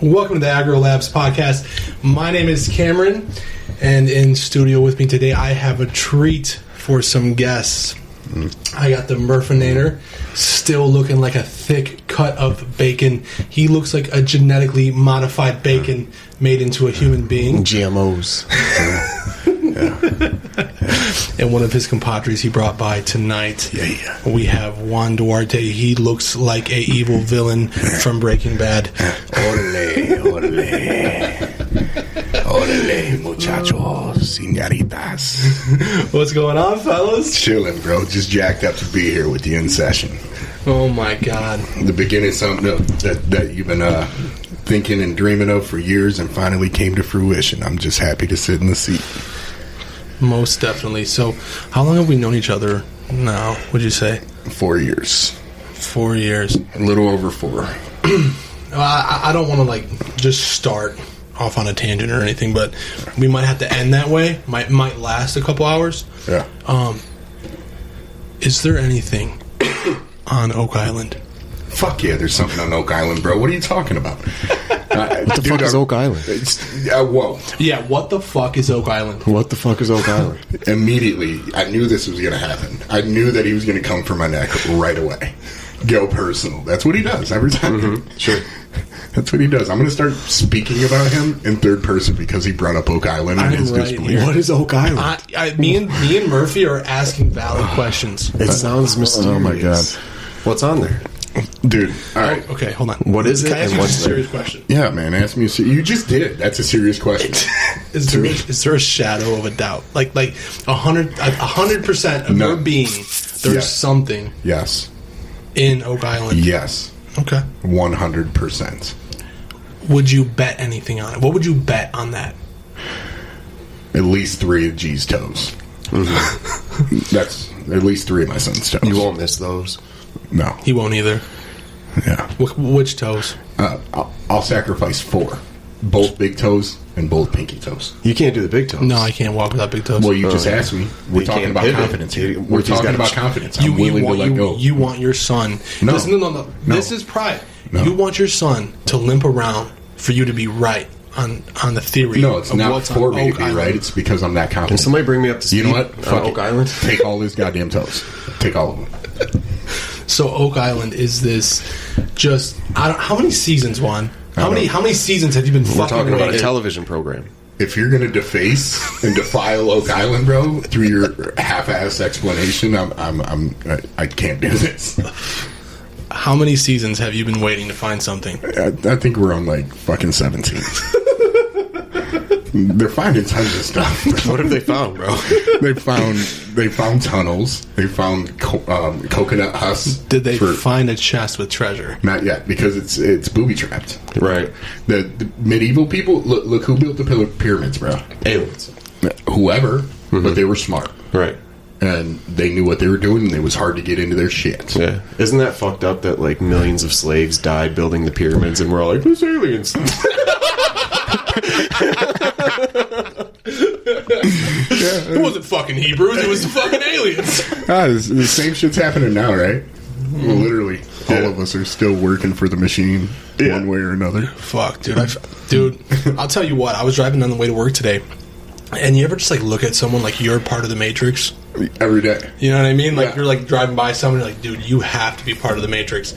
Welcome to the Agro Labs podcast. My name is Cameron, and in studio with me today, I have a treat for some guests. I got the Murphinator, still looking like a thick cut of bacon. He looks like a genetically modified bacon made into a human being. GMOs. And one of his compadres he brought by tonight. We have Juan Duarte. He looks like a evil villain from Breaking Bad. Orale, muchachos, señoritas. What's going on, fellas? Chilling, bro. Just jacked up to be here with you in session. Oh my God. The beginning of something that you've been thinking and dreaming of for years and finally came to fruition. I'm just happy to sit in the seat. Most definitely. So, how long have we known each other now, would you say? 4 years. 4 years. A little over 4. I don't want to, just start off on a tangent or anything, but we might have to end that way. Might last a couple hours. Yeah. Is there anything on Oak Island? Fuck yeah, there's something on Oak Island, bro. What are you talking about? What the fuck is Oak Island? Whoa. Yeah, what the fuck is Oak Island? What the fuck is Oak Island? Immediately, I knew this was going to happen. I knew that he was going to come for my neck right away. Go personal. That's what he does every time. Mm-hmm. Sure. That's what he does. I'm going to start speaking about him in third person because he brought up Oak Island and his disbelief. What is Oak Island? Me and Murphy are asking valid questions. It sounds mysterious. Oh my god. What's on there? Dude, all right. Okay, hold on. What is it? Can I ask and you a what's serious question? Yeah, man, ask me you just did. That's a serious question. Is there a shadow of a doubt? Like 100% of your being, there's something Yes. in Oak Island? Yes. Okay. 100%. Would you bet anything on it? What would you bet on that? At least 3 of G's toes. Mm-hmm. That's at least 3 of my son's toes. You won't miss those. No. He won't either. Yeah. Which toes? I'll sacrifice 4. Both big toes and both pinky toes. You can't do the big toes. No, I can't walk without big toes. Well, you just asked me. We're talking about confidence here. We're talking about confidence. I'm willing to let go. You want your son... No. Listen, no. This is pride. No. You want your son to limp around for you to be right on the theory. No, it's not for me to be Island. right. It's because I'm that confident. Can somebody bring me up to speed? You know what? Fuck Oak Island? Take all his goddamn toes. Take all of them. So Oak Island is this just... how many seasons, Juan? How many seasons have you been fucking We're talking about a rated? television program. If you're going to deface and defile Oak Island, bro, through your half-ass explanation, I can't do this. How many seasons have you been waiting to find something? I think we're on fucking 17. They're finding tons of stuff. What have they found, bro? They found tunnels. They found coconut husks. Did they find a chest with treasure? Not yet, because it's booby trapped. Right. The medieval people. Look who built the pyramids, bro. Aliens. Whoever, but they were smart. Right. And they knew what they were doing, and it was hard to get into their shit. Yeah. Isn't that fucked up that millions of slaves died building the pyramids and we're all like, there's aliens? It wasn't fucking Hebrews, it was fucking aliens. The same shit's happening now, right? Well, literally, all of us are still working for the machine one way or another. Fuck, dude. Dude, I'll tell you what, I was driving on the way to work today, and you ever just look at someone like you're part of the Matrix? Every day. You know what I mean? You're driving by someone, you're like, dude, you have to be part of the Matrix.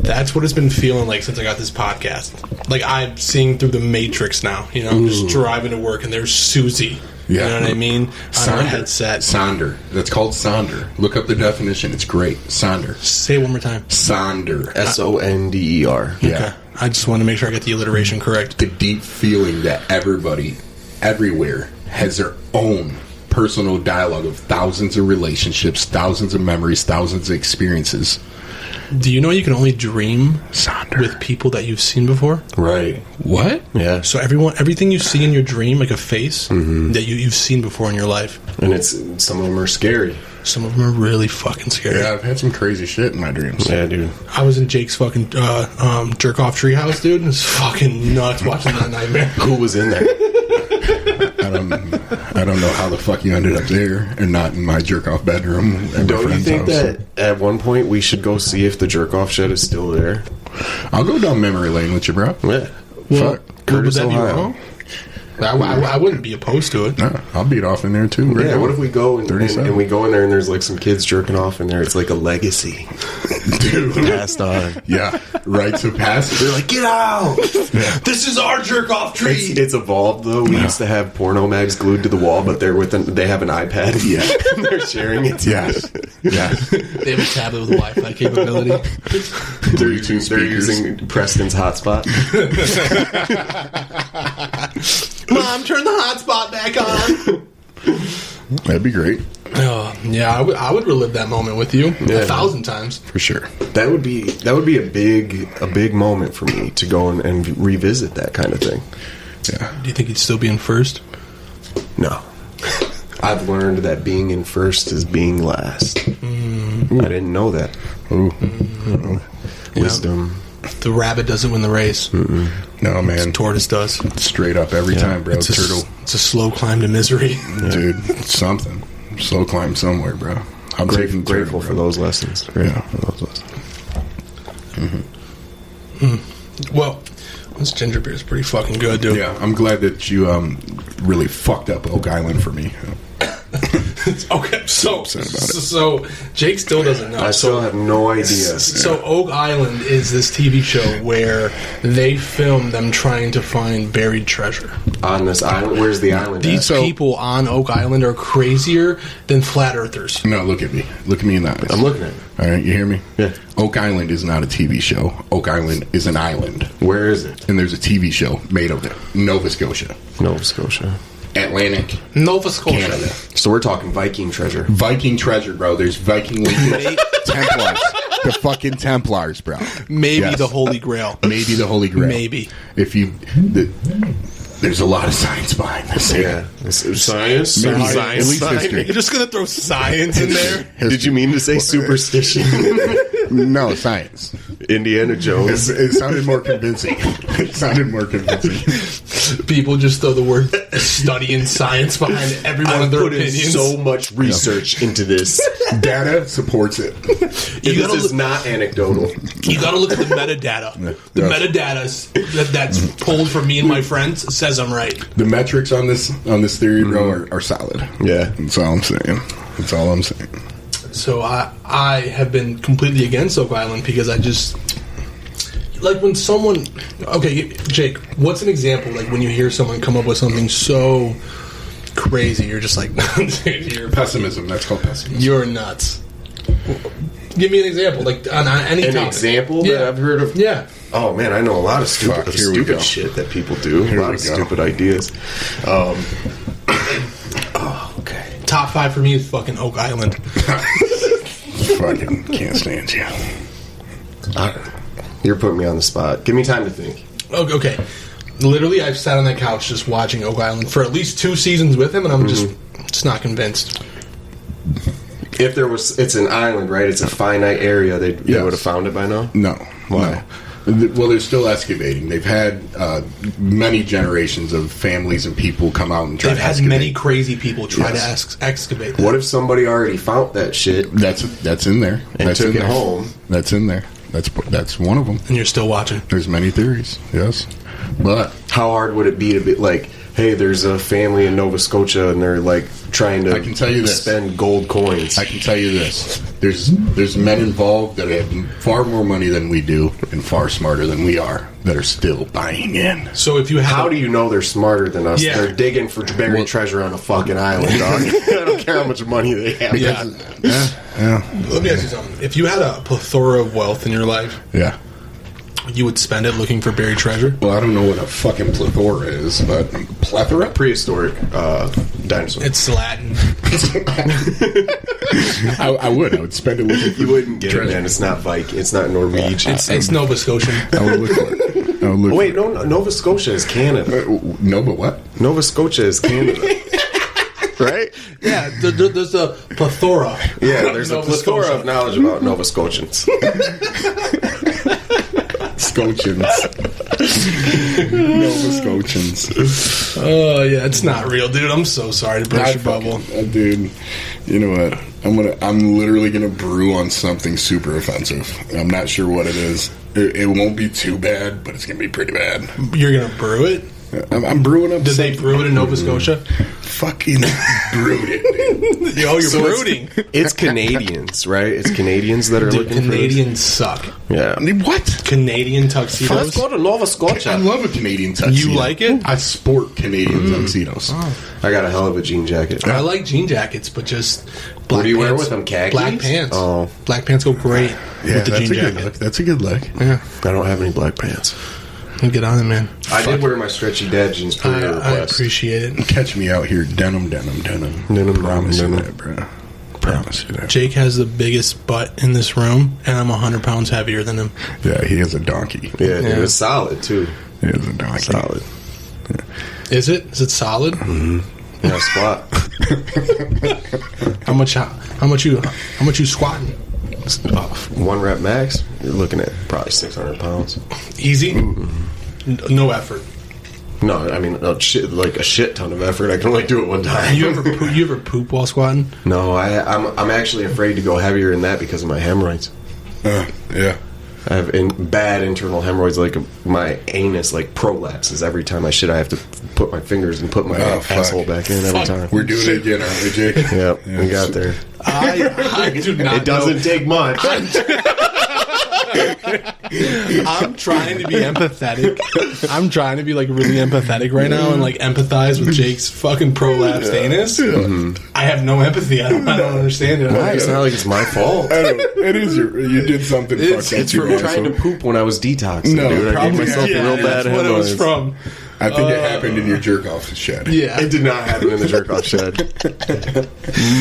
That's what it's been feeling like since I got this podcast. I'm seeing through the Matrix now. I'm just driving to work, and there's Susie. Yeah. You know what I mean? On her headset. Sonder. That's called Sonder. Look up the definition. It's great. Sonder. Say it one more time. Sonder. Sonder. Yeah. Okay. I just want to make sure I get the alliteration correct. The deep feeling that everybody, everywhere, has their own personal dialogue of thousands of relationships, thousands of memories, thousands of experiences. Do you know you can only dream Sonder. with people that you've seen before? Right. What? Yeah. So everything you see in your dream, like a face, that you've seen before in your life. And some of them are scary. Some of them are really fucking scary. Yeah, I've had some crazy shit in my dreams. Yeah, dude. I was in Jake's fucking jerk-off treehouse, dude. It was fucking nuts watching that nightmare. Who was in there? I don't know how the fuck you ended up there and not in my jerk-off bedroom. Don't you think that at one point we should go see if the jerk-off shed is still there? I'll go down memory lane with you, bro. Yeah. Well, Fuck. would Curtis, that be Ohio. wrong? I wouldn't be opposed to it. No, I'll beat off in there too. Right Yeah, now. what if we go and we go in there and there's like some kids jerking off in there? It's like a legacy. Dude, Passed on. yeah, rites of passage. They're like, get out! This is our jerk off tree. It's evolved though. We used to have porno mags glued to the wall, but they have an iPad. Yeah. And they're sharing it. Yes, yes. They have a tablet with Wi-Fi capability. They're using Preston's hotspot. Mom, turn the hotspot back on. That'd be great Oh, yeah, I would relive that moment with you 1,000 times. for sure. That would be a big moment for me to go and revisit that kind of thing. Yeah. Do you think you'd still be in first? No. I've learned that being in first is being last. I didn't know that. Ooh. Wisdom. The rabbit doesn't win the race. No, man. Tortoise does. Straight up every time, bro. It's Turtle. it's a slow climb to misery. Dude, something. Slow climb somewhere, bro. I'm taking Grateful turtle, for those lessons. Yeah. For those lessons. Well, this ginger beer is pretty fucking good, dude. Yeah, I'm glad that you really fucked up Oak Island for me. Okay, so upset about it. so Jake still doesn't know. I still have no idea. So Oak Island is this TV show where they film them trying to find buried treasure. On this island, where's the island? These at? people on Oak Island are crazier than flat earthers. No, look at me. Look at me in the eyes. I'm looking at it. All right, you hear me? Yeah. Oak Island is not a TV show. Oak Island is an island. Where is it? And there's a TV show made of it. Nova Scotia. Nova Scotia. Atlantic. Nova Scotia. Canada. So we're talking Viking treasure. Viking treasure, bro. There's Viking Templars. The fucking Templars, bro. Maybe Yes. the Holy Grail. Maybe the Holy Grail. Maybe. If you... there's a lot of science behind this. Yeah. Science? Maybe Science. at least history. You're just gonna throw science in there? Did you mean to say superstition? No, science. Indiana Jones. It sounded more convincing. It sounded more convincing. People just throw the word study and science behind every one I of their put in opinions. so much research into this. Data supports it. You This gotta is not anecdotal. You got to look at the metadata. The Yes. metadata that's pulled from me and my friends says I'm right. The metrics on this theory, bro, are solid. Yeah. That's all I'm saying. That's all I'm saying. So I have been completely against Oak Island because I just like when someone. Okay, Jake, what's an example like when you hear someone come up with something so crazy, you're just like, dude, you're Pessimism. That's called pessimism. You're nuts. Give me an example, like on any An topic. example Yeah. that I've heard of? Yeah. Oh, man, I know a lot of Fuck, stupid, here we go. shit that people do. Here a lot we of go. stupid ideas. Okay. Top 5 for me is fucking Oak Island. Fucking can't stand you. You're putting me on the spot. Give me time to think. Okay. Literally, I've sat on that couch just watching Oak Island for at least 2 seasons with him, and I'm just not convinced. If there was, it's an island, right? It's a finite area. They Yes. would have found it by now. No. Why? No. Well, they're still excavating. They've had many generations of families and people come out and try They've to had excavate. many crazy people try Yes. to excavate that. What if somebody already found that shit? That's in there. And That's took in it there. home. That's in there. That's one of them. And you're still watching. There's many theories. Yes, but How hard would it be to be like, hey, there's a family in Nova Scotia and they're like trying to I can tell you this. spend gold coins? I can tell you this: there's men involved that have far more money than we do and far smarter than we are that are still buying in. So if you have How do you know they're smarter than us? Yeah. They're digging for buried treasure on a fucking island, dog. I don't care how much money they have. Yeah. Yeah, Let me ask you something. If you had a plethora of wealth in your life, yeah. you would spend it looking for buried treasure? Well, I don't know what a fucking plethora is, but plethora. Prehistoric dinosaur. It's Latin. I would spend it looking. For You wouldn't get it, treasure. man. It's not Viking. It's not Norwegian. It's Nova Scotian. I would look for it. I would look. Wait, no, Nova Scotia is Canada. No, but what? Nova Scotia is Canada. Right? Yeah, there's a plethora. Yeah, there's a Nova plethora Scotia. of knowledge about Nova Scotians. Scotians. Nova Scotians. Oh yeah, it's not real, dude. I'm so sorry to burst your bubble. Dude, you know what? I'm literally gonna brew on something super offensive. I'm not sure what it is. It won't be too bad, but it's gonna be pretty bad. You're gonna brew it? I'm brewing up. Did they brew it in Nova Scotia? Fucking brewed it. Oh, you're brooding. It's Canadians, right? It's Canadians that are Dude, looking Canadians suck. for this. Yeah. What? Canadian tuxedos. Let's go to Nova I Scotia. love a Canadian tuxedo. You like it? I sport Canadian tuxedos. I got a hell of a jean jacket. I like jean jackets, but just black What do you wear pants. with them, khakis? Black pants. Oh. Black pants go great Yeah, with the that's jean a good jacket. look. That's a good look. Yeah, I don't have any black pants. you get on it, man. I did wear my stretchy dad jeans per your I request. appreciate it. Catch me out here, denim. Denim, Promise denim. you that, bro. Promise you that. Jake has the biggest butt in this room, and I'm 100 pounds heavier than him. Yeah, he is a donkey. Yeah, Yeah. it was solid too. He is a donkey. Solid. Is it? Is it solid? Yeah, squat. How much you squatting? 1 rep max. You're looking at probably 600 pounds. Easy. No effort. No, I mean like a shit ton of effort. I can only do it one time. You ever poop while squatting? No, I'm actually afraid to go heavier than that because of my hemorrhoids. Yeah. I have bad internal hemorrhoids. Like my anus like prolapses every time I shit. I have to put my fingers and put my asshole back in every time. We're doing it again, aren't we, Jake? Yep, we got there. I do not. It doesn't take much. I'm trying to be empathetic. I'm trying to be like really empathetic right now and like empathize with Jake's fucking prolapsed anus. I have no empathy. I don't understand it. Why? It's not like it's my fault. I don't, it is you did something fucked up. It's from trying to poop when I was detoxing, No, dude. I probably- gave myself Yeah, a real bad that's what it was hemorrhoids. from. I think it happened in your jerk off shed. Yeah. It did not happen in the jerk off shed.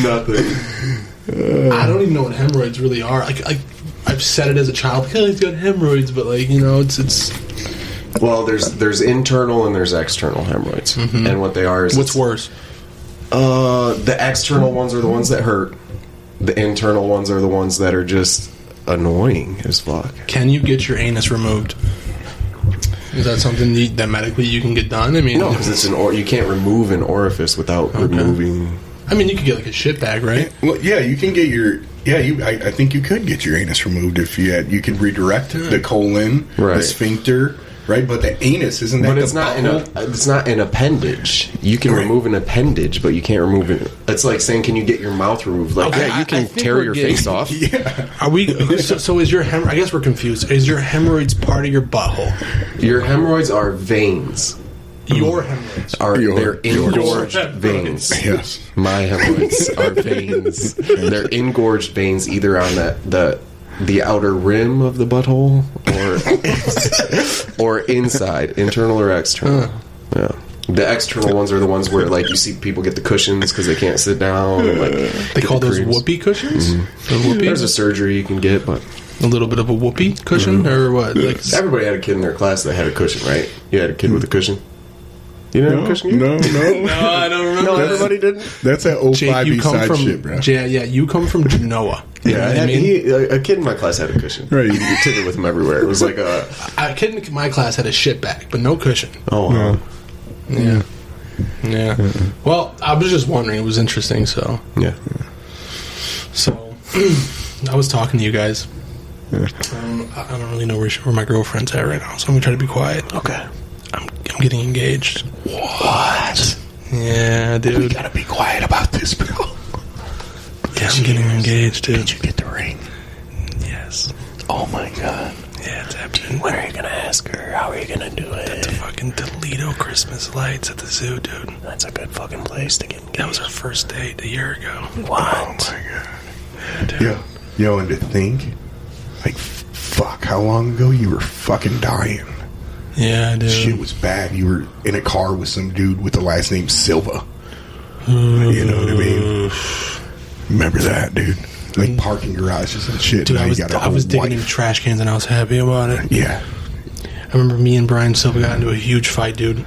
Nothing. I don't even know what hemorrhoids really are. I've said it as a child. Like, oh, he's got hemorrhoids, but like it's. Well, there's internal and there's external hemorrhoids, and what they are is What's worse? the external ones are the ones that hurt. The internal ones are the ones that are just annoying as fuck. Can you get your anus removed? Is that something that medically you can get done? I mean, No, because it's you can't remove an orifice without removing. I mean, you could get like a shit bag, right? Well, yeah, you can get your. Yeah, I think you could get your anus removed if you had. You can redirect the colon, the Right. sphincter, right? But the anus isn't that. But it's the not butthole? it's not an appendage. You can remove an appendage, but you can't remove it. It's like saying, can you get your mouth removed? Like, Okay, yeah, I you can think tear we're your getting- face off. Yeah. Are we? So is your I guess we're confused. Is your hemorrhoids part of your butthole? Your hemorrhoids are veins. Your hemorrhoids. They're engorged Your veins. Yes. My hemorrhoids are veins. They're engorged veins, either on the outer rim of the butthole or inside, internal or external. Yeah. The external ones are the ones where, like, you see people get the cushions because they can't sit down. And, like, They get call the those creams. whoopee cushions. The There's a whoopies. surgery you can get, but A little bit of a whoopee cushion, or what? Like, everybody had a kid in their class that had a cushion, right? You had a kid with a cushion. You didn't have a cushion? No. no, I don't remember. No, that. everybody didn't. That's that Jake, 05 you come side from shit, bro. yeah, you come from Genoa. You know Yeah, what I mean? a kid in my class had a cushion. Right. You took it with him everywhere. It was like a A kid in my class had a shit bag, but no cushion. oh wow. Yeah. Yeah. Well, I was just wondering. It was interesting. So Yeah. I was talking to you guys. I don't really know where my girlfriend's at right now, so I'm gonna try to be quiet. Okay. I'm getting engaged. What? Yeah, We dude. gotta be quiet about this, bro. Yeah, I'm getting engaged, dude. Did you get the ring? Yes. Oh my god. Yeah, it's happening. When are you gonna ask her? How are you gonna do it? The fucking Toledo Christmas lights at the zoo, dude. That's a good fucking place to get engaged. That was our first date a year ago. What? Oh my god. Yeah, dude. Yo, and to think, like, fuck, how long ago you were fucking dying? Yeah, dude. Shit was bad. You were in a car with some dude with the last name Silva. You know what I mean? Remember that, dude? Like parking garages and shit. Dude, Now I you was got a digging in wife. trash cans and I was happy about it. Yeah. I remember me and Brian Silva got into a huge fight, dude.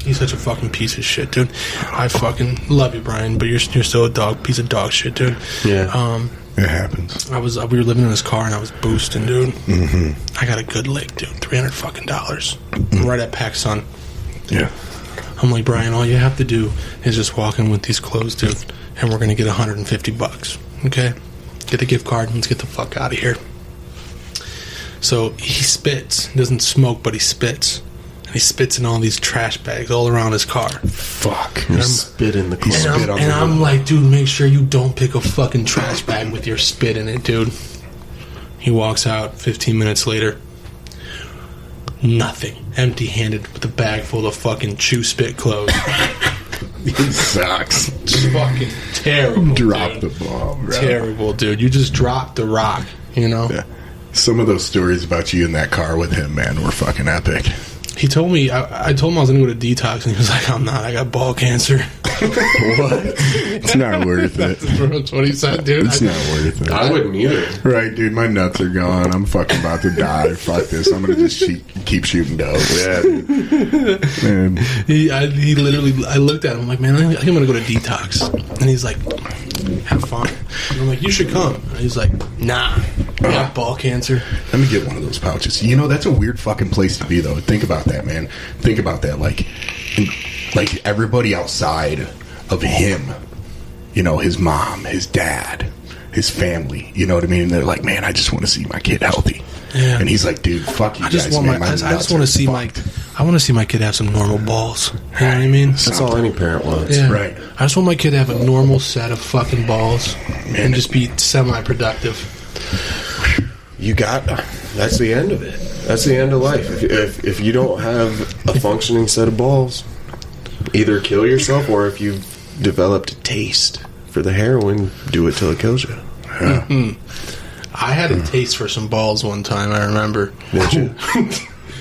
He's such a fucking piece of shit, dude. I fucking love you, Brian, but you're still a piece of dog shit, dude. Yeah. It happens. We were living in his car and I was boosting, dude. Mm-hmm. I got a good lick, dude. $300 fucking dollars. Right at PacSun. Yeah. I'm like, Brian, all you have to do is just walk in with these clothes, dude, and we're gonna get $150. Okay? Get the gift card and let's get the fuck out of here. So he spits. He doesn't smoke, but he spits. And he spits in all these trash bags all around his car. Fuck. You spit in the car. And I'm like, dude, make sure you don't pick a fucking trash bag with your spit in it, dude. He walks out 15 minutes later. Nothing. Empty-handed with a bag full of fucking chew spit clothes. It sucks. It's fucking terrible. Drop dude. the ball, bro. Terrible, dude. You just dropped the rock, you know? Yeah. Some of those stories about you in that car with him, man, were fucking epic. He told me, I told him I was going to go to detox, and he was like, I'm not. I got ball cancer. What? It's not worth it. That's what he said, dude. It's not worth it. I wouldn't either. Right, dude, my nuts are gone. I'm fucking about to die. Fuck this. I'm going to just keep shooting dope. Yeah, dude. Man. He literally, I looked at him, I'm like, man, I think I'm going to go to detox. And he's like, have fun. And I'm like, you should come. And he's like, nah. I got ball cancer. Let me get one of those pouches. You know, that's a weird fucking place to be, though. Think about that, man. Think about that. Like everybody outside of him, you know, his mom, his dad, his family, you know what I mean? They're like, man, I just want to see my kid healthy. Yeah. And he's like, dude, fuck you guys, man. I just want to see I want to see my kid have some normal balls. You know what I mean? That's all any parent wants. Yeah. Right. I just want my kid to have a normal set of fucking balls and just be semi-productive. That's the end of it. That's the end of life. If you don't have a functioning set of balls, either kill yourself, or if you've developed a taste for the heroin, do it till it kills you. Yeah. Mm-hmm. I had a taste for some balls one time, I remember. Did you?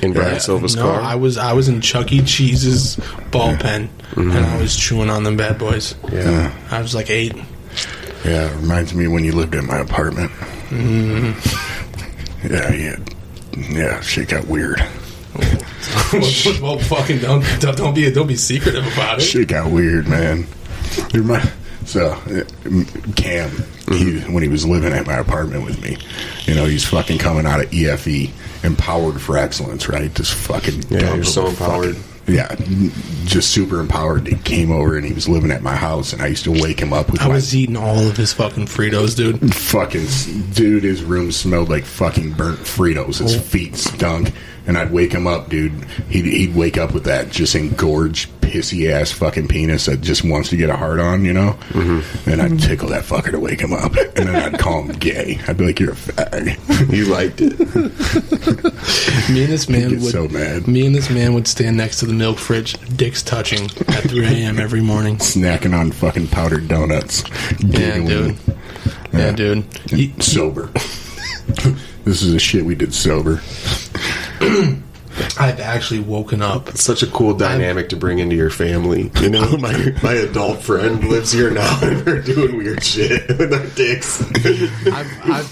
In Brian Silva's car? I was in Chuck E. Cheese's ball pen, and I was chewing on them bad boys. Yeah. I was like 8. Yeah, it reminds me when you lived in my apartment. Mm-hmm. Yeah, shit got weird. Well, fucking don't be secretive about it. Shit got weird, man. Cam, when he was living at my apartment with me, you know, he's fucking coming out of EFE, empowered for excellence, right? Just fucking you're so empowered. Just super empowered. He came over and he was living at my house, and I used to wake him up with I was eating all of his fucking Fritos, dude. Dude, his room smelled like fucking burnt Fritos. His feet stunk, and I'd wake him up, dude. He'd wake up with that just engorged, pissy ass fucking penis that just wants to get a hard on, you know. And I'd tickle that fucker to wake him up, and then I'd call him gay. I'd be like, "You're a fag." You liked it. Me and this man would so mad. Me and this man would stand next to the milk fridge, dicks touching at 3 a.m. every morning, snacking on fucking powdered donuts. Yeah, dude. Yeah, dude. Sober. This is the shit we did sober. I've actually woken up. It's such a cool dynamic to bring into your family. You know, my adult friend lives here now, and we're doing weird shit with our dicks.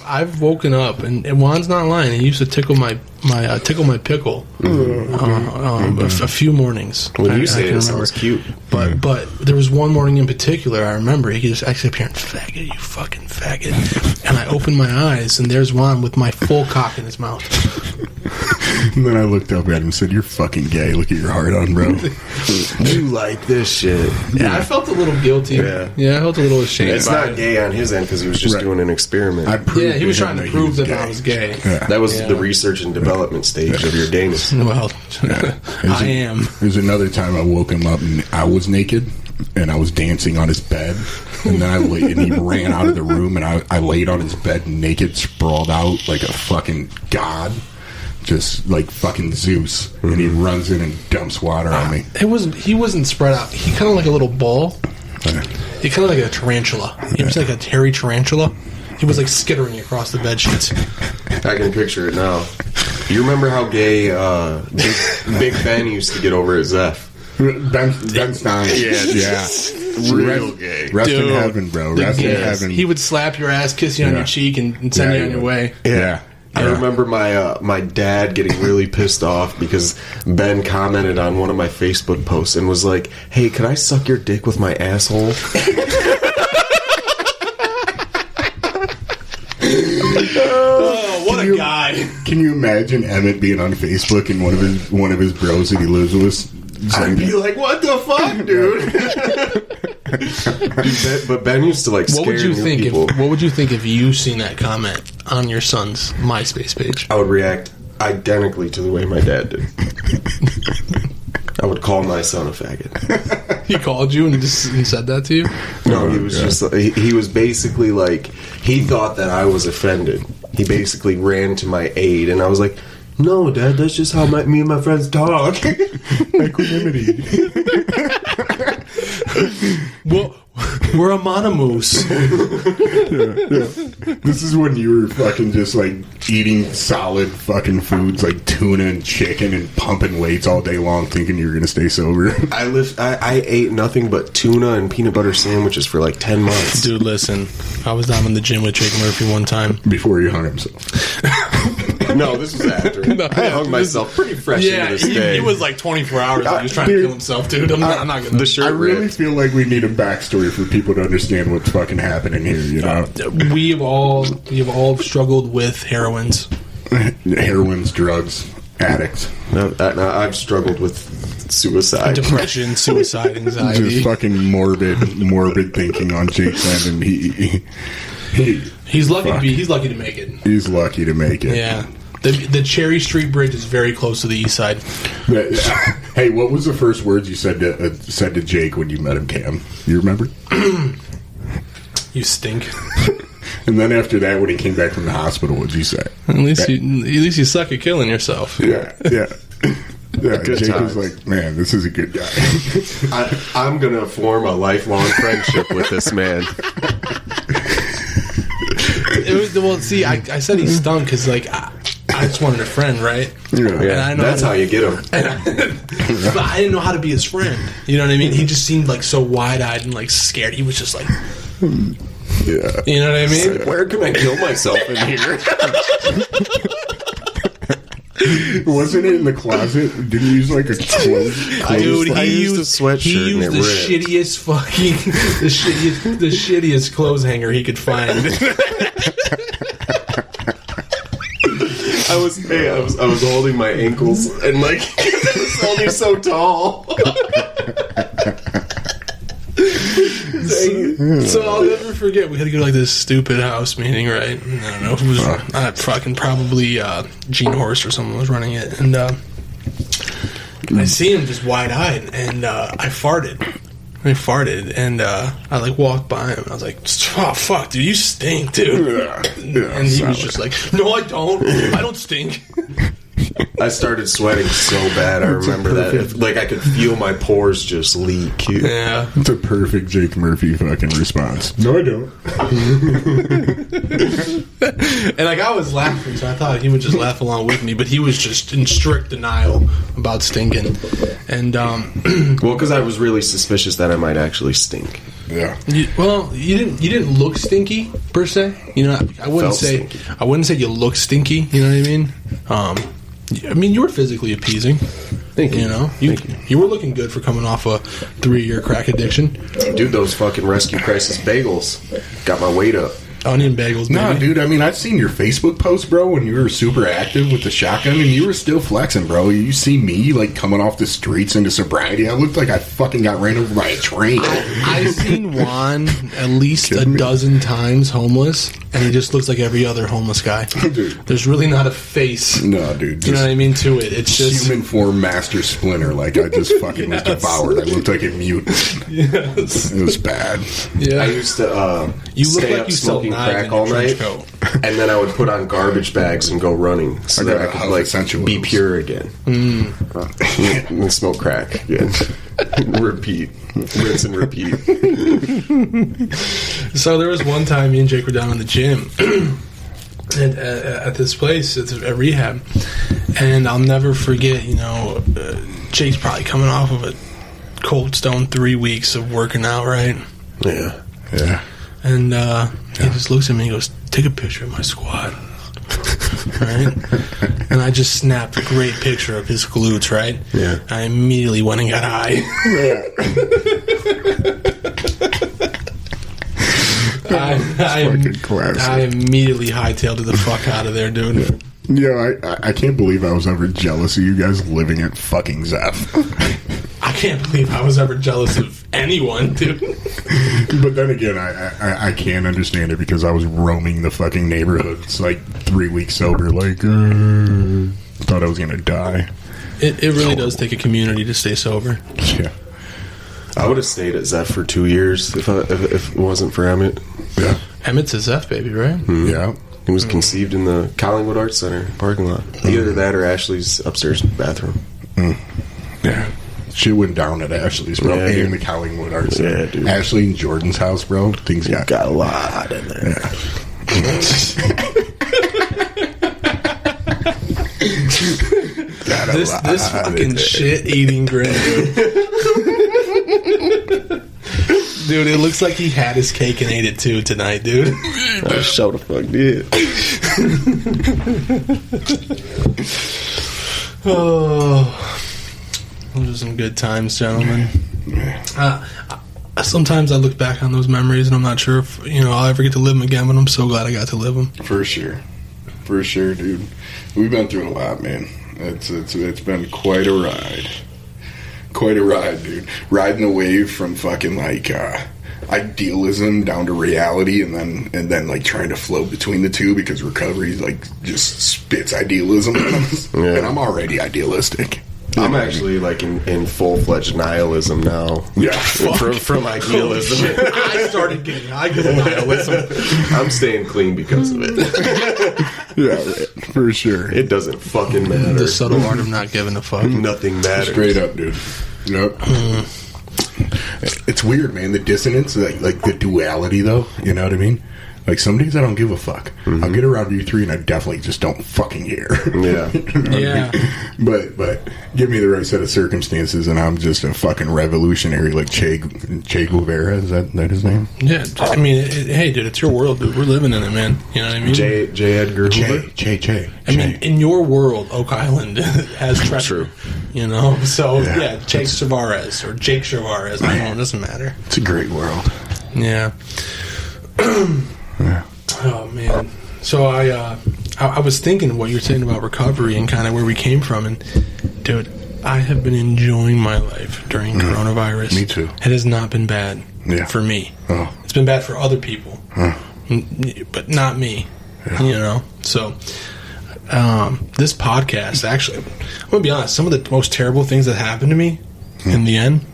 I've woken up, and Juan's not lying. He used to tickle my pickle a few mornings. When you say it sounds cute. But there was one morning in particular I remember. He just actually appeared, faggot, you fucking faggot. And I opened my eyes, and there's Juan with my full cock in his mouth. And then I looked up at him and said, "You're fucking gay. Look at your heart on, bro." You like this shit. Yeah, I felt a little guilty. Yeah, I felt a little ashamed. It's not gay on his end because he was just doing an experiment. He was trying to prove that I was gay. Yeah. That was the research and development stage of your gayness. Well, I am. There's another time I woke him up and I was naked and I was dancing on his bed. And then and he ran out of the room, and I laid on his bed naked, sprawled out like a fucking god. Just like fucking Zeus, and he runs in and dumps water on me. He wasn't spread out. He kind of like a little ball. He kind of like a tarantula. He was like a hairy tarantula. He was like skittering across the bed sheets. I can picture it now. You remember how gay Big Ben used to get over at Zeph? Ben Stein. Yeah. Real gay. Rest in heaven, bro. Rest in heaven. He would slap your ass, kiss you on your cheek, and send you on your way. Yeah. I remember my dad getting really pissed off because Ben commented on one of my Facebook posts and was like, "Hey, could I suck your dick with my asshole?" Oh, what a guy! Can you imagine Emmett being on Facebook and one of his bros that he lives with? I'd be like, "What the fuck, dude?" Dude, but Ben used to like scare What would you new think? people. What would you think if you seen that comment on your son's MySpace page? I would react identically to the way my dad did. I would call my son a faggot. He called you and said that to you? No, he was just he was basically like, he thought that I was offended. He basically ran to my aid, and I was like, no, Dad, that's just how me and my friends talk. Equanimity. Well, we're a monomoose. Yeah. This is when you were fucking just like eating solid fucking foods like tuna and chicken and pumping weights all day long, thinking you were gonna stay sober. I ate nothing but tuna and peanut butter sandwiches for like 10 months. Dude, listen, I was down in the gym with Jake Murphy one time. Before he hung himself. No, this was after. I hung myself pretty fresh into this day. He was like 24 hours and he was trying to kill himself, dude. I'm not gonna. The shirt I really ripped. feel like we need a backstory for people to understand what's fucking happening here, you know? We've all struggled with heroines. Heroines, drugs, addicts. No, I've struggled with suicide. Depression, suicide, anxiety. Just fucking morbid thinking on Jake's end, and He's lucky to make it. He's lucky to make it. Yeah. The Cherry Street Bridge is very close to the east side. Hey, what was the first words you said to Jake when you met him, Cam? You remember? You stink. And then after that, when he came back from the hospital, what'd you say? At least you suck at killing yourself. Yeah. Good Jake times. was like, man, this is a good guy. I'm gonna form a lifelong friendship with this man. I said he stunk because like I just wanted a friend, right? Yeah. Yeah, I know that's how you get him. But I didn't know how to be his friend. You know what I mean? He just seemed like so wide-eyed and like scared. He was just like, Yeah. you know what I mean? Where can I kill myself in here? Wasn't it in the closet? Did he use like a clothes? Dude, I he used a sweatshirt He used and the it ripped. shittiest fucking the shittiest clothes hanger he could find. I was holding my ankles and like I was only so tall. So I'll never forget. We had to go to like this stupid house meeting, right? And I don't know who was fucking probably Gene Horst or someone was running it, and I see him just wide eyed, and I farted. And I like walked by him. And I was like, "Oh fuck, dude, you stink, dude." And he was just like, "No, I don't. I don't stink." I started sweating so bad. I remember that. Like I could feel my pores just leak. Yeah. It's a perfect Jake Murphy fucking response. No, I don't. And like I was laughing, so I thought he would just laugh along with me, but he was just in strict denial about stinking. And Well, because I was really suspicious that I might actually stink. Yeah. you didn't look stinky per se. You know, I wouldn't say you look stinky. You know what I mean? I mean, you were physically appeasing. Thank you. You know, Thank you were looking good for coming off a 3-year crack addiction. Dude, those fucking Rescue Crisis bagels got my weight up. Onion bagels, baby. No, dude, I mean, I've seen your Facebook post, bro, when you were super active with the shotgun, and you were still flexing, bro. You see me, like, coming off the streets into sobriety. I looked like I fucking got ran over by a train. I've seen Juan at least a dozen times homeless, and he just looks like every other homeless guy. Dude. There's really not a face. No, dude. You know what I mean? To it. It's just. Human form master splinter. Like, I just fucking was devoured. I looked like a mutant. Yes. It was bad. Yeah. I used to You look stay like up you sell smoking knives crack in all your night, trench and then I would put on garbage bags and go running so I that got I a could house like essential be oils. pure again. And smoke crack again. Repeat, rinse and repeat. So there was one time me and Jake were down in the gym at this place at rehab, and I'll never forget. You know, Jake's probably coming off of a cold stone 3 weeks of working out, right? Yeah. And he just looks at me and goes, "Take a picture of my squad." Right? And I just snapped a great picture of his glutes, right? Yeah. I immediately went and got high. Fucking classic. I immediately hightailed it the fuck out of there, dude. Yeah, I can't believe I was ever jealous of you guys living at fucking Zeph. I can't believe I was ever jealous of anyone, dude. But then again, I can't understand it because I was roaming the fucking neighborhoods like 3 weeks sober. Like, thought I was gonna die. It really does take a community to stay sober. Yeah. I would have stayed at Zeph for 2 years if it wasn't for Emmett. Yeah. Emmett's a Zeph baby, right? Yeah. He was conceived in the Collingwood Arts Center parking lot. Either that or Ashley's upstairs bathroom. Yeah. Shit went down at Ashley's, bro. Yeah, And dude. the Collingwood Arts Center. Yeah, dude. Ashley and Jordan's house, bro. Things got a lot in there. This fucking shit-eating grin, dude. Dude, it looks like he had his cake and ate it too tonight, dude. I sure the fuck did. Oh, those are some good times, gentlemen. Sometimes I look back on those memories and I'm not sure if I'll ever get to live them again, but I'm so glad I got to live them. For sure, dude. We've been through a lot, man. It's been quite a ride, dude. Riding the wave from fucking like idealism down to reality, and then like trying to float between the two because recovery like just spits idealism at us. Yeah. And I'm already idealistic. I'm actually like in full-fledged nihilism now. Yeah, from idealism. I started getting high because of nihilism. I'm staying clean because of it. yeah, for sure. It doesn't fucking matter. The subtle art of not giving a fuck. Nothing matters. Straight up, dude. Yep. It's weird, man. The dissonance, like the duality, though. You know what I mean? Like, some days I don't give a fuck. I'll get around you three and I definitely just don't fucking care. Yeah. You know what I mean? But give me the right set of circumstances and I'm just a fucking revolutionary like Che Guevara. Is that his name? Yeah. I mean, hey, dude, it's your world, dude. We're living in it, man. You know what I mean? J. Edgar Hoover. Che. I mean, in your world, Oak Island has treasure. True. So, yeah, Jake Chavarez or Jake Chavarez. I don't know. It doesnn't matter. It's a great world. Yeah. Yeah. Oh man! So I was thinking what you're saying about recovery and kind of where we came from, and dude, I have been enjoying my life during coronavirus. Me too. It has not been bad for me. Oh. It's been bad for other people, but not me. Yeah. So this podcast, actually, I'm gonna be honest. Some of the most terrible things that happened to me in the end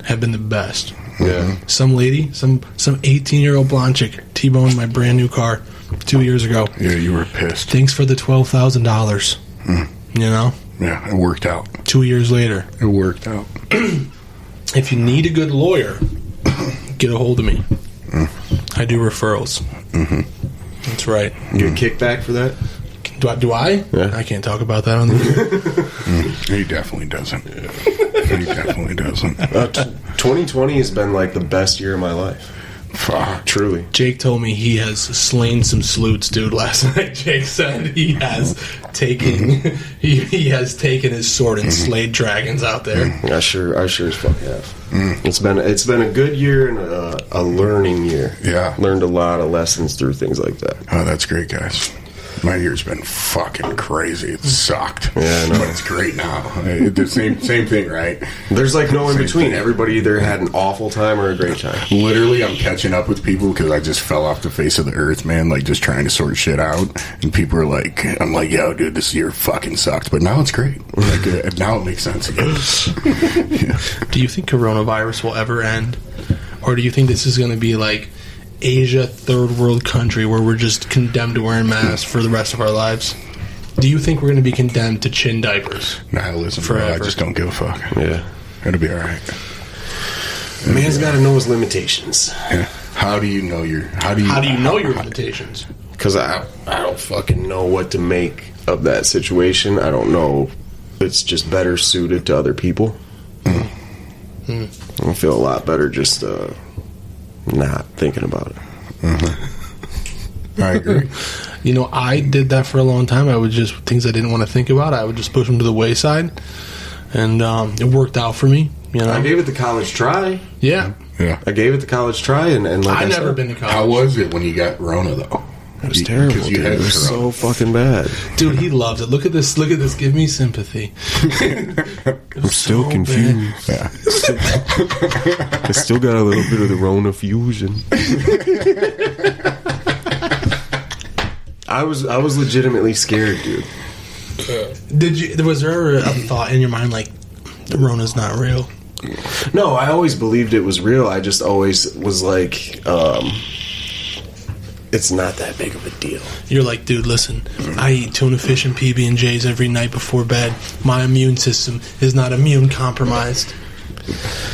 have been the best. Yeah. Some lady, some 18-year-old blonde chick T-boned my brand new car 2 years ago. Yeah, you were pissed. Thanks for the $12,000. Yeah, it worked out. 2 years later. It worked out. If you need a good lawyer, get a hold of me. I do referrals. That's right. You get a kickback for that? Do I? Yeah. I can't talk about that on the air. He definitely doesn't. He definitely doesn't. 2020 has been like the best year of my life. Fuck. Truly. Jake told me he has slain some sleuths, dude. Last night, Jake said he has taken he has taken his sword and slayed dragons out there. I sure as fuck have. It's been a good year and a learning year. Yeah. Learned a lot of lessons through things like that. Oh, that's great, guys. My year's been fucking crazy. It sucked. Yeah, I know. But it's great now. The same thing, right? There's like no in Same between. thing. Everybody either had an awful time or a great time. Literally, I'm catching up with people because I just fell off the face of the earth, man. Like, just trying to sort shit out. And people are like, I'm like, yo, dude, this year fucking sucked. But now it's great. Like, now it makes sense again. Yeah. Do you think coronavirus will ever end? Or do you think this is going to be like Asia, third world country where we're just condemned to wearing masks for the rest of our lives? Do you think we're going to be condemned to chin diapers? Nihilism, Forever. bro. I just don't give a fuck. Yeah. It'll be alright. Man's got to know his limitations. Yeah. How do you know your limitations? Because I don't fucking know what to make of that situation. I don't know. It's just better suited to other people. I feel a lot better just not thinking about it. I agree. I did that for a long time. I would just, things I didn't want to think about, I would just push them to the wayside. And it worked out for me. I gave it the college try. Yeah. Yeah. I gave it the college try, and like I've never been to college. How was it when you got Rona, though? It was terrible. Because you dude. had It was so fucking bad. Dude, he loves it. Look at this. Look at this. Give me sympathy. I'm still confused. Yeah. I still got a little bit of the Rona fusion. I was legitimately scared, dude. Was there ever a thought in your mind like the Rona's not real? No, I always believed it was real. I just always was like, it's not that big of a deal. You're like, dude, listen, I eat tuna fish and PB&Js every night before bed. My immune system is not immune compromised.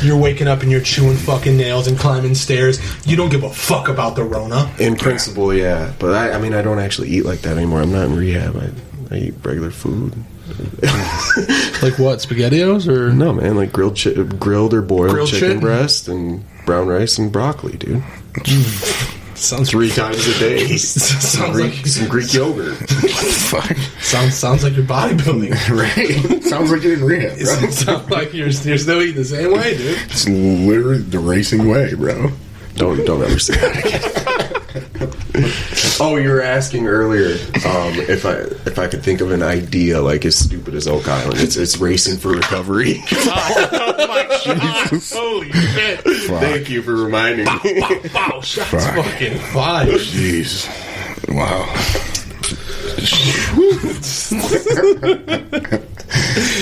You're waking up and you're chewing fucking nails and climbing stairs. You don't give a fuck about the Rona. In principle, yeah. But I mean, I don't actually eat like that anymore. I'm not in rehab. I eat regular food. Like what? SpaghettiOs or no, man? Like grilled or boiled chicken shit? breast and brown rice and broccoli, dude. Sounds 3 times a day. sounds like some Greek yogurt. Fuck. Sounds like you're bodybuilding. Right? Sounds like you're in rehab, bro. It sounds like you're still eating the same way, dude. It's literally the racing way, bro. Don't ever say that again. Oh, you were asking earlier if I could think of an idea like as stupid as Oak Island. It's racing for recovery. Oh my God. Holy shit. Fuck. Thank you for reminding me. Wow, shots Fuck. fucking fired. Jeez. Wow.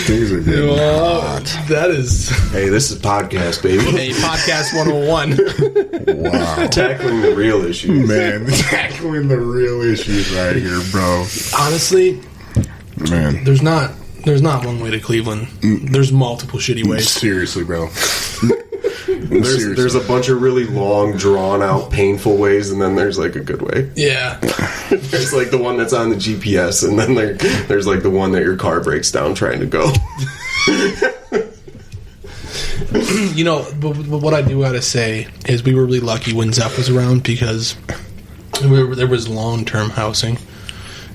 Things are getting hot. That is Hey, this is podcast, baby. a podcast 101. Wow. Tackling the real issues. Man, tackling the real issues right here, bro. Honestly, Man. there's not one way to Cleveland. There's multiple shitty ways. Seriously, bro. There's a bunch of really long, drawn out, painful ways, and then there's like a good way. Yeah. There's like the one that's on the GPS, and then there's like the one that your car breaks down trying to go. You know, but what I do gotta say is we were really lucky when Zeph was around because there was long-term housing.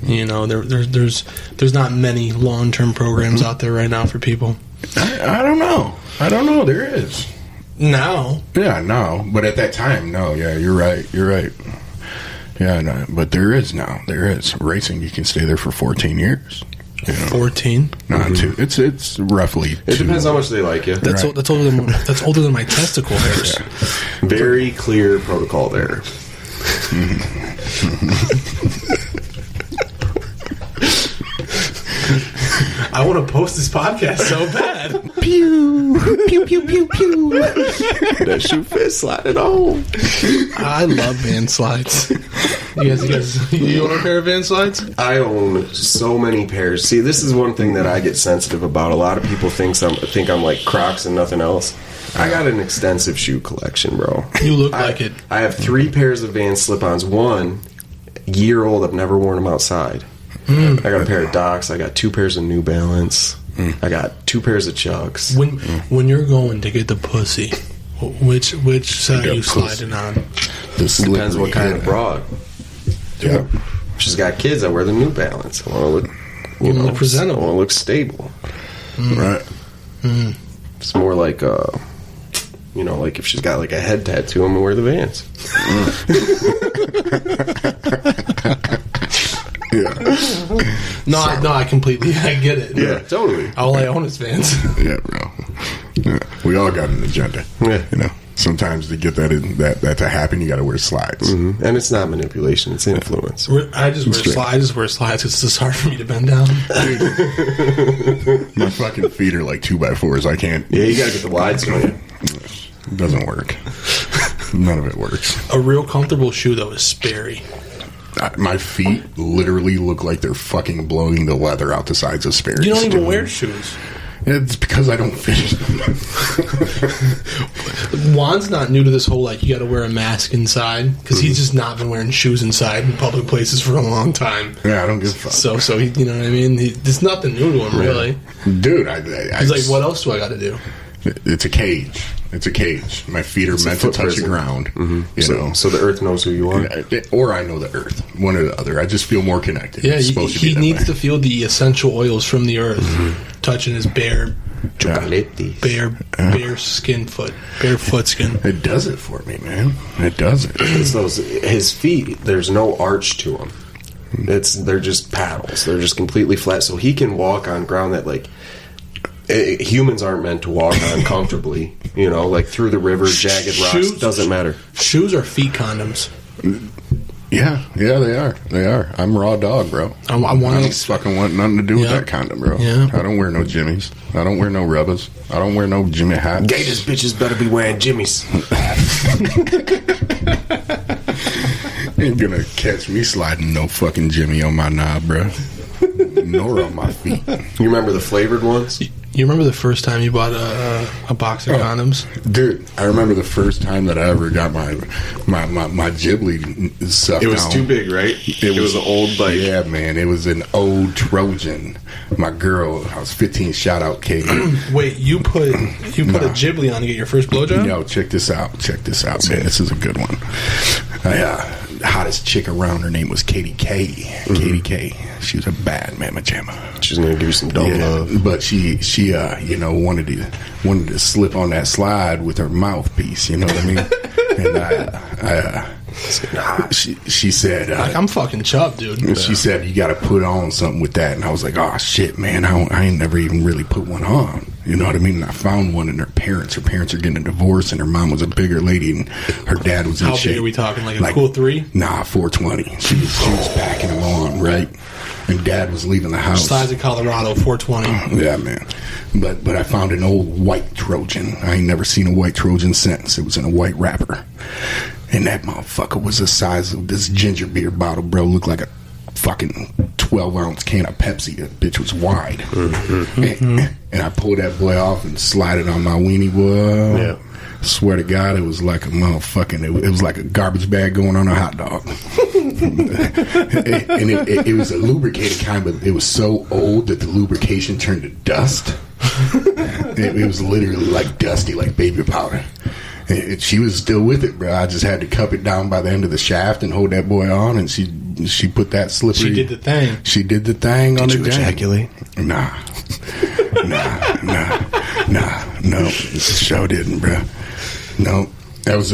You know, there's not many long-term programs out there right now for people. I don't know. There is. Now. Yeah, no. But at that time, no. Yeah, you're right. Yeah, no. But there is now. There is. Racing, you can stay there for 14 years. You know? 14? No, 2. It's roughly 2. It depends how much they like you. That's Right. that's older than my testicle hairs. Yeah. Very clear protocol there. I want to post this podcast so bad. Pew! Pew, pew, pew, pew. That shoe fit sliding on. I love van slides. You own a pair of van slides? I own so many pairs. See, this is one thing that I get sensitive about. A lot of people think I'm like Crocs and nothing else. I got an extensive shoe collection, bro. You look like it. I have 3 pairs of Vans slip-ons. 1 year old. I've never worn them outside. I got a pair of Docs. I got 2 pairs of New Balance. I got 2 pairs of Chucks. When you're going to get the pussy, which set are you sliding on? Depends what kind of broad. Yeah. If she's got kids, I wear the New Balance. I want to look, Look presentable. I want to look stable. Right. It's more like, like if she's got like a head tattoo, I'm gonna wear the Vans. Yeah. No, I completely, I get it. Yeah, totally. All I own is Vans. Yeah, bro. Yeah. We all got an agenda. Yeah. You know, sometimes to get that to happen, you got to wear slides. Mm-hmm. And it's not manipulation; it's influence. I just wear slides. It's just hard for me to bend down. My fucking feet are like 2x4s. I can't. Yeah, you gotta get the wides, don't you? It doesn't work. None of it works. A real comfortable shoe though is Sperry. My feet literally look like they're fucking blowing the leather out the sides of Sperry's. You don't even wear shoes. It's because I don't finish them. Juan's not new to this whole like you got to wear a mask inside because he's just not been wearing shoes inside in public places for a long time. Yeah, I don't give a fuck. So he, you know what I mean? There's nothing new to him really. Dude, He's like, what else do I got to do? It's a cage. It's a cage. My feet are meant to touch the ground. Mm-hmm. You know, so the earth knows who you are. or I know the earth. One or the other. I just feel more connected. Yeah, It's supposed to be he that needs way. to feel the essential oils from the earth touching his bare Chocolate. Bare skin foot. Bare foot skin. It does it for me, man. It does it. It's his feet, there's no arch to them. They're just paddles. They're just completely flat. So he can walk on ground that, like, humans aren't meant to walk on comfortably. You know, like through the river, jagged rocks, doesn't matter. Shoes are feet condoms. Yeah, they are. They are. I'm raw dog, bro. I don't fucking want nothing to do with that condom, bro. Yeah. I don't wear no jimmies. I don't wear no rubbers. I don't wear no Jimmy hats. Gators bitches better be wearing jimmies. Ain't gonna catch me sliding no fucking Jimmy on my knob, bro. Nor on my feet. You remember the flavored ones? You remember the first time you bought a box of condoms? Dude, I remember the first time that I ever got my Ghibli sucked. It was too big, right? It was an old bike. Yeah, man. It was an old Trojan. My girl, I was 15, shout out Katie. Wait, you put a Ghibli on to get your first blowjob? Yo, check this out, man. This is a good one. Hottest chick around, her name was Katie K. Mm-hmm. Katie K. She was a bad mama jamma. She's gonna give you some dumb love. But she wanted to slip on that slide with her mouthpiece, you know what I mean? And she said, like, I'm fucking chubbed, dude. She said, you got to put on something with that. And I was like, oh shit, man, I ain't never even really put one on. You know what I mean? And I found one in her parents. Her parents are getting a divorce, and her mom was a bigger lady, and her dad was in shape. How big are we talking? Like a cool 3? Nah, 420. She was packing them on, right? And dad was leaving the house. Size of Colorado, 420. Yeah, man. But I found an old white Trojan. I ain't never seen a white Trojan since. It was in a white wrapper. And that motherfucker was the size of this ginger beer bottle, bro. Looked like a fucking 12-ounce can of Pepsi. That bitch was wide. Mm-hmm. And I pulled that boy off and slid it on my weenie, boy. Yeah. Swear to God, it was like a motherfucking... It was like a garbage bag going on a hot dog. And it was a lubricated kind, but it was so old that the lubrication turned to dust. It was literally like dusty, like baby powder. She was still with it, bro. I just had to cup it down by the end of the shaft and hold that boy on, and she put that slippery... She did the thing. She did the thing on the Did you ejaculate? Nah. No. This show didn't, bro. No. That was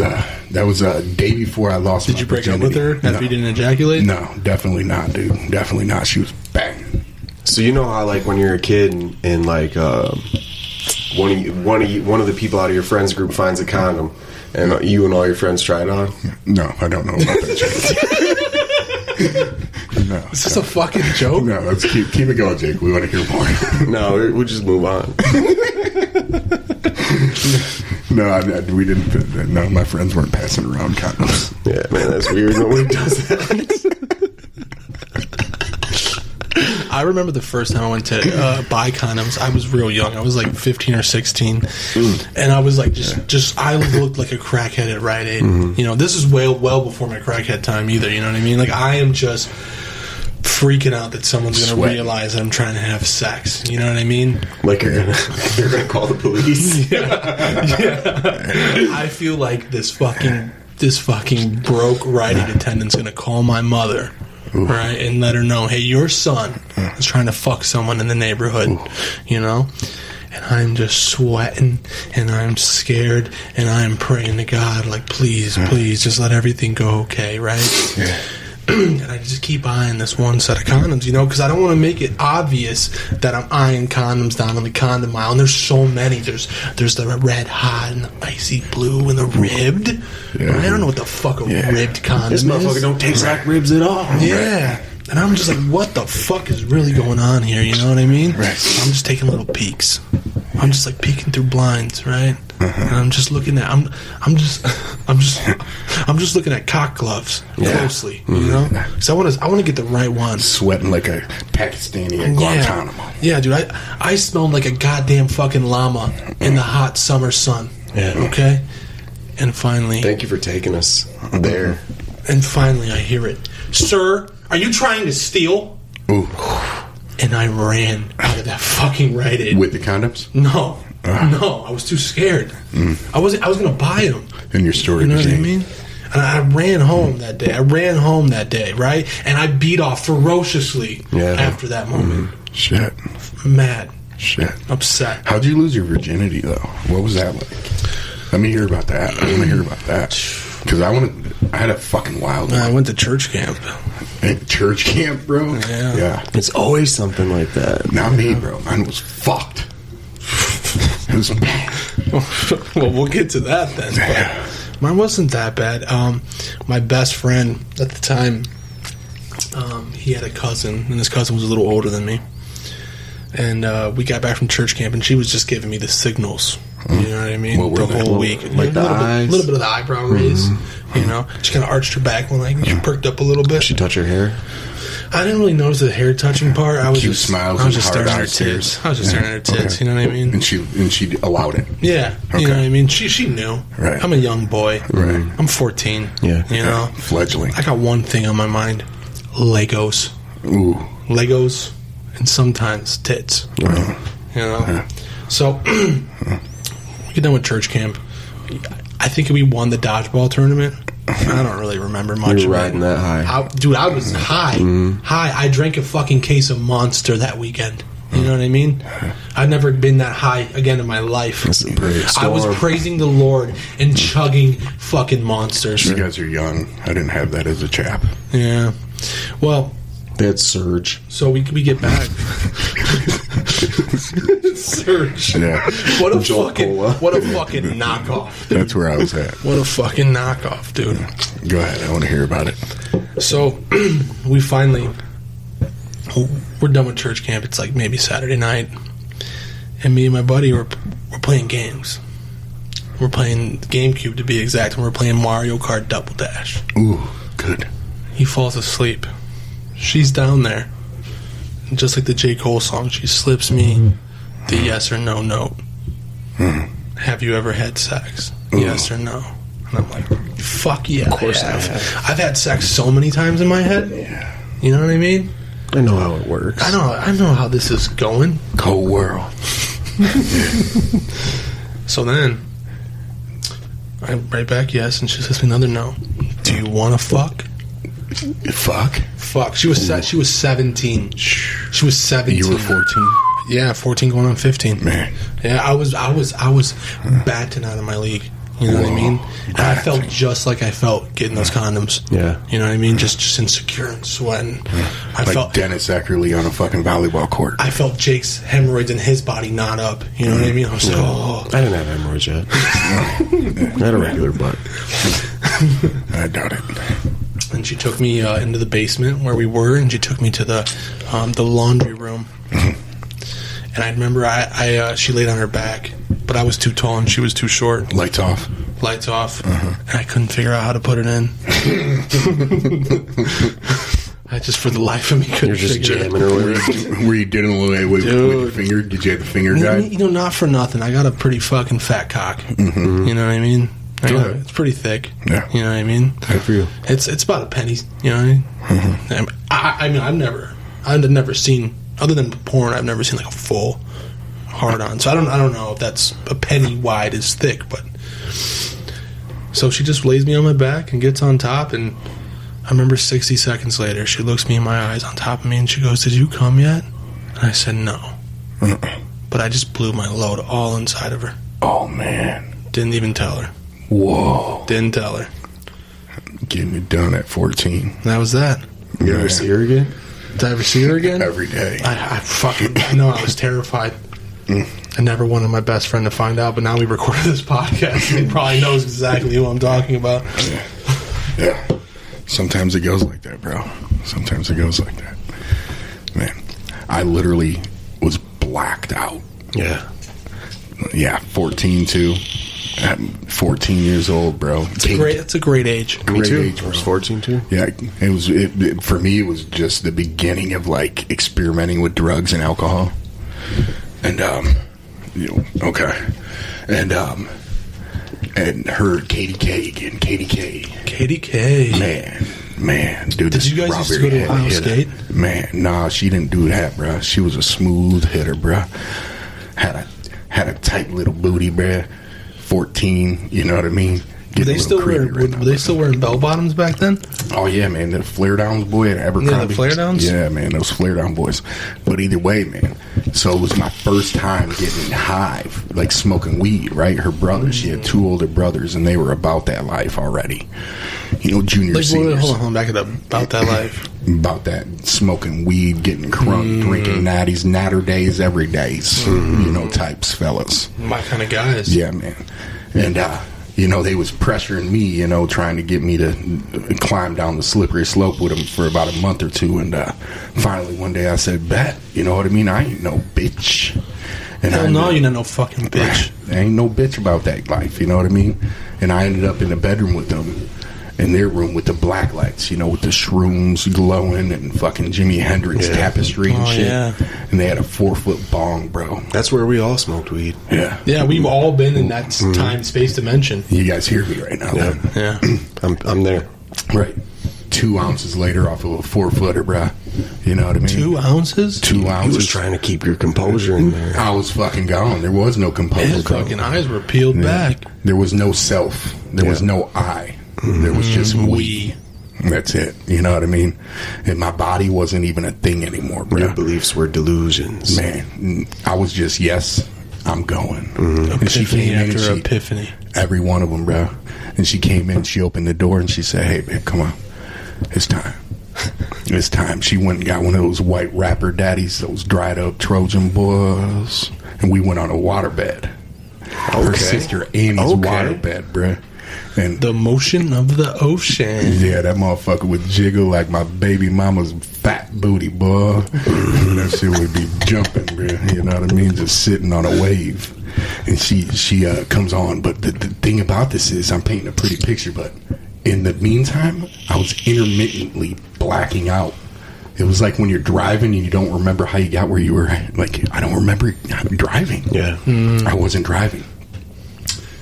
a day before I lost my virginity. Did you break up with her after you didn't ejaculate? No, definitely not, dude. Definitely not. She was banging. So you know how, like, when you're a kid and like one of the people out of your friends group finds a condom and you and all your friends try it on? No, I don't know about that. No. Is this a fucking joke? No, let's keep it going, Jake. We want to hear more. No, we'll just move on. No, we didn't. No, my friends weren't passing around condoms. Yeah, man, that's weird. Nobody does that. I remember the first time I went to buy condoms. I was real young. I was like 15 or 16, and I was like, I looked like a crackhead at Rite Aid. Mm-hmm. You know, this is well before my crackhead time either. You know what I mean? Like, I am just freaking out that someone's going to realize that I'm trying to have sex. You know what I mean? Like you're gonna call the police. Yeah. I feel like this fucking broke Rite Aid attendant's going to call my mother. Ooh. Right, and let her know, hey, your son is trying to fuck someone in the neighborhood. Ooh. You know? And I'm just sweating, and I'm scared, and I'm praying to God, like, please, just let everything go okay, right? Yeah. And I just keep eyeing this one set of condoms, you know, because I don't want to make it obvious that I'm eyeing condoms down on the condom aisle. And there's so many. There's the red hot and the icy blue and the ribbed. Yeah. I don't know what the fuck a ribbed condom is. This motherfucker don't taste like ribs at all. Yeah. And I'm just like, what the fuck is really going on here? You know what I mean? Right. So I'm just taking little peeks. I'm just like peeking through blinds, right? And I'm just looking at I'm just looking at cock gloves closely, you know? Because I want to get the right one. Sweating like a Pakistani at Guantanamo. Yeah, dude. I smelled like a goddamn fucking llama in the hot summer sun. Yeah. Okay. And finally, thank you for taking us there. And finally, I hear it, sir. Are you trying to steal? Ooh. And I ran out of that fucking Rite Aid. With the condoms? No, I was too scared. I was going to buy them. And your story, you know what I mean? And I ran home that day. Right? And I beat off ferociously after that moment. Shit. Mad. Shit. Upset. How'd you lose your virginity, though? What was that like? Let me hear about that. I want to hear about that. Because I had a fucking wild one. I went to church camp. Church camp, bro? Yeah. It's always something like that. Not me, bro. Mine was fucked. It was bad. Well, we'll get to that then. But mine wasn't that bad. My best friend at the time, he had a cousin, and his cousin was a little older than me. And we got back from church camp, and she was just giving me the signals. You know what I mean? What were the they? whole week. Like the eyes? A little bit of the eyebrow raise. You know? She kind of arched her back when she perked up a little bit. She touch her hair? I didn't really notice the hair touching part. I was Cute just smiles I was and just hard staring at her eyes, tits. tears. I was just staring at her tits. Okay. You know what I mean? And she allowed it. Yeah. Okay. You know what I mean? She knew. Right. I'm a young boy. Right. I'm 14. Yeah. You know? Fledgling. I got one thing on my mind. Legos. Ooh. Legos and sometimes tits. Right. You know? So, we get done with church camp. I think we won the dodgeball tournament. I don't really remember much You were of riding it. that high. I was high. High. I drank a fucking case of Monster that weekend. You know what I mean? I've never been that high again in my life. That's a pretty I was storm. praising the Lord and chugging fucking Monsters. You guys are young. I didn't have that as a chap. Yeah. Well, They had Surge. so we get back. Surge. Yeah. What a Jolt fucking Cola. knockoff. That's where I was at. What a fucking knockoff, dude. Go ahead. I want to hear about it. So we finally we're done with church camp. It's like maybe Saturday night, and me and my buddy we're playing games. We're playing GameCube to be exact, and we're playing Mario Kart Double Dash. Ooh, good. He falls asleep. She's down there, and just like the J. Cole song, she slips me the yes or no note. Have you ever had sex? Yes or no? And I'm like, fuck yeah. Of course I have. have. I've had sex so many times in my head. Yeah. You know what I mean? I know how it works. I know how this is going. Cold world. So then, I write back yes, and she says me another no. Do you want to fuck? Fuck. Fuck. She was 17. She was 17. You were 14? Yeah, 14 going on 15. Man. Yeah, I was batting out of my league. You know what I mean? And I felt just like I felt getting those condoms. Yeah. You know what I mean? Just insecure and sweating. I Like felt Dennis Eckerly on a fucking volleyball court. I felt Jake's hemorrhoids in his body not up. You know what I mean? I was like, oh. I didn't have hemorrhoids yet. I had a regular butt. I doubt it. And she took me into the basement where we were, and she took me to the laundry room. And I remember she laid on her back, but I was too tall and she was too short. Lights off. Lights off, and I couldn't figure out how to put it in. I just, for the life of me, couldn't You're just figure jamming it. or whatever. Were you doing a little with your finger? Did you have the finger guide? You know, not for nothing. I got a pretty fucking fat cock. Mm-hmm. You know what I mean? It's pretty thick. Yeah. You know what I mean? Good for you. It's about a penny. You know what I mean? Mm-hmm. I mean, I've never seen, other than porn, I've never seen like a full hard on. So I don't know if that's a penny wide is thick, but so she just lays me on my back and gets on top, and I remember 60 seconds later she looks me in my eyes on top of me and she goes, "Did you come yet?" And I said no. But I just blew my load all inside of her. Oh, man. Didn't even tell her. Whoa. Didn't tell her. Getting it done at 14. And that was that. You ever see her again? Did I ever see her again? Every day. I fucking know. I was terrified. I never wanted my best friend to find out, but now we recorded this podcast, and he probably knows exactly who I'm talking about. Yeah. Sometimes it goes like that, bro. Sometimes it goes like that. Man, I literally was blacked out. Yeah. Yeah, 14 too. At 14 years old, bro. That's a great age. Me Great too. age, I bro. was 14 too. Yeah, for me, it was just the beginning of like experimenting with drugs and alcohol. And okay. And her Katie K again. Katie K. Katie K. Man, dude. Did you guys used to go to Ohio State? Man, nah, she didn't do that, bro. She was a smooth hitter, bro. Had a tight little booty, bro. 14, you know what I mean? Were they still wearing bell bottoms back then? Oh yeah, man, the flare downs, boy, at Abercrombie. Yeah, the flare downs? Yeah, man, those flare down boys. But either way, man, So it was my first time getting high, like smoking weed, right? Her brothers, she had 2 older brothers, and they were about that life already. You know, junior, Like, seniors. hold on, back it up. About that life. About that smoking weed, getting crunk, drinking natties, natter days, every days, you know, types, fellas. My kind of guys. Yeah, man. And, you know, they was pressuring me, you know, trying to get me to climb down the slippery slope with them for about a month or two. And finally, one day I said, bet, you know what I mean? I ain't no bitch. And Hell no, you're not no fucking bitch. I ain't no bitch about that life, you know what I mean? And I ended up in the bedroom with them, in their room with the black lights, you know, with the shrooms glowing and fucking Jimi Hendrix tapestry and shit. Yeah. And they had a 4-foot bong, bro. That's where we all smoked weed. Yeah. Yeah, we've all been in that time, space dimension. You guys hear me right now, Yeah. then? Yeah. I'm there. Right. 2 ounces later off of a 4-footer, bruh. You know what I mean? 2 ounces? 2 I ounces. was trying to keep your composure in there. I was fucking gone. There was no composure. His bro. fucking eyes were peeled back. There was no self. There was no I. There was just we. That's it. You know what I mean? And my body wasn't even a thing anymore, bro. Your beliefs were delusions. Man, I was just, yes, I'm going. And she Epiphany came in and after she, epiphany. every one of them, bro. And she came in, she opened the door, and she said, hey, babe, come on. It's time. It's time. She went and got one of those white rapper daddies, those dried up Trojan boys, and we went on a waterbed. Her sister Amy's waterbed, bruh. And The motion of the ocean. yeah, that motherfucker would jiggle like my baby mama's fat booty, boy. That shit would be jumping, bruh. You know what I mean? Just sitting on a wave. And she comes on. But the thing about this is, I'm painting a pretty picture, but in the meantime, I was intermittently blacking out. It was like when you're driving and you don't remember how you got where you were. Like, I don't remember driving. Yeah. I wasn't driving.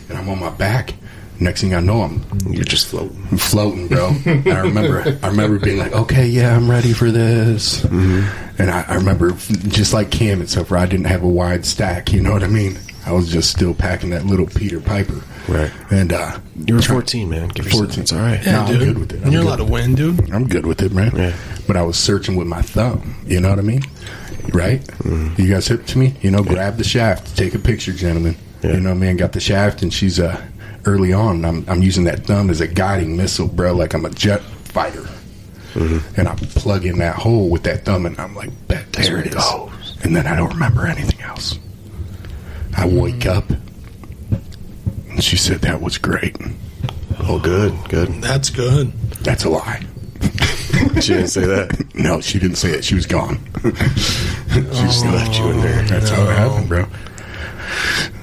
And I'm on my back. Next thing I know, You're just floating. I'm floating, bro. And I remember being like, okay, yeah, I'm ready for this. And I remember, just like Cam, except for I didn't have a wide stack, you know what I mean? I was just still packing that little Peter Piper. Right. And You were 14, man. Give yourself 14. It's all right. Yeah, No, I'm dude. good with it. You're allowed to win, dude. I'm good with it, man. Yeah. But I was searching with my thumb, you know what I mean? Right? You guys hip to me? You know, grab the shaft, take a picture, gentlemen. Yeah. You know, man, got the shaft, and she's early on. I'm using that thumb as a guiding missile, bro, like I'm a jet fighter. And I plug in that hole with that thumb, and I'm like, bet, there it is. And then I don't remember anything else. I wake up, and she said that was great. Oh, good. Good. That's good. That's a lie. She didn't say that. No, she didn't say it. She was gone. She just left you in Oh, there. That's how it happened, bro.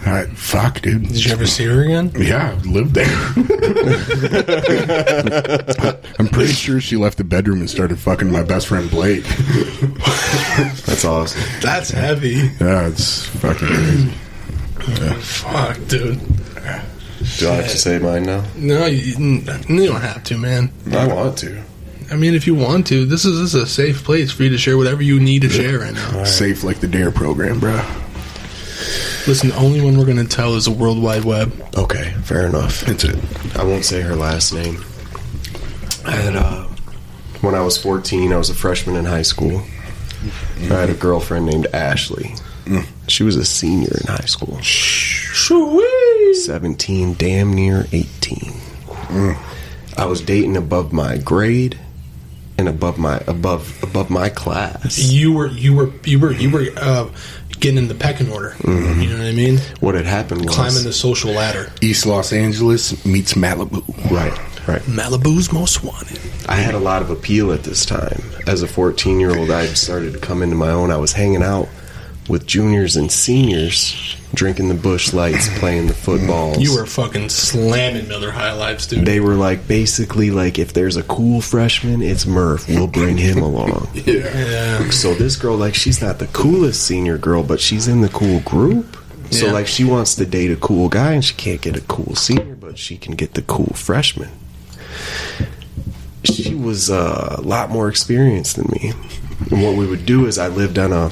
All right, fuck, dude. Did you ever see her again? Yeah, I lived there. I'm pretty sure she left the bedroom and started fucking my best friend Blake. That's awesome. That's heavy. Yeah, it's fucking crazy. Fuck, dude. Do I have to say mine now? No, you don't have to, man. I want to. I mean, if you want to, this is a safe place for you to share whatever you need to share right now. Safe like the DARE program, bro. Listen, the only one we're going to tell is the World Wide Web. Okay, fair enough. That's it. I won't say her last name. I had, when I was 14, I was a freshman in high school. I had a girlfriend named Ashley. She was a senior in high school. 17, damn near 18. I was dating above my grade and above my class. You were getting in the pecking order. You know what I mean? What had happened was Climbing the social ladder. East Los Angeles meets Malibu. right. Malibu's most wanted. I had a lot of appeal at this time. As a 14-year-old, I started to come into my own. I was hanging out with juniors and seniors, drinking the Busch Lights, playing the footballs. You were fucking slamming Miller High Lifes, dude. They were like, basically, like, if there's a cool freshman, it's Murph. We'll bring him along. Yeah. So this girl, like, she's not the coolest senior girl, but she's in the cool group. So, Yeah. like, she wants to date a cool guy, and she can't get a cool senior, but she can get the cool freshman. She was a lot more experienced than me. And what we would do is I lived in a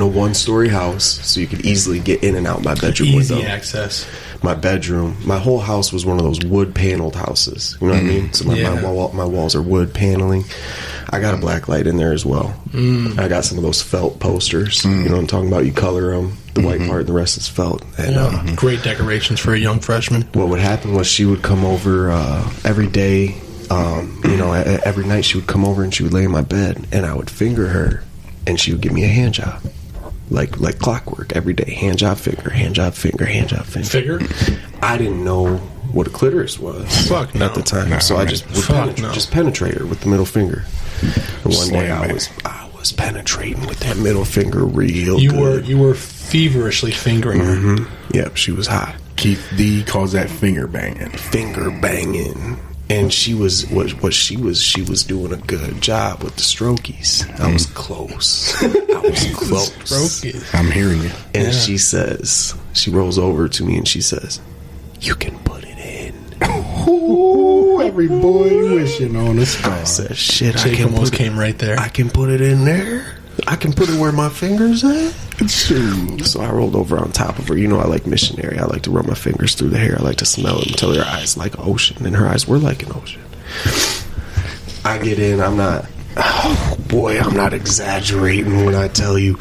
one-story house, so you could easily get in and out my bedroom Easy window. access. My bedroom, my whole house was one of those wood paneled houses. You know what I mean? So my Yeah. walls are wood paneling. I got a black light in there as well. I got some of those felt posters. You know what I'm talking about? You color them, the white part, and the rest is felt. And great decorations for a young freshman. what would happen was she would come over every day. You know, every night she would come over and she would lay in my bed, and I would finger her, and she would give me a hand job, like clockwork every day. Hand job, finger, hand job, finger, hand job, finger. Figure? I didn't know what a clitoris was Fuck no. at the time, so I just would just penetrate her with the middle finger. And one day I was penetrating with that middle finger real good. You were feverishly fingering her. Yep, she was hot. Keith D calls that finger banging. Finger banging. And she was doing a good job with the strokies. I was close. Strokies. I'm hearing you. And she rolls over to me and she says, "You can put it in." Ooh, every boy wishing on a star. I said, "Shit, Jake almost came right there. I can put it in there. I can put it where my fingers at." So I rolled over on top of her. You know, I like missionary. I like to run my fingers through the hair. I like to smell it until her eyes like an ocean, and her eyes were like an ocean. I get in. I'm not exaggerating when I tell you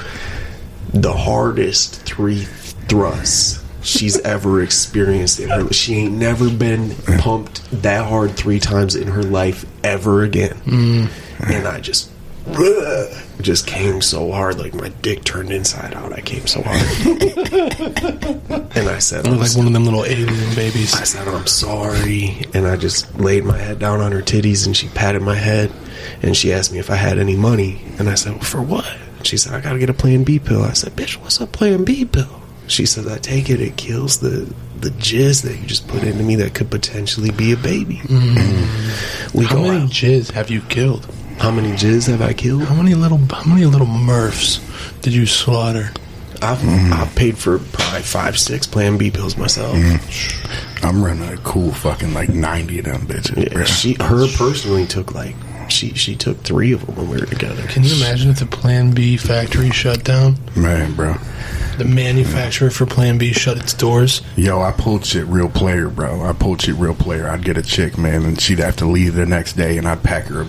the hardest 3 thrusts she's ever experienced in her. She ain't never been pumped that hard 3 times in her life ever again. And I just came so hard, like my dick turned inside out. I came so hard. And I said, like one of them little alien babies. I said, "I'm sorry." And I just laid my head down on her titties, and she patted my head, and she asked me if I had any money. And I said, "Well, for what?" She said, "I gotta get a Plan B pill." I said, "Bitch, what's a Plan B pill?" She said, "I take it. It kills the jizz that you just put into me that could potentially be a baby." How many jizz have you killed? How many jizz have I killed? How many little Murphs did you slaughter? I've paid for probably 5-6 Plan B pills myself. I'm running a cool fucking like 90 of them bitches. Yeah, her personally took like she took 3 of them when we were together. Can you imagine if the Plan B factory shut down? Man, bro. The manufacturer for Plan B shut its doors. Yo, I pulled shit real player, bro. I'd get a chick, man, and she'd have to leave the next day, and I'd pack her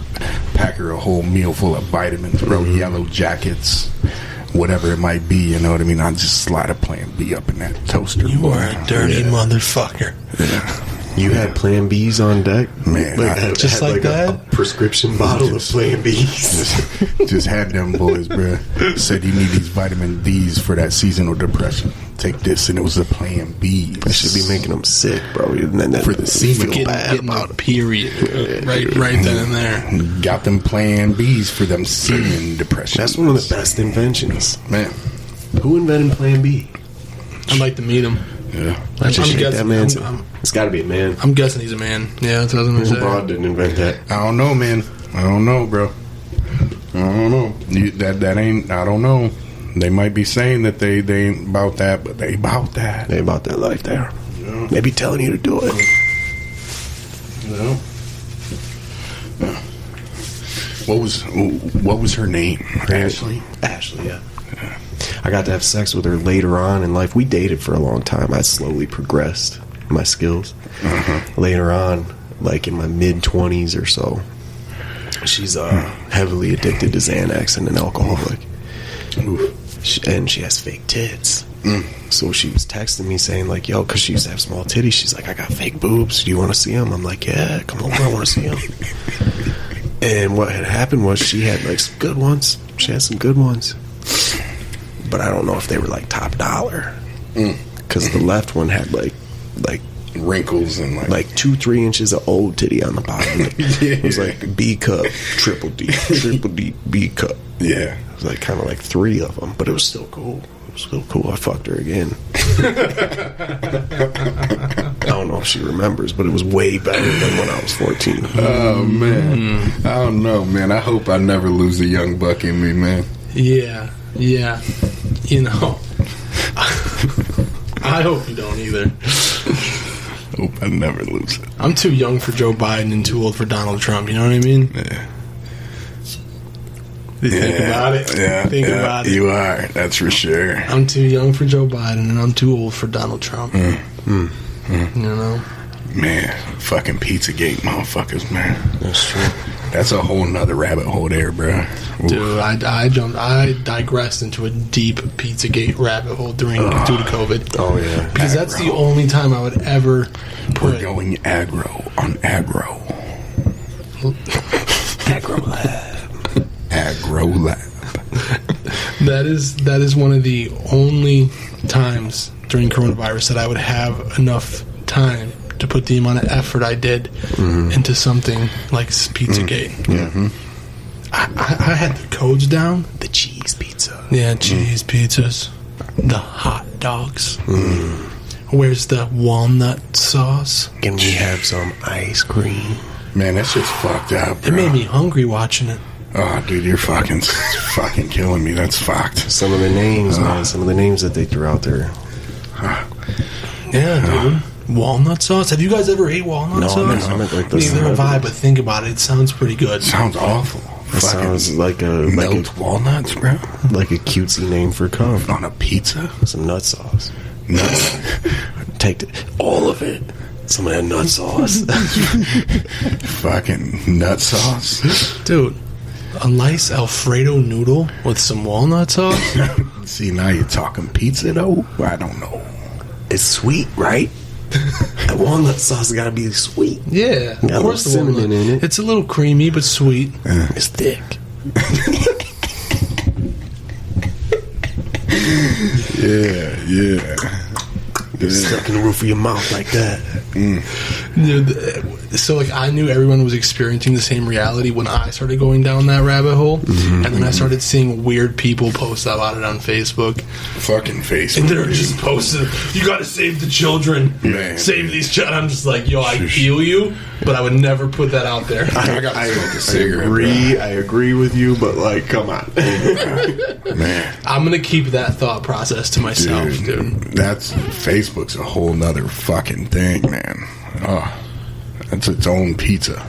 a whole meal full of vitamins, bro, yellow jackets, whatever it might be, you know what I mean? I'd just slide a Plan B up in that toaster. You are a dirty motherfucker. Yeah. You had Plan Bs on deck? Man, just like that? A prescription bottle of Plan Bs. Just had them boys, bro. Said you need these vitamin Ds for that seasonal depression. Take this, and it was a Plan B. I should be making them sick, bro. And then for the semen. Getting a period. Right then and there. Got them Plan Bs for them semen depression. That's one of the best inventions. Man. Who invented Plan B? I'd like to meet him. Yeah. I'm guessing it's got to be a man. I'm guessing he's a man. Yeah, that's what I was going to say. Broad didn't invent that. I don't know, man. I don't know, bro. I don't know. That ain't. I don't know. They might be saying that they ain't about that, but they about that. They about that life there. Yeah. They be telling you to do it. No. Yeah. What was her name? Ashley. Ashley, yeah. I got to have sex with her later on in life. We dated for a long time. I slowly progressed my skills. Later on, like in my mid-20s or so, she's heavily addicted to Xanax and an alcoholic. And she has fake tits. So she was texting me saying like, yo, because she used to have small titties, she's like, I got fake boobs. Do you want to see them? I'm like, yeah, come over. I want to see them. And what had happened was she had like some good ones. She had some good ones. But I don't know if they were like top dollar. Because the left one had like wrinkles and like 2-3 inches of old titty on the bottom. It was like B cup, triple D, B cup. Yeah. It was like kind of like 3 of them, but it was still cool. It was still cool. I fucked her again. I don't know if she remembers, but it was way better than when I was 14. Oh, man. I don't know, man. I hope I never lose a young buck in me, man. Yeah. You know, I hope you don't either. Hope I never lose it. I'm too young for Joe Biden and too old for Donald Trump. You know what I mean? Yeah. Think about it. Yeah. Think about it. You are. That's for sure. I'm too young for Joe Biden and I'm too old for Donald Trump. You know? Man, fucking Pizzagate motherfuckers, man. That's true. That's a whole nother rabbit hole there, bro. Dude, I digressed into a deep Pizzagate rabbit hole due to COVID. Oh, yeah. Because that's the only time I would ever put... We're going aggro on aggro. Aggro Lab. Aggro Lab. That is one of the only times during coronavirus that I would have enough time to put the amount of effort I did into something like Pizzagate. Mm-hmm. I had the codes down. The cheese pizza. Yeah, cheese pizzas. The hot dogs. Where's the walnut sauce? Can we have some ice cream? Man, that shit's fucked up, bro. It made me hungry watching it. Oh, dude, you're fucking killing me. That's fucked. Some of the names, man. Some of the names that they threw out there. Yeah, dude. Walnut sauce? Have you guys ever ate walnut sauce? No, like Neither have I, but think about it. It sounds pretty good. Sounds awful. It sounds like a walnuts, bro. Like a cutesy name for cum. On a pizza? Some nut sauce. Nuts. Take all of it. Some of that nut sauce. Fucking nut sauce. Dude, a nice Alfredo noodle with some walnut sauce? See, now you're talking pizza, though? I don't know. It's sweet, right? That walnut sauce has got to be sweet. Yeah, Got of course. a little cinnamon in it. It's a little creamy, but sweet. It's thick. Yeah. It's stuck in the roof of your mouth like that. Dude, so, like, I knew everyone was experiencing the same reality when I started going down that rabbit hole. And then I started seeing weird people post about it on Facebook. Fucking Facebook. And they're just posting, you gotta save the children. Man. Save these children. I'm just like, yo, I feel you, but I would never put that out there. I agree with you, but, like, come on. Man. I'm gonna keep that thought process to myself, dude. That's Facebook's a whole nother fucking thing, man. Oh, that's its own pizza.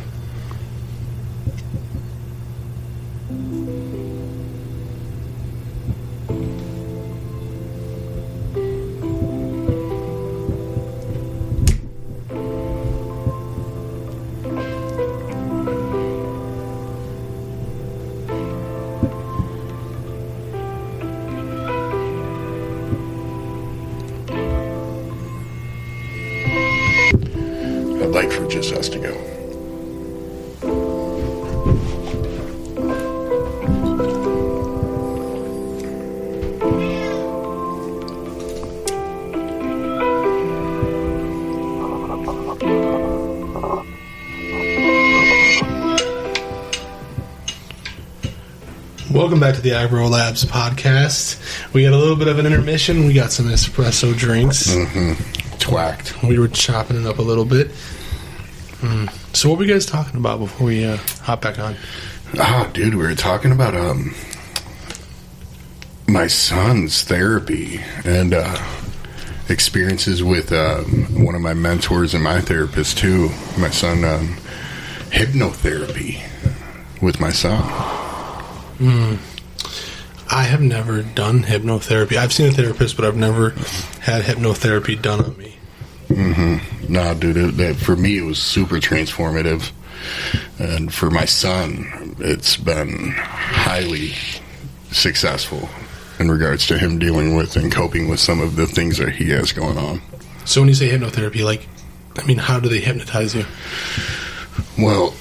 I'd like for just us to go. Welcome back to the Agro Labs podcast. We got a little bit of an intermission. We got some espresso drinks. Twacked. We were chopping it up a little bit. So what were you guys talking about before we hop back on? Oh, dude, we were talking about my son's therapy and experiences with one of my mentors and my therapist too. My son, hypnotherapy with my son. I have never done hypnotherapy. I've seen a therapist, but I've never had hypnotherapy done on me. No, dude, that for me it was super transformative, and for my son, it's been highly successful in regards to him dealing with and coping with some of the things that he has going on. So when you say hypnotherapy, like, I mean, how do they hypnotize you? Well,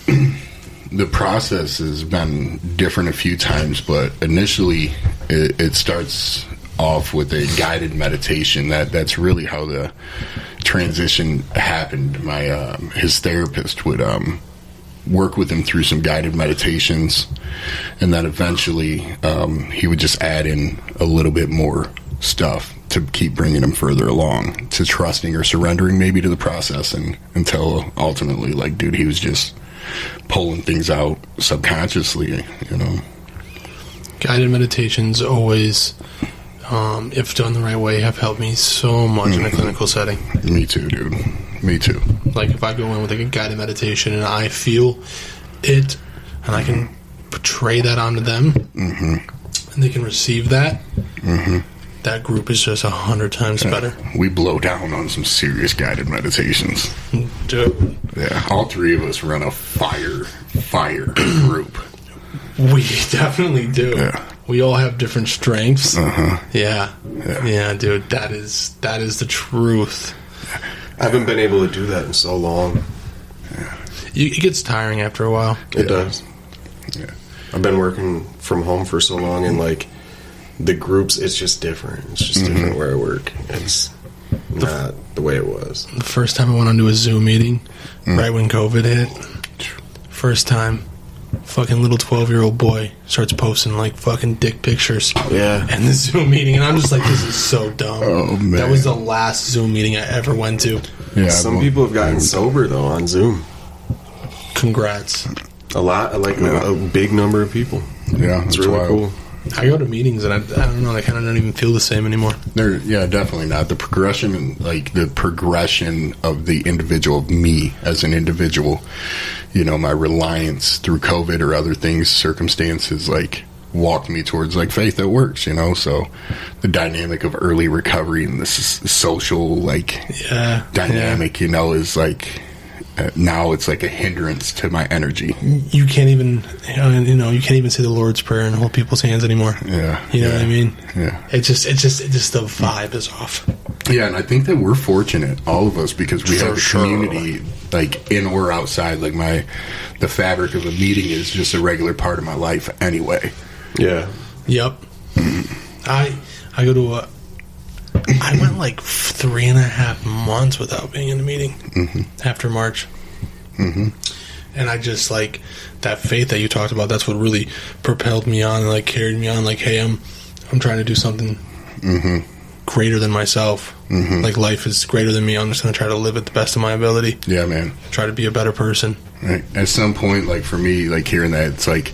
the process has been different a few times, but initially it starts off with a guided meditation. That's really how the transition happened. My his therapist would work with him through some guided meditations, and then eventually he would just add in a little bit more stuff to keep bringing him further along, to trusting or surrendering maybe to the process, and until ultimately, like, dude, he was just pulling things out subconsciously, you know. Guided meditations always, if done the right way, have helped me so much in a clinical setting. Me too, dude. Me too. Like, if I go in with like a guided meditation and I feel it, and I can portray that onto them, and they can receive that, that group is just 100 times better. We blow down on some serious guided meditations. Dude. Yeah, all three of us run a fire group. We definitely do. Yeah. We all have different strengths. Uh-huh. Yeah, dude. That is the truth. I haven't been able to do that in so long. It gets tiring after a while. It does. Yeah. I've been working from home for so long, and like the groups, it's just different. It's just different where I work. It's not the way it was. The first time I went onto a Zoom meeting, right when COVID hit, first time, fucking little 12-year-old boy starts posting like fucking dick pictures. Yeah. And the Zoom meeting, and I'm just like, this is so dumb. Oh, man. That was the last Zoom meeting I ever went to. Yeah, Some people have gotten sober though on Zoom. Congrats. A lot, like a big number of people. Yeah, It's that's really wild. cool. I go to meetings and I don't know, they kind of don't even feel the same anymore. Yeah, definitely not. The progression of the individual, of me as an individual, you know, my reliance through COVID or other things, circumstances, like, walked me towards, like, faith that works, you know? So the dynamic of early recovery and this social, like, dynamic, you know, is, like, now it's like a hindrance to my energy. You can't even, you can't even say the Lord's Prayer and hold people's hands anymore. Yeah. You know what I mean? Yeah. It just the vibe is off. Yeah, and I think that we're fortunate, all of us, because we have a sure. community, like, in or outside. Like, the fabric of a meeting is just a regular part of my life anyway. Yeah. Yep. I go to I went like 3.5 months without being in a meeting after March. And I just, like, that faith that you talked about, that's what really propelled me on and, like, carried me on. Like, hey, I'm trying to do something greater than myself. Like, life is greater than me. I'm just going to try to live it the best of my ability. Yeah, man. Try to be a better person. Right. At some point, like, for me, like, hearing that, it's like,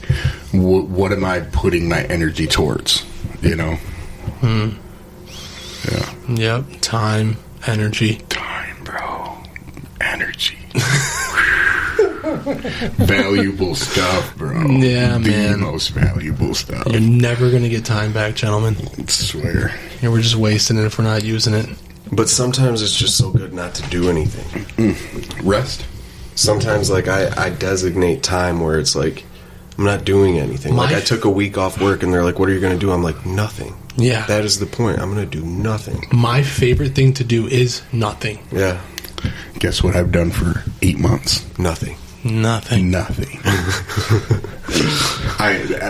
what am I putting my energy towards, you know? Yeah. Yep. Time, energy. Time, bro. Energy. Valuable stuff, bro. Yeah, the man. most valuable stuff. You're never going to get time back, gentlemen. I swear. And we're just wasting it if we're not using it. But sometimes it's just so good not to do anything. Rest. Sometimes, like, I designate time where it's like, I'm not doing anything. Like, I took a week off work, and they're like, what are you going to do? I'm like, nothing. Yeah. That is the point. I'm going to do nothing. My favorite thing to do is nothing. Yeah. Guess what I've done for 8 months? Nothing. Nothing. Nothing.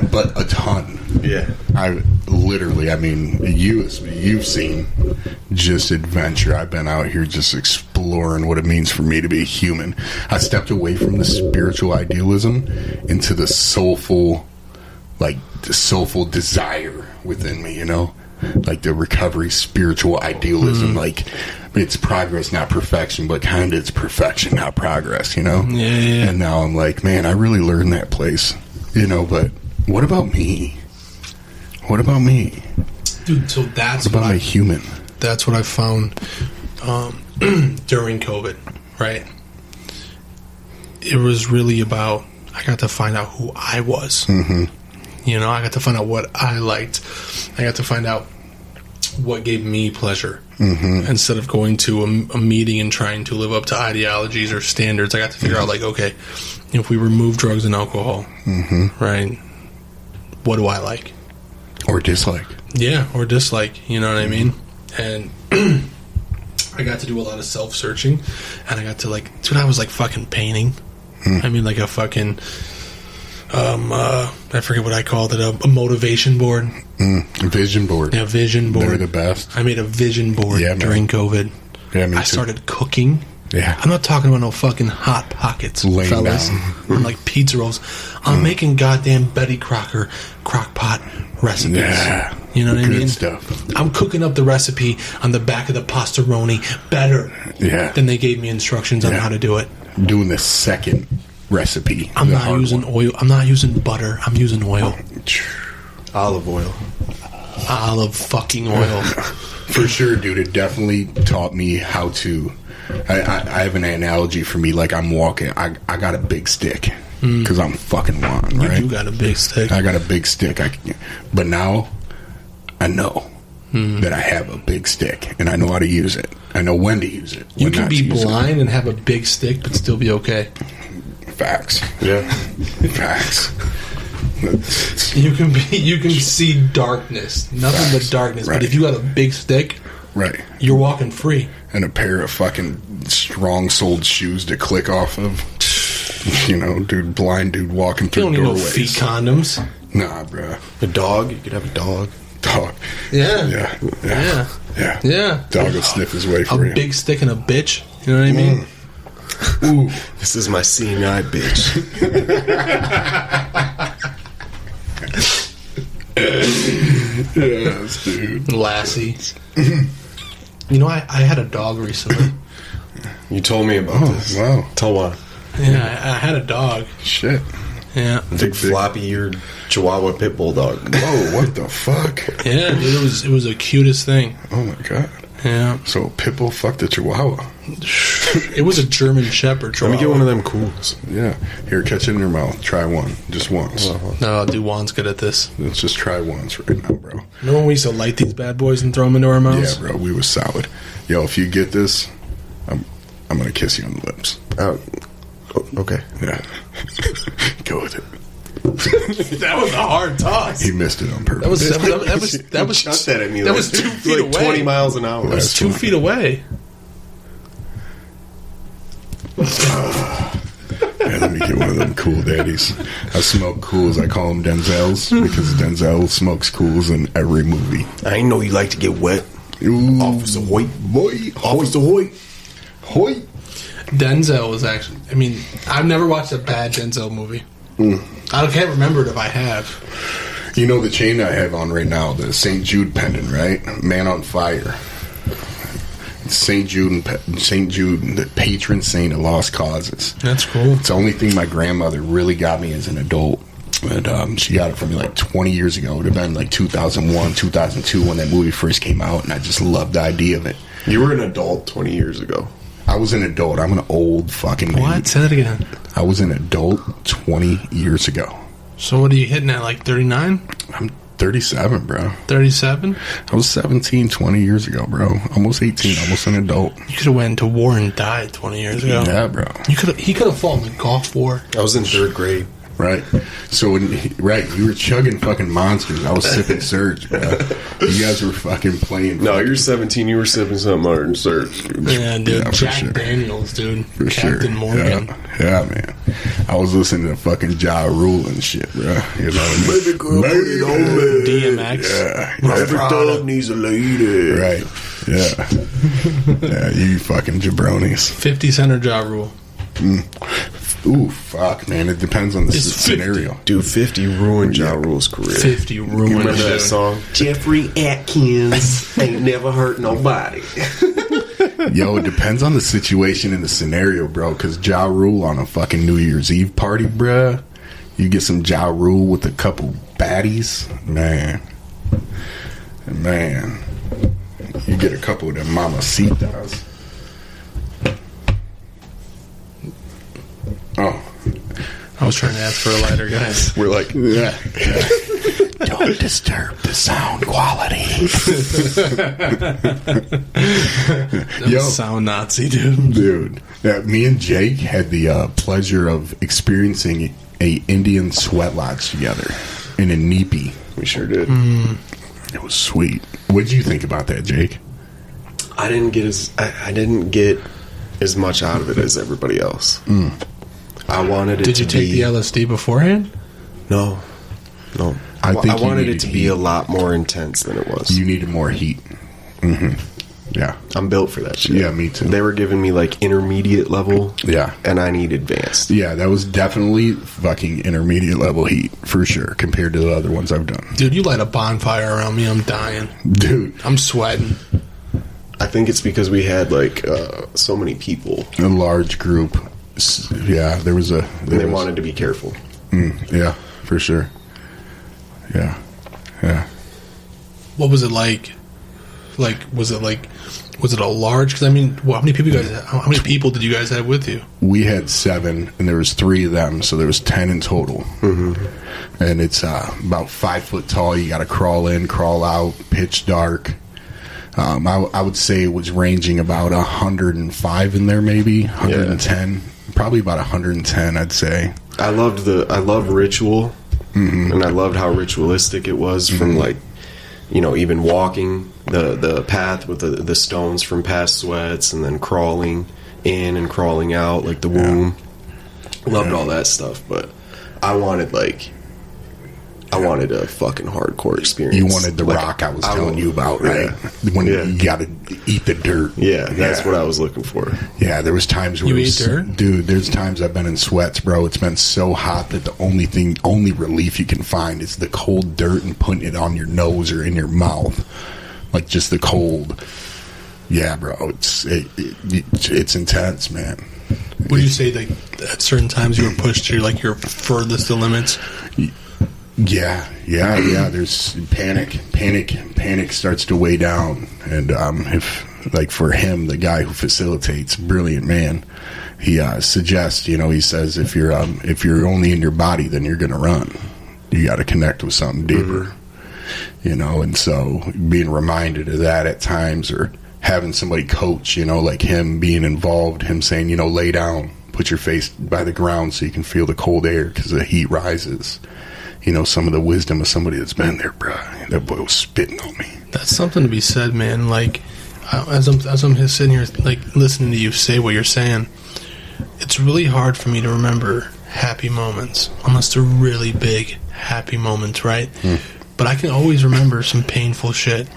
But a ton. Yeah. I literally, I mean, you've seen just adventure. I've been out here just exploring what it means for me to be a human. I stepped away from the spiritual idealism into the soulful desire within me, you know? Like the recovery spiritual idealism, like it's progress, not perfection, but kind of it's perfection, not progress, you know? Yeah. And now I'm like, man, I really learned that place, you know, but what about me? What about me? Dude, so that's What about my human? That's what I found during COVID, right? It was really about, I got to find out who I was. You know, I got to find out what I liked. I got to find out what gave me pleasure. Instead of going to a meeting and trying to live up to ideologies or standards, I got to figure out, like, okay, if we remove drugs and alcohol, right, what do I like? Or dislike. Yeah, or dislike, you know what I mean? And I got to do a lot of self-searching, and I got to, like, dude, I was, like, fucking painting. I mean, like a fucking... I forget what I called it, a motivation board. Vision board. Yeah, vision board. They're the best. I made a vision board during COVID. Yeah, me I too. started cooking. Yeah. I'm not talking about no fucking Hot Pockets, Laying fellas. down. Or like pizza rolls. I'm making goddamn Betty Crocker crock-pot recipes. Yeah. You know what I Good mean? stuff. I'm cooking up the recipe on the back of the pastaroni better than they gave me instructions on how to do it. Doing the second recipe. I'm the not hard using one. oil. I'm not using butter. I'm using oil. Olive oil. Olive fucking oil. For sure, dude. It definitely taught me how to. I have an analogy for me. Like I'm walking. I got a big stick because I'm fucking Juan, right? You got a big stick. I got a big stick. But now I know. that I have a big stick and I know how to use it. I know when to use it. You when can not to be use blind and have a big stick, but still be okay. it. Facts. Yeah. Facts. You can see darkness, nothing but darkness. Right. But if you got a big stick, Right. you're walking free. And a pair of fucking strong-soled shoes to click off of. You know, dude, blind dude walking You through don't need no doorways. feet condoms. Nah, bruh. A dog. You could have a dog. Dog. Yeah. Yeah. Dog will sniff his way A for you. big stick and a bitch. You know what I mean? Ooh. This is my seeing eye bitch. Yes, dude. Lassie. You know, I had a dog recently. You told me about this. Wow. Tell why. Yeah, I had a dog. Shit. Yeah. Big floppy-eared Chihuahua pit bull dog. Whoa, what the fuck? Yeah, dude, it was the cutest thing. Oh my god. Yeah. So Pitbull fucked a Chihuahua. It was a German Shepherd. Let me get one of them cools. Yeah. Here, catch it in your mouth. Try one. Just once. No, dude, Juan's good at this. Let's just try once right now, bro. You know when we used to light these bad boys and throw them into our mouths? Yeah, bro. We was solid. Yo, if you get this, I'm gonna kiss you on the lips. Okay. Yeah. Go with it. That was a hard toss. He missed it on purpose. That was Shot that at me. That like, was 2 feet like away. 20 miles an hour. That was 2 feet away. Yeah, let me get one of them cool daddies. I smoke cools. I call them Denzels because Denzel smokes cools in every movie. I ain't know you like to get wet. Ooh, Officer Hoyt. boy. Officer Hoyt. Hoyt. Denzel was actually... I mean, I've never watched a bad Denzel movie. I can't remember it if I have. You know the chain I have on right now, the St. Jude pendant, right? Man on Fire. St. Jude, the patron saint of lost causes. That's cool. It's the only thing my grandmother really got me as an adult. And she got it for me like 20 years ago. It would have been like 2001, 2002 when that movie first came out, and I just loved the idea of it. You were an adult 20 years ago. I was an adult. I'm an old fucking dude. What? Say that again. I was an adult 20 years ago. So what are you hitting at, like 39? I'm 37, bro. 37? I was 17 20 years ago, bro. Almost 18, almost an adult. You could have went to war and died 20 years ago. Yeah, bro. He could have fought in the Gulf War. I was in 3rd grade. Right. So, you were chugging fucking monsters. I was sipping Surge, bro. You guys were fucking playing. No, you're 17. You were sipping something other than Surge. Yeah, dude. Yeah, for Jack sure. Daniels, dude. For Captain sure. Morgan. Yeah, man. I was listening to fucking Ja Rule and shit, bro. You know what I mean? Baby girl, put it on me. DMX. Yeah. Every dog needs a lady. Right. Yeah. Yeah, you fucking jabronis. 50 Cent or Ja Rule? Ooh, fuck, man. It depends on the It's 50. scenario. Dude, 50 ruined Ja Rule's career. 50 ruined. You remember that dude. song? Jeffrey Atkins ain't never hurt nobody. Yo, it depends on the situation and the scenario, bro. Because Ja Rule on a fucking New Year's Eve party, bruh. You get some Ja Rule with a couple baddies, man. Man. You get a couple of them mamacitas. Oh. I was trying to ask for a lighter, guys. We're like, Yeah. Don't disturb the sound quality. Yo, Sound Nazi, dude. dude. Me and Jake had the pleasure of experiencing a Indian sweat lodge together in a Nipi. we sure did. It was sweet. What did you think about that, Jake? I didn't get as much out of it as everybody else. I wanted it Did to you take be... the LSD beforehand? No. I think I you wanted it needed to be heat. a lot more intense than it was. You needed more heat. Yeah. I'm built for that shit. Yeah, me too. They were giving me like intermediate level. Yeah. And I need advanced. Yeah, that was definitely fucking intermediate level heat, for sure, compared to the other ones I've done. Dude, you light a bonfire around me, I'm dying. Dude, I'm sweating. I think it's because we had like so many people. a large group. Yeah, there was a... And they wanted to be careful. Yeah, for sure. Yeah. Yeah. What was it like Like, was it a large? Because I mean, how many people did you guys have with you? We had 7, and there was 3 of them, so there was 10 in total. Mm-hmm. And it's about 5 foot tall. You got to crawl in, crawl out, pitch dark. I would say it was ranging about 105 in there, maybe 110, probably about 110. I'd say. I loved ritual, and I loved how ritualistic it was from like, you know, even walking the path with the stones from past sweats, and then crawling in and crawling out like the womb. Loved all that stuff, but I wanted a fucking hardcore experience. You wanted the rock I was telling you about, right? When you got to eat the dirt. Yeah, that's what I was looking for. Yeah, there was times where dude, there's times I've been in sweats, bro. It's been so hot that the only relief you can find is the cold dirt and putting it on your nose or in your mouth, like just the cold. Yeah, bro, it's intense, man. Would you say that at certain times you were pushed to like your furthest limits? Yeah. There's panic starts to weigh down, and if like for him, the guy who facilitates, brilliant man, he suggests, you know, he says if you're only in your body, then you're gonna run. You got to connect with something deeper, you know. And so being reminded of that at times, or having somebody coach, you know, like him being involved, him saying, you know, lay down, put your face by the ground so you can feel the cold air because the heat rises. You know, some of the wisdom of somebody that's been there, bro. That boy was spitting on me. That's something to be said, man. Like, as I'm sitting here, like, listening to you say what you're saying, it's really hard for me to remember happy moments, unless they're really big happy moments, right? But I can always remember some painful shit.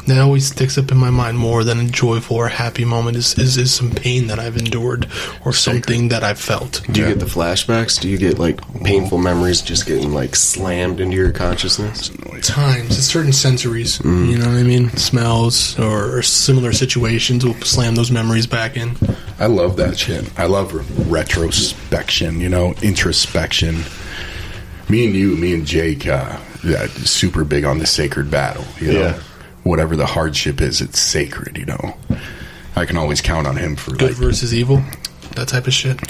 That always sticks up in my mind more than a joyful or happy moment is some pain that I've endured or something that I've felt. Do you get the flashbacks? Do you get like painful memories just getting like slammed into your consciousness? Times. It's certain sensories. You know what I mean? Smells or similar situations will slam those memories back in. I love that shit. I love retrospection, you know, introspection. Me and Jake, super big on the sacred battle, you know? Yeah. Whatever the hardship is, it's sacred, you know. I can always count on him for good versus evil, that type of shit.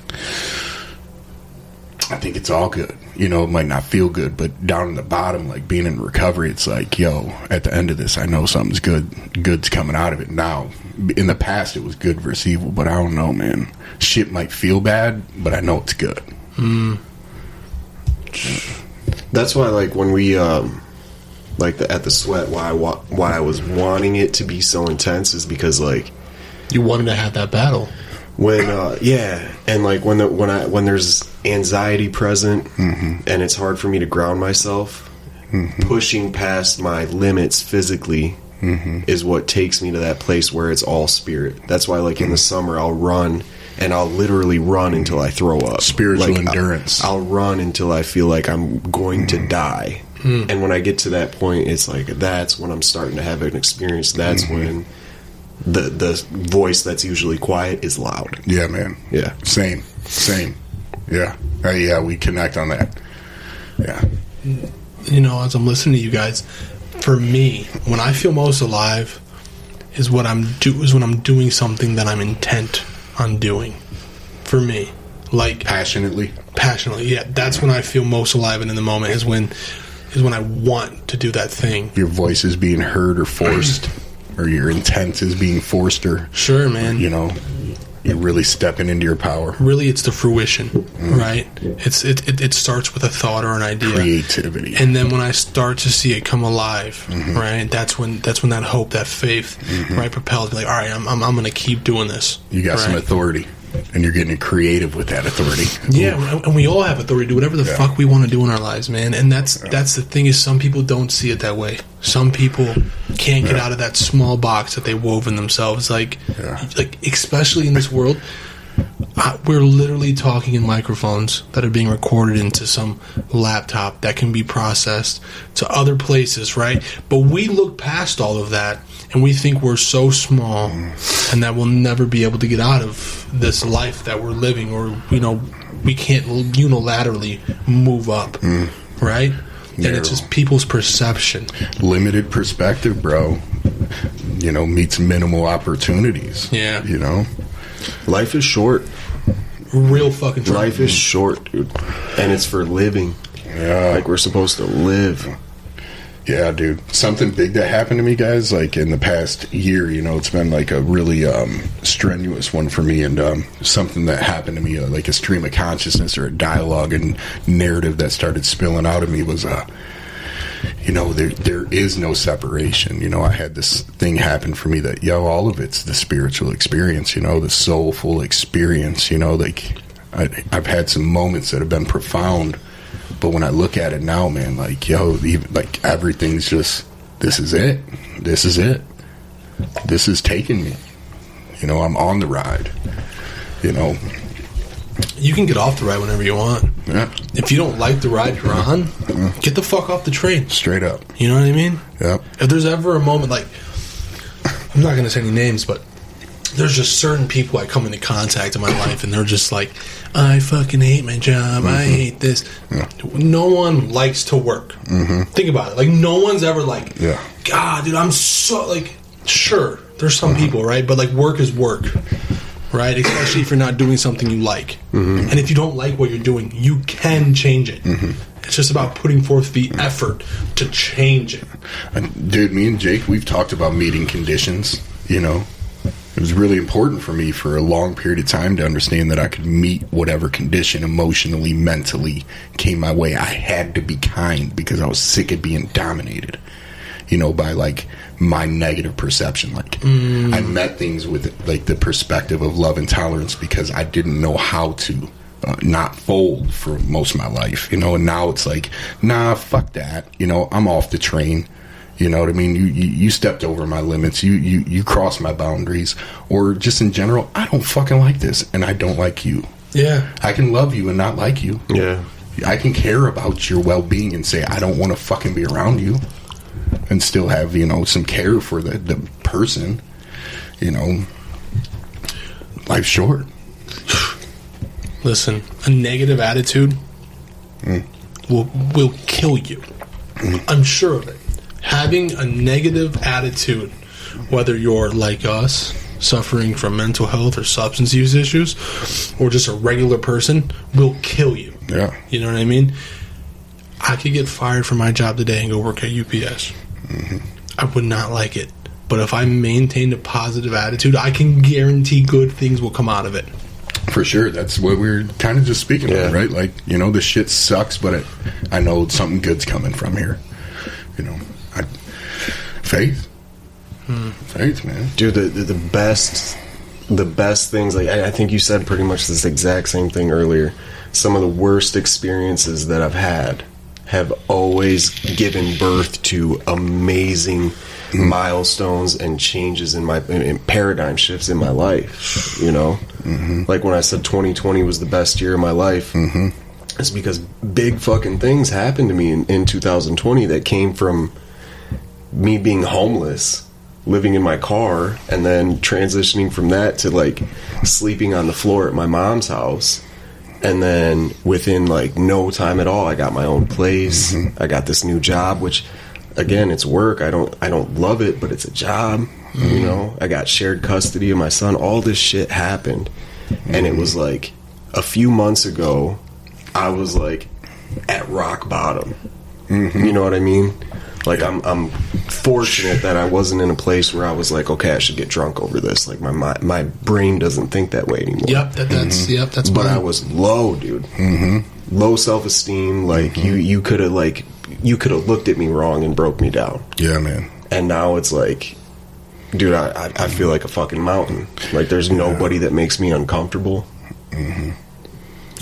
I think it's all good. You know, it might not feel good, but down in the bottom, like being in recovery, it's like, yo, at the end of this, I know something's good's coming out of it now. In the past, it was good versus evil, but I don't know, man. Shit might feel bad, but I know it's good. That's why, like, when we at the sweat, why I was wanting it to be so intense is because, like, you wanted to have that battle. When and like when there's anxiety present, and it's hard for me to ground myself, pushing past my limits physically is what takes me to that place where it's all spirit. That's why, like, in the summer, I'll run. And I'll literally run until I throw up. Spiritual endurance. I'll run until I feel like I'm going to die. And when I get to that point, it's like, that's when I'm starting to have an experience. That's when the voice that's usually quiet is loud. Yeah, man. Yeah. Same. Yeah. Yeah, we connect on that. Yeah. You know, as I'm listening to you guys, for me, when I feel most alive is when I'm doing something that I'm intent on doing. For me, like passionately, yeah, that's when I feel most alive, and in the moment is when I want to do that thing. Your voice is being heard or forced, or your intent is being forced, or sure, man, you know, you're really stepping into your power. Really, it's the fruition, right? It starts with a thought or an idea, creativity, and then when I start to see it come alive, right? That's when that hope, that faith, right, propels me. Like, all right, I'm going to keep doing this. You got some authority, and you're getting creative with that authority. Yeah, and we all have authority to do whatever the fuck we want to do in our lives, man. And that's the thing, is some people don't see it that way. Some people can't get out of that small box that they wove in themselves. Like especially in this world, we're literally talking in microphones that are being recorded into some laptop that can be processed to other places, right? But we look past all of that, and we think we're so small and that we'll never be able to get out of this life that we're living, or, you know, we can't unilaterally move up, right? And it's just people's perception. Limited perspective, bro. meets minimal opportunities. Yeah. Life is short. Real fucking short. Life is short, dude. And it's for living. Yeah. Like, we're supposed to live. Yeah, dude. Something big that happened to me, guys, like in the past year, it's been like a really strenuous one for me, and something that happened to me, like a stream of consciousness or a dialogue and narrative that started spilling out of me was, there is no separation. I had this thing happen for me that, all of it's the spiritual experience, the soulful experience, like I've had some moments that have been profound. But when I look at it now, man, like, everything's just, this is it. This is it. This is taking me. I'm on the ride. You can get off the ride whenever you want. Yeah. If you don't like the ride you're on, get the fuck off the train. Straight up. You know what I mean? Yeah. If there's ever a moment, like, I'm not going to say any names, but there's just certain people I come into contact in my life, and they're just like, I fucking hate my job. I hate this. Yeah. No one likes to work. Think about it. Like, no one's ever like, God, dude, I'm so, like, sure, there's some people, right? But, like, work is work, right? Especially if you're not doing something you like. And if you don't like what you're doing, you can change it. It's just about putting forth the effort to change it. Dude, me and Jake, we've talked about meeting conditions, It was really important for me for a long period of time to understand that I could meet whatever condition emotionally, mentally came my way. I had to be kind because I was sick of being dominated, by like my negative perception. Like I met things with like the perspective of love and tolerance because I didn't know how to not fold for most of my life, and now it's like, nah, fuck that. I'm off the train. You know what I mean? You stepped over my limits. You crossed my boundaries. Or just in general, I don't fucking like this, and I don't like you. Yeah. I can love you and not like you. Yeah. I can care about your well-being and say, I don't want to fucking be around you. And still have, some care for the person. Life's short. Listen, a negative attitude will kill you. I'm sure of it. Having a negative attitude, whether you're like us, suffering from mental health or substance use issues, or just a regular person, will kill you. Yeah. You know what I mean? I could get fired from my job today and go work at UPS. I would not like it. But if I maintain a positive attitude, I can guarantee good things will come out of it. For sure. That's what we were kind of just speaking about, right? Like, the shit sucks, but I know something good's coming from here. Faith. Faith, man. Dude, the best things, like I think you said pretty much this exact same thing earlier. Some of the worst experiences that I've had have always given birth to amazing milestones and changes in paradigm shifts in my life. Like when I said 2020 was the best year of my life, it's because big fucking things happened to me in 2020 that came from me being homeless, living in my car, and then transitioning from that to like sleeping on the floor at my mom's house. And then within like no time at all, I got my own place. I got this new job, which again, it's work. I don't love it, but it's a job. I got shared custody of my son. All this shit happened. And it was like a few months ago, I was like at rock bottom. You know what I mean? Like I'm fortunate that I wasn't in a place where I was like, okay, I should get drunk over this. Like my brain doesn't think that way anymore. Yep, that's. But I was low, dude. Low self-esteem. Like you could have looked at me wrong and broke me down. Yeah, man. And now it's like, dude, I feel like a fucking mountain. Like there's nobody that makes me uncomfortable.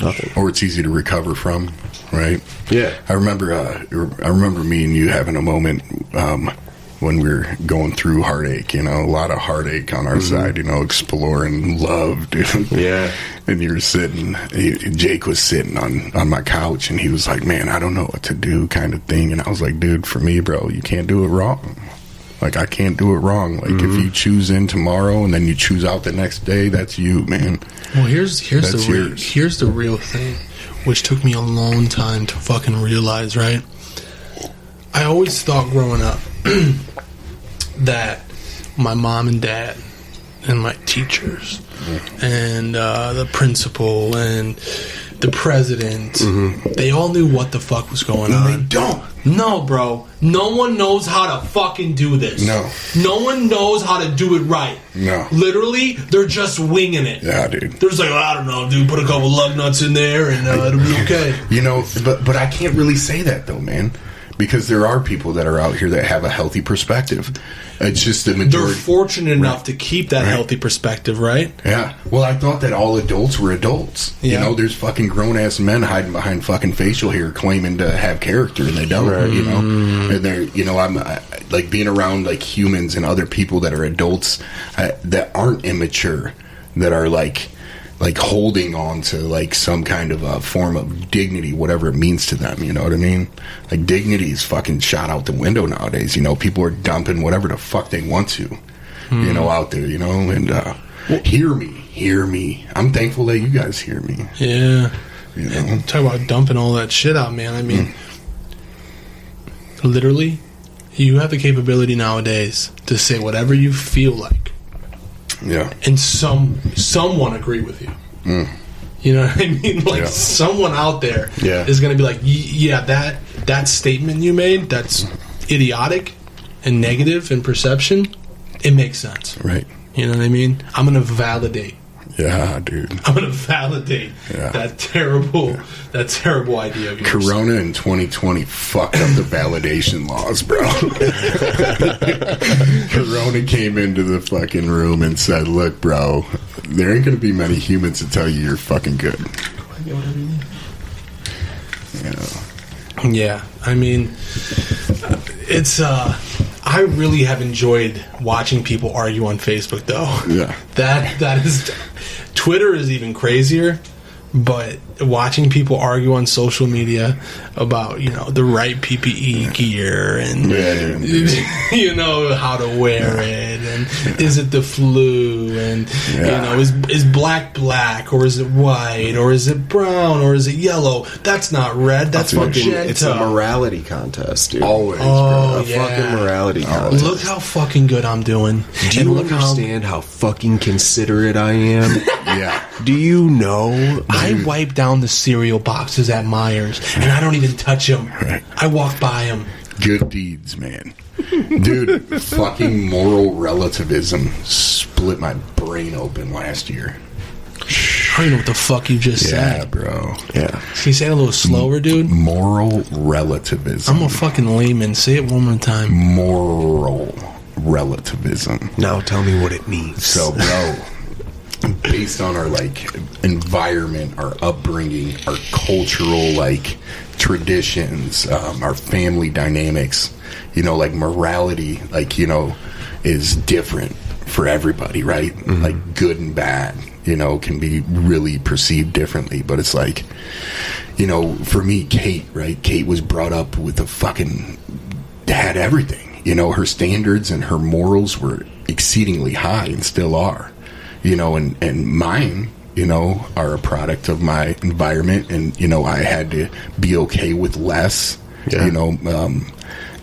Nothing. Or it's easy to recover from, right? Yeah. I remember me and you having a moment when we were going through heartache, a lot of heartache on our side, exploring love, dude. Yeah. And you were Jake was sitting on my couch, and he was like, man, I don't know what to do kind of thing. And I was like, dude, for me, bro, you can't do it wrong. Like, I can't do it wrong. Like, if you choose in tomorrow and then you choose out the next day, that's you, man. Well, here's the real thing, which took me a long time to fucking realize, right? I always thought growing up that my mom and dad and my teachers and the principal and the president, they all knew what the fuck was going on. They don't. No, bro. No one knows how to fucking do this. No. No one knows how to do it right. No. Literally, they're just winging it. Yeah, dude. They're just like, I don't know, dude, put a couple lug nuts in there and it'll be okay. You know, but I can't really say that, though, man. Because there are people that are out here that have a healthy perspective. It's just the majority. They're fortunate enough to keep that healthy perspective, right? Yeah. Well, I thought that all adults were adults. Yeah. You know, there's fucking grown-ass men hiding behind fucking facial hair claiming to have character, and they don't, you know? And they're, you know, I'm like being around, like, humans and other people that are adults that aren't immature, that are, like holding on to like some kind of a form of dignity, whatever it means to them, you know what I mean? Like dignity is fucking shot out the window nowadays, you know? People are dumping whatever the fuck they want to, you know, out there, you know? And hear me. I'm thankful that you guys hear me. Yeah. You know? Talk about dumping all that shit out, man. I mean, literally, you have the capability nowadays to say whatever you feel like. Yeah. And someone agree with you. You know what I mean? Like someone out there is going to be like, yeah, that statement you made, that's idiotic and negative in perception. It makes sense. Right. You know what I mean? I'm going to validate. Yeah, dude. I'm going to validate that terrible idea of yours. Corona in 2020 fucked up the validation laws, bro. Corona came into the fucking room and said, look, bro, there ain't going to be many humans to tell you you're fucking good. Yeah, I mean, it's, I really have enjoyed watching people argue on Facebook, though. Yeah. That is... Twitter is even crazier, but watching people argue on social media about, you know, the right PPE gear and, you know, how to wear it and is it the flu and, you know, is black or is it white or is it brown or is it yellow? That's not red. That's magenta. It's a morality contest, dude. Always, bro. Fucking morality contest. Look how fucking good I'm doing. Do you understand how fucking considerate I am? Yeah. Do you know? I wipe down the cereal boxes at Myers, and I don't even touch them. Right. I walk by them. Good deeds, man. Dude, fucking moral relativism split my brain open last year. I don't even know what the fuck you just said. Yeah, bro. Yeah. Can you say it a little slower, dude? Moral relativism. I'm a fucking layman. Say it one more time. Moral relativism. Now tell me what it means. So, bro, based on our, like, environment, our upbringing, our cultural, like, traditions, our family dynamics, you know, like, morality, like, you know, is different for everybody, right? Like, good and bad, you know, can be really perceived differently. But it's like, you know, for me, Kate, right? Kate was brought up with had everything. You know, her standards and her morals were exceedingly high and still are. You know, and mine, you know, are a product of my environment. And, you know, I had to be okay with less, you know,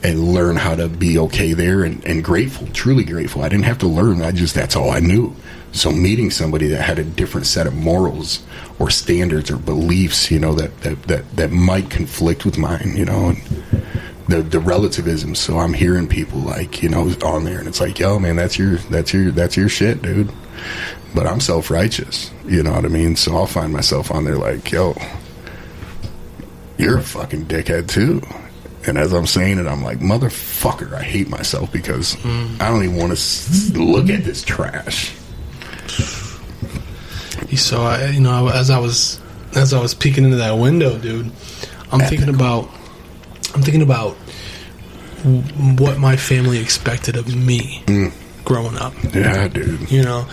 and learn how to be okay there and grateful, truly grateful. I didn't have to learn. That's all I knew. So meeting somebody that had a different set of morals or standards or beliefs, you know, that might conflict with mine, you know, and the relativism. So I'm hearing people like, you know, on there and it's like, yo, man, that's your shit, dude. But I'm self-righteous, you know what I mean? So I'll find myself on there like, yo, you're a fucking dickhead too. And as I'm saying it, I'm like, motherfucker, I hate myself because I don't even want to look at this trash. So, you know, as I was peeking into that window, dude, I'm thinking about what my family expected of me growing up. Yeah, dude. You know,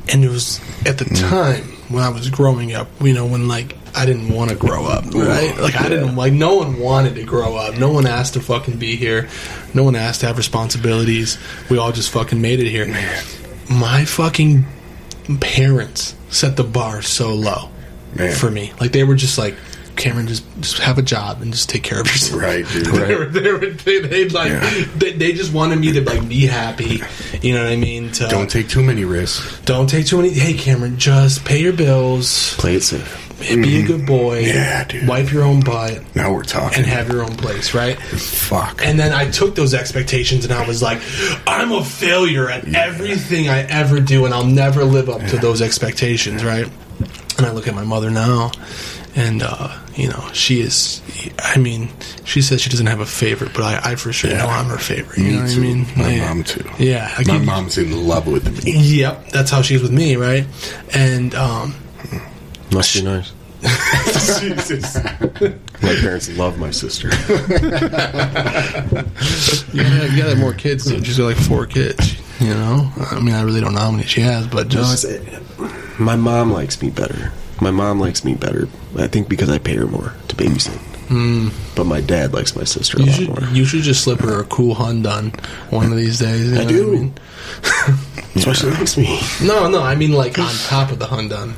and it was at the time when I was growing up, you know, when like I didn't want to grow up, right? Like I didn't, like, no one wanted to grow up. No one asked to fucking be here. No one asked to have responsibilities. We all just fucking made it here. My fucking parents set the bar so low for me. Like, they were just like, Cameron, just have a job and just take care of yourself. Right, dude. They just wanted me to like be happy. You know what I mean? Don't take too many risks. Don't take too many. Hey, Cameron, just pay your bills. Play it safe. Be a good boy. Yeah, dude. Wipe your own butt. Now we're talking. And have your own place, right? Fuck. And then I took those expectations and I was like, I'm a failure at everything I ever do, and I'll never live up to those expectations, right? And I look at my mother now, and she is. I mean, she says she doesn't have a favorite, but I for sure know I'm her favorite. You know what I mean? My mom too. Yeah, my mom's in love with me. Yep, that's how she's with me, right? And must be nice. Jesus. My parents love my sister. You gotta have more kids, dude. She's got like 4 kids. You know, I mean, I really don't know how many she has, but just my mom likes me better. I think because I pay her more to babysit. But my dad likes my sister a lot more. You should just slip her a cool Hyundai one of these days. You know I do. What I mean? That's why she likes me. No, I mean like on top of the Hyundai.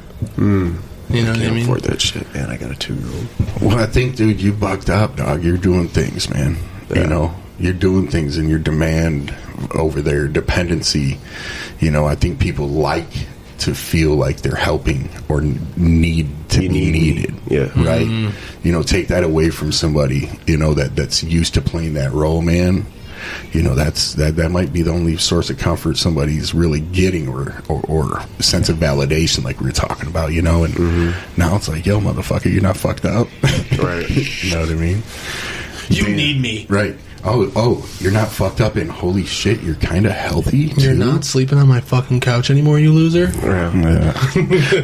You know what I mean? Afford that shit, man. I got a 2-year-old. Well, I think, dude, you bucked up, dog. You're doing things, man. Yeah. You know, you're doing things, and your demand over their dependency. You know, I think people like to feel like they're helping or need to be needed. Yeah. Right? You know, take that away from somebody, you know, that's used to playing that role, man. You know, that might be the only source of comfort somebody's really getting, or a sense of validation, like we were talking about, you know. And now it's like, yo, motherfucker, you're not fucked up. Right. You know what I mean? You need me. Right. Oh, you're not fucked up, and holy shit, you're kind of healthy, too. You're not sleeping on my fucking couch anymore, you loser. Yeah.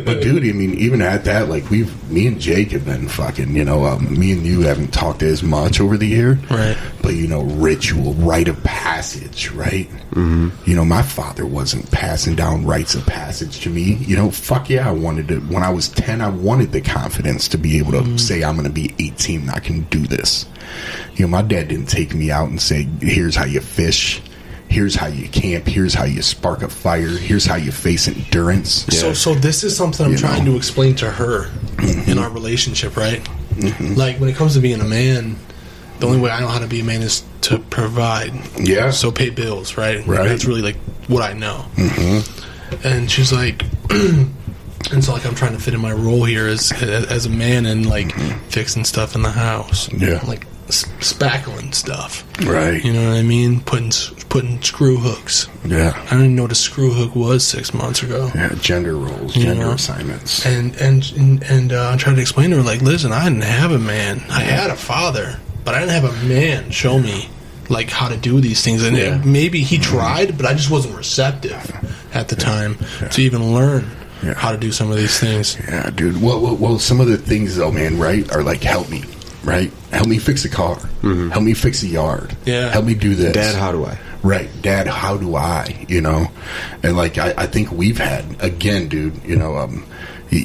But dude, I mean, even at that, like me and Jake have been fucking, you know, me and you haven't talked as much over the year. Right. But, you know, ritual, rite of passage, right? You know, my father wasn't passing down rites of passage to me. You know, fuck yeah, I wanted to, when I was 10, I wanted the confidence to be able to say, I'm going to be 18 and I can do this. You know, my dad didn't take me out and say, here's how you fish, here's how you camp, here's how you spark a fire, here's how you face endurance. Yeah. So this is something I'm trying to explain to her in our relationship, right? Like, when it comes to being a man, the only way I know how to be a man is to provide. Yeah. So pay bills, right? Right. That's really, like, what I know. And she's like... And so, like, I'm trying to fit in my role here as a man and, like, fixing stuff in the house. Yeah. Like, spackling stuff. Right. You know what I mean? Putting screw hooks. Yeah. I didn't even know what a screw hook was 6 months ago. Yeah, gender roles, gender assignments. And I'm trying to explain to her, like, listen, I didn't have a man. I had a father, but I didn't have a man show me, like, how to do these things. And maybe he tried, but I just wasn't receptive at the time to even learn how to do some of these things. Yeah, dude. Well, some of the things, though, man, right, are like, help me, right? Help me fix a car. Help me fix a yard. Yeah. Help me do this. Dad, how do I? Right. Dad, how do I? You know? And, like, I think we've had, again, dude, you know,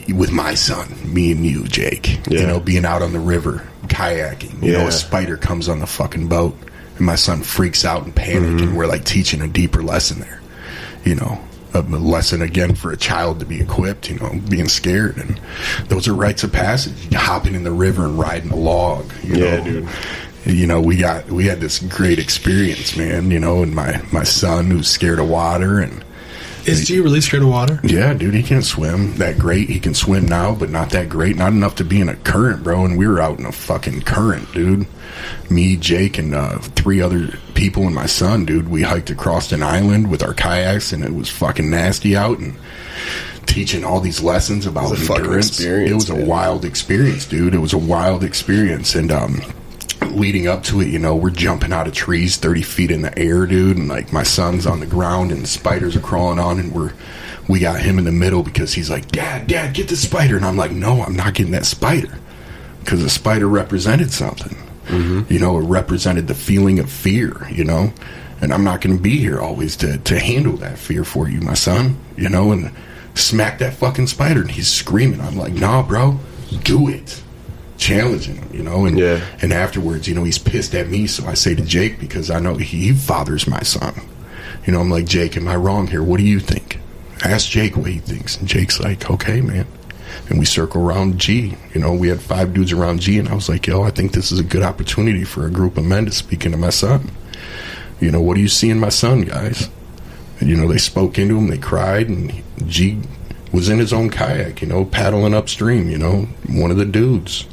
with my son, me and you, Jake, you know, being out on the river, kayaking, you know, a spider comes on the fucking boat, and my son freaks out and panic, and we're, like, teaching a deeper lesson there, you know? A lesson again for a child to be equipped, you know, being scared, and those are rites of passage. Hopping in the river and riding a log, you know, dude. You know, we had this great experience, man. You know, and my son who's scared of water, and Is G really scared of water? Yeah, dude, he can't swim that great. He can swim now, but not that great. Not enough to be in a current, bro. And we were out in a fucking current, dude. Me, Jake, and 3 other people and my son, dude. We hiked across an island with our kayaks, and it was fucking nasty out, and teaching all these lessons about endurance. It was a wild experience, dude. It was a wild experience. And leading up to it, you know, we're jumping out of trees 30 feet in the air, dude, and like my son's on the ground and the spiders are crawling on, and we got him in the middle because he's like, Dad, get the spider. And I'm like, no, I'm not getting that spider, because the spider represented something. You know, it represented the feeling of fear, you know, and I'm not going to be here always to handle that fear for you, my son, you know. And smack that fucking spider, and he's screaming. I'm like, nah, bro, do it. Challenging him, you know. And and afterwards, you know, he's pissed at me, so I say to Jake, because I know he fathers my son, you know, I'm like, Jake, am I wrong here? What do you think? Ask Jake what he thinks. And Jake's like, okay, man. and we circle around G. You know, we had 5 dudes around G, and I was like, yo, I think this is a good opportunity for a group of men to speak into my son. You know, what do you see in my son, guys? And, you know, they spoke into him, they cried, and G was in his own kayak, you know, paddling upstream, you know, one of the dudes.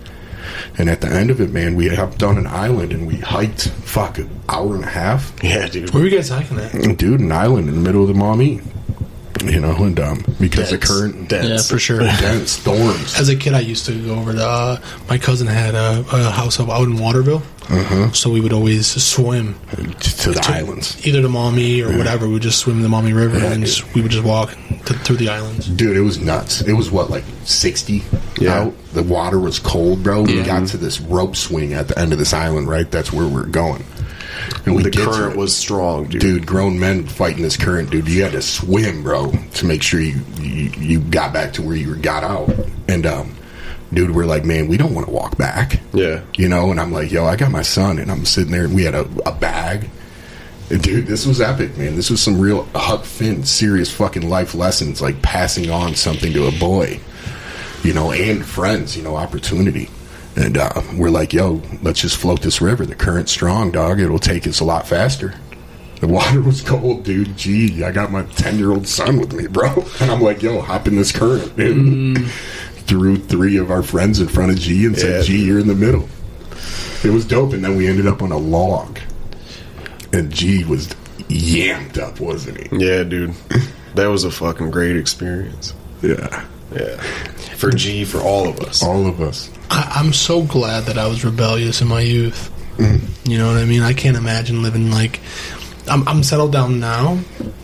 And at the end of it, man, we hopped on an island and we hiked, an hour and a half. Yeah, dude. Where were you guys hiking at? Dude, an island in the middle of the Maumee. You know, and because the current... Yeah, for sure. Dense storms. As a kid, I used to go over to... my cousin had a house out in Waterville. So we would always swim. To the islands. Either the Maumee or whatever. We would just swim the Maumee River and we would just walk through the islands. Dude, it was nuts. It was, 60 out? The water was cold, bro. We got to this rope swing at the end of this island, right? That's where we're going. And the current was strong, dude. Dude, grown men fighting this current, dude. You had to swim, bro, to make sure you got back to where you got out. And, dude, we're like, man, we don't want to walk back. Yeah. You know, and I'm like, yo, I got my son, and I'm sitting there, and we had a bag. And, dude, this was epic, man. This was some real Huck Finn, serious fucking life lessons, like passing on something to a boy, you know, and friends, you know, opportunity. And we're like, yo, let's just float this river. The current's strong, dog. It'll take us a lot faster. The water was cold, dude. Gee, I got my 10-year-old son with me, bro. And I'm like, yo, hop in this current, dude. Threw 3 of our friends in front of G and said, G, you're in the middle. It was dope. And then we ended up on a log. And G was yamped up, wasn't he? Yeah, dude. That was a fucking great experience. Yeah. Yeah. For G, for all of us. All of us. I'm so glad that I was rebellious in my youth. You know what I mean? I can't imagine living like... I'm settled down now,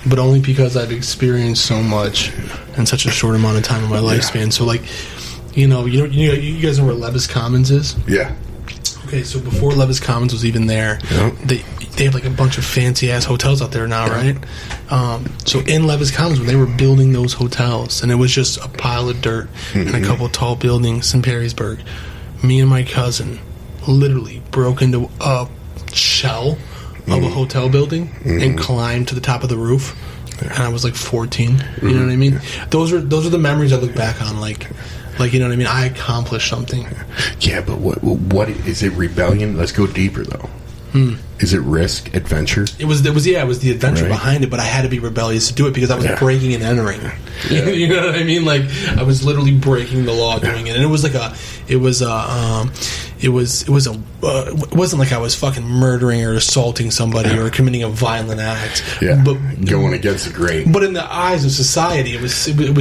but only because I've experienced so much in such a short amount of time in my lifespan. So, like, you guys know where Levis Commons is? Yeah. Okay, so before Levis Commons was even there, they have like a bunch of fancy ass hotels out there now, right? So in Levis Commons, when they were building those hotels, and it was just a pile of dirt and a couple of tall buildings in Perrysburg, me and my cousin literally broke into a shell of a hotel building and climbed to the top of the roof. And I was like 14. You know what I mean? Those are the memories I look back on, like, you know what I mean? I accomplished something. Yeah, but what is it? Rebellion? Let's go deeper though. Is it risk, adventure? It was the adventure behind it, but I had to be rebellious to do it because I was breaking and entering. Yeah. You know what I mean? Like, I was literally breaking the law doing it, and it wasn't like I was fucking murdering or assaulting somebody or committing a violent act. Yeah, but going against the grain. But in the eyes of society, it was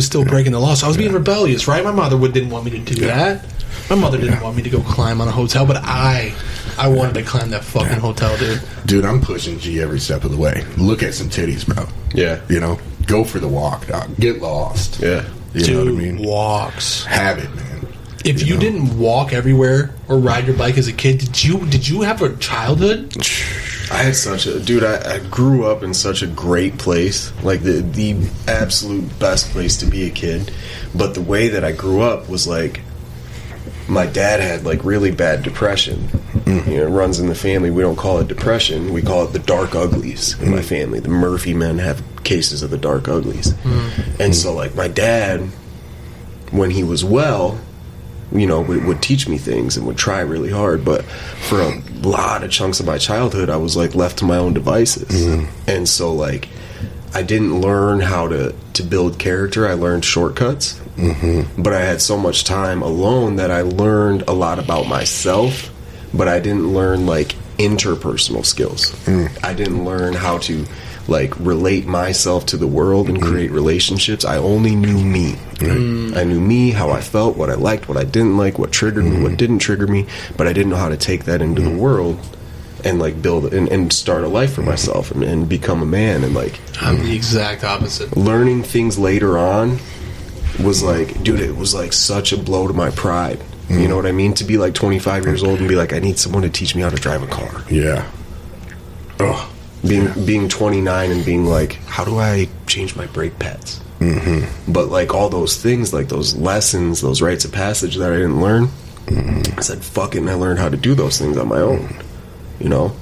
still breaking the law. So I was being rebellious, right? My mother didn't want me to do that. My mother didn't want me to go climb on a hotel, but I wanted to climb that fucking hotel, dude. Dude, I'm pushing G every step of the way. Look at some titties, bro. Yeah. You know, go for the walk, dog. Get lost. Yeah. You know what I mean? Walks. Have it, man. If you didn't walk everywhere or ride your bike as a kid, did you have a childhood? I had I grew up in such a great place, like the absolute best place to be a kid. But the way that I grew up was like, my dad had like really bad depression. You know, it runs in the family. We don't call it depression. We call it the dark uglies in my family. The Murphy men have cases of the dark uglies. And so like my dad, when he was well, you know, would teach me things and would try really hard. But for a lot of chunks of my childhood, I was like left to my own devices. And so like, I didn't learn how to build character. I learned shortcuts. But I had so much time alone that I learned a lot about myself, but I didn't learn like interpersonal skills. I didn't learn how to like relate myself to the world and create relationships. I only knew me. I knew me, how I felt, what I liked, what I didn't like, what triggered me, what didn't trigger me, but I didn't know how to take that into the world and like build and start a life for myself and become a man. And like, I'm the exact opposite. Learning things later on was like, dude, it was like such a blow to my pride. You know what I mean? To be like 25 years old and be like, I need someone to teach me how to drive a car. Yeah. Oh. Being 29 and being like, how do I change my brake pads? But like all those things, like those lessons, those rites of passage that I didn't learn, I said, fuck it, and I learned how to do those things on my own. You know?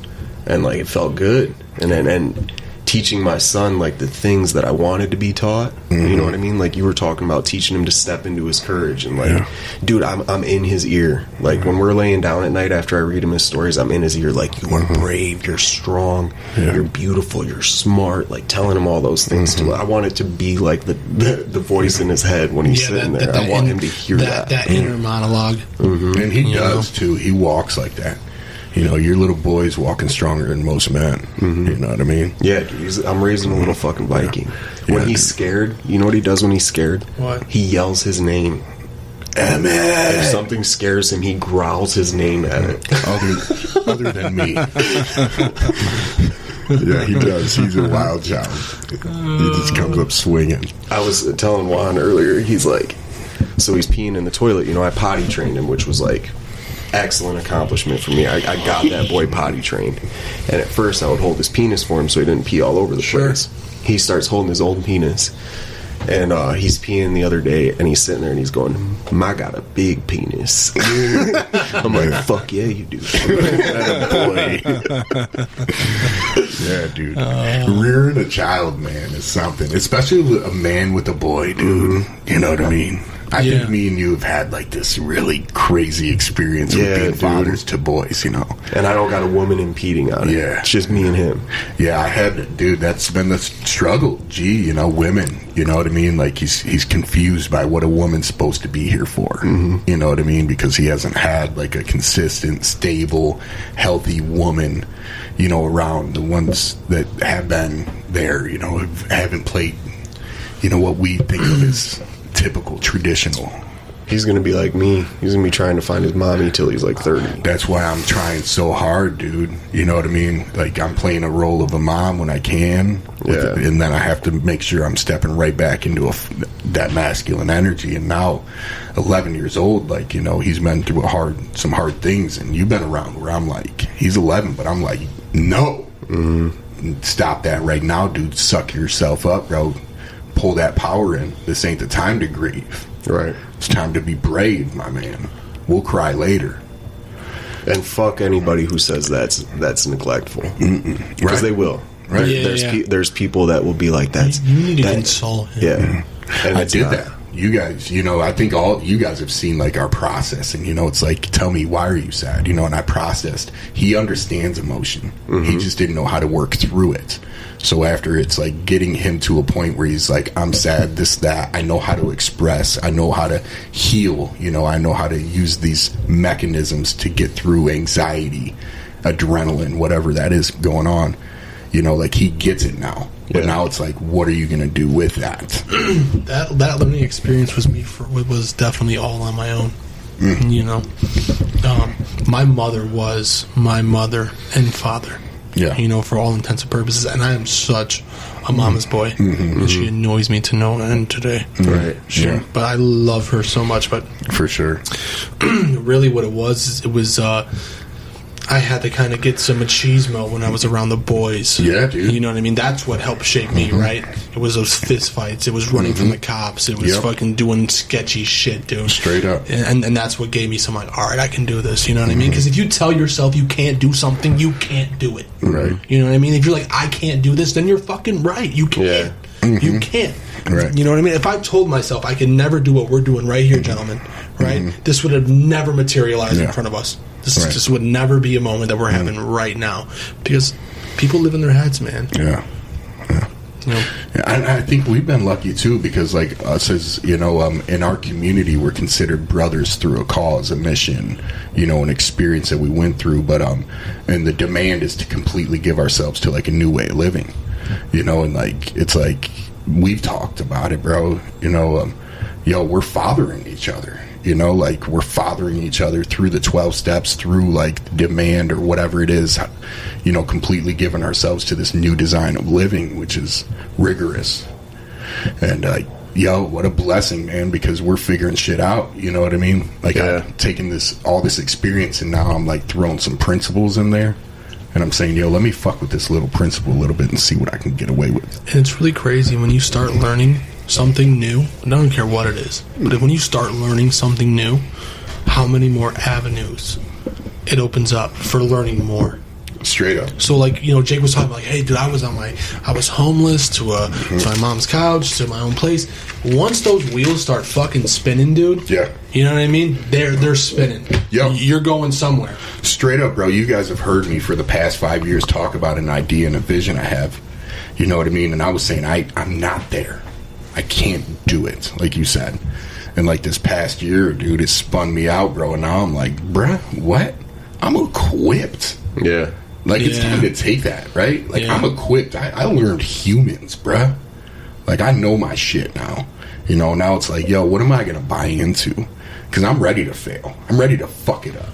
And like, it felt good. And then teaching my son like the things that I wanted to be taught. You know what I mean? Like you were talking about teaching him to step into his courage, and like, dude, I'm in his ear. Like when we're laying down at night after I read him his stories, I'm in his ear. Like, you are brave, you're strong, you're beautiful, you're smart. Like telling him all those things. I want it to be like the voice in his head when he's sitting there. I want him to hear that inner monologue. And he does too. He walks like that. You know, your little boy's walking stronger than most men. You know what I mean? Yeah, dude, I'm raising a little fucking Viking. When he's scared, you know what he does when he's scared? What? He yells his name. Emmett! If something scares him, he growls his name at it. Other than me. Yeah, he does. He's a wild child. He just comes up swinging. I was telling Juan earlier, he's like, so he's peeing in the toilet. You know, I potty trained him, which was like excellent accomplishment for me. I got that boy potty trained, and at first I would hold his penis for him so he didn't pee all over the place. He starts holding his old penis, and he's peeing the other day, and he's sitting there and he's going, I got a big penis. I'm like, fuck yeah, you do. Boy. Yeah, dude. Rearing a child, man, is something, especially a man with a boy, dude. You know what I mean? I think me and you have had like this really crazy experience with being fathers to boys, you know. And I don't got a woman impeding on it. Yeah. It's just me and him. Yeah, I had, dude, that's been the struggle. Gee, you know, women, you know what I mean? Like he's confused by what a woman's supposed to be here for. You know what I mean? Because he hasn't had like a consistent, stable, healthy woman, you know, around. The ones that have been there, you know, haven't played, you know, what we think of as typical, traditional. He's going to be like me. He's going to be trying to find his mommy till he's like 30. That's why I'm trying so hard, dude. You know what I mean? Like, I'm playing a role of a mom when I can. And then I have to make sure I'm stepping right back into that masculine energy. And now, 11 years old, like, you know, he's been through some hard things. And you've been around where I'm like, he's 11, but I'm like, no. Stop that right now, dude. Suck yourself up, bro. Pull that power in. This ain't the time to grieve. Right. It's time to be brave, my man. We'll cry later. And fuck anybody who says that's neglectful. Because they will. Right. There's people that will be like, that's... You need to console him. Yeah. And I did that. You guys, you know, I think all you guys have seen like our process, and you know, it's like, tell me, why are you sad? You know, and I processed. He understands emotion. He just didn't know how to work through it. So after, it's like getting him to a point where he's like, I'm sad, this, that. I know how to express. I know how to heal. You know, I know how to use these mechanisms to get through anxiety, adrenaline, whatever that is going on. You know, like he gets it now. But now it's like, what are you going to do with that? that learning experience was definitely all on my own. You know, my mother was my mother and father. Yeah, you know, for all intents and purposes, and I am such a mama's boy, and she annoys me to no end today. Right, sure, but I love her so much. But for sure, really, what it was I had to kind of get some machismo when I was around the boys. Yeah, dude. You know what I mean? That's what helped shape me, right? It was those fist fights. It was running from the cops. It was fucking doing sketchy shit, dude. Straight up. And that's what gave me some, like, all right, I can do this. You know what I mean? Because if you tell yourself you can't do something, you can't do it. Right. You know what I mean? If you're like, I can't do this, then you're fucking right. You can't. Yeah. You can't. Right. You know what I mean? If I told myself I could never do what we're doing right here, gentlemen, right? This would have never materialized in front of us. This would never be a moment that we're having right now, because people live in their heads, man. Yeah. You know? I think we've been lucky too, because like us as, you know, in our community, we're considered brothers through a cause, a mission, you know, an experience that we went through. But and the demand is to completely give ourselves to like a new way of living, you know, and like it's like we've talked about it, bro. You know, we're fathering each other. You know, like we're fathering each other through the 12 steps, through like demand or whatever it is, you know, completely giving ourselves to this new design of living, which is rigorous. And what a blessing, man, because we're figuring shit out. You know what I mean? Like I'm taking all this experience, and now I'm like throwing some principles in there. And I'm saying, let me fuck with this little principle a little bit and see what I can get away with. And it's really crazy when you start learning something new. I don't care what it is, but when you start learning something new, how many more avenues it opens up for learning more. Straight up. So, like, you know, Jake was talking like, hey, dude, I was homeless to my mom's couch, to my own place. Once those wheels start fucking spinning, dude. Yeah. You know what I mean? They're spinning. Yep. You're going somewhere. Straight up, bro. You guys have heard me for the past 5 years talk about an idea and a vision I have. You know what I mean? And I was saying, I'm not there. I can't do it, like you said. And like this past year, dude, it spun me out, bro. And now I'm like, bruh, what? I'm equipped. Yeah. Like, it's time to take that, right? Like, Yeah. I'm equipped. I learned humans, bruh. Like, I know my shit now. You know, now it's like, yo, what am I going to buy into? Because I'm ready to fail. I'm ready to fuck it up.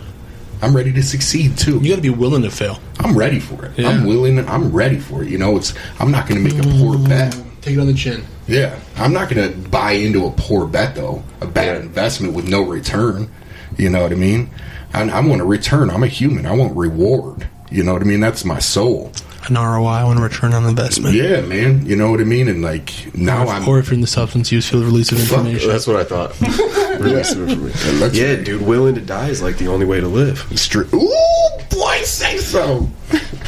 I'm ready to succeed, too. You got to be willing to fail. I'm ready for it. Yeah. I'm ready for it. You know, I'm not going to make a poor bet. Take it on the chin. Yeah. I'm not going to buy into a poor bet, though. A bad investment with no return. You know what I mean? I want a return. I'm a human. I want reward. You know what I mean? That's my soul. An ROI, I want a return on investment. Yeah, man. You know what I mean? And like now or if you're in the substance use field, release of information. That's what I thought. Release of information. Yeah, dude, willing to die is like the only way to live. Ooh, boy, say so.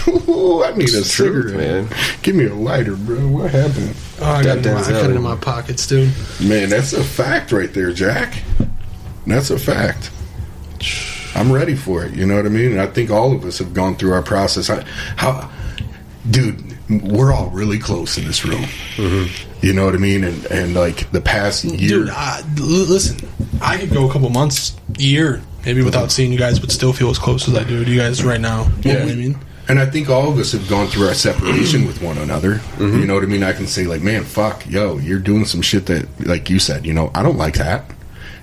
Ooh, I need a cigarette, man. Give me a lighter, bro. What happened? Oh, I got it in my pockets, dude. Man, that's a fact right there, Jack. That's a fact. I'm ready for it. You know what I mean? And I think all of us have gone through our process. Dude, we're all really close in this room. Mm-hmm. You know what I mean? And like the past year. Dude, listen, I could go a couple months, year, maybe without seeing you guys, but still feel as close as I do to you guys right now. You know what I mean? And I think all of us have gone through our separation with one another. Mm-hmm. You know what I mean? I can say like, man, fuck, yo, you're doing some shit that, like you said, you know, I don't like that.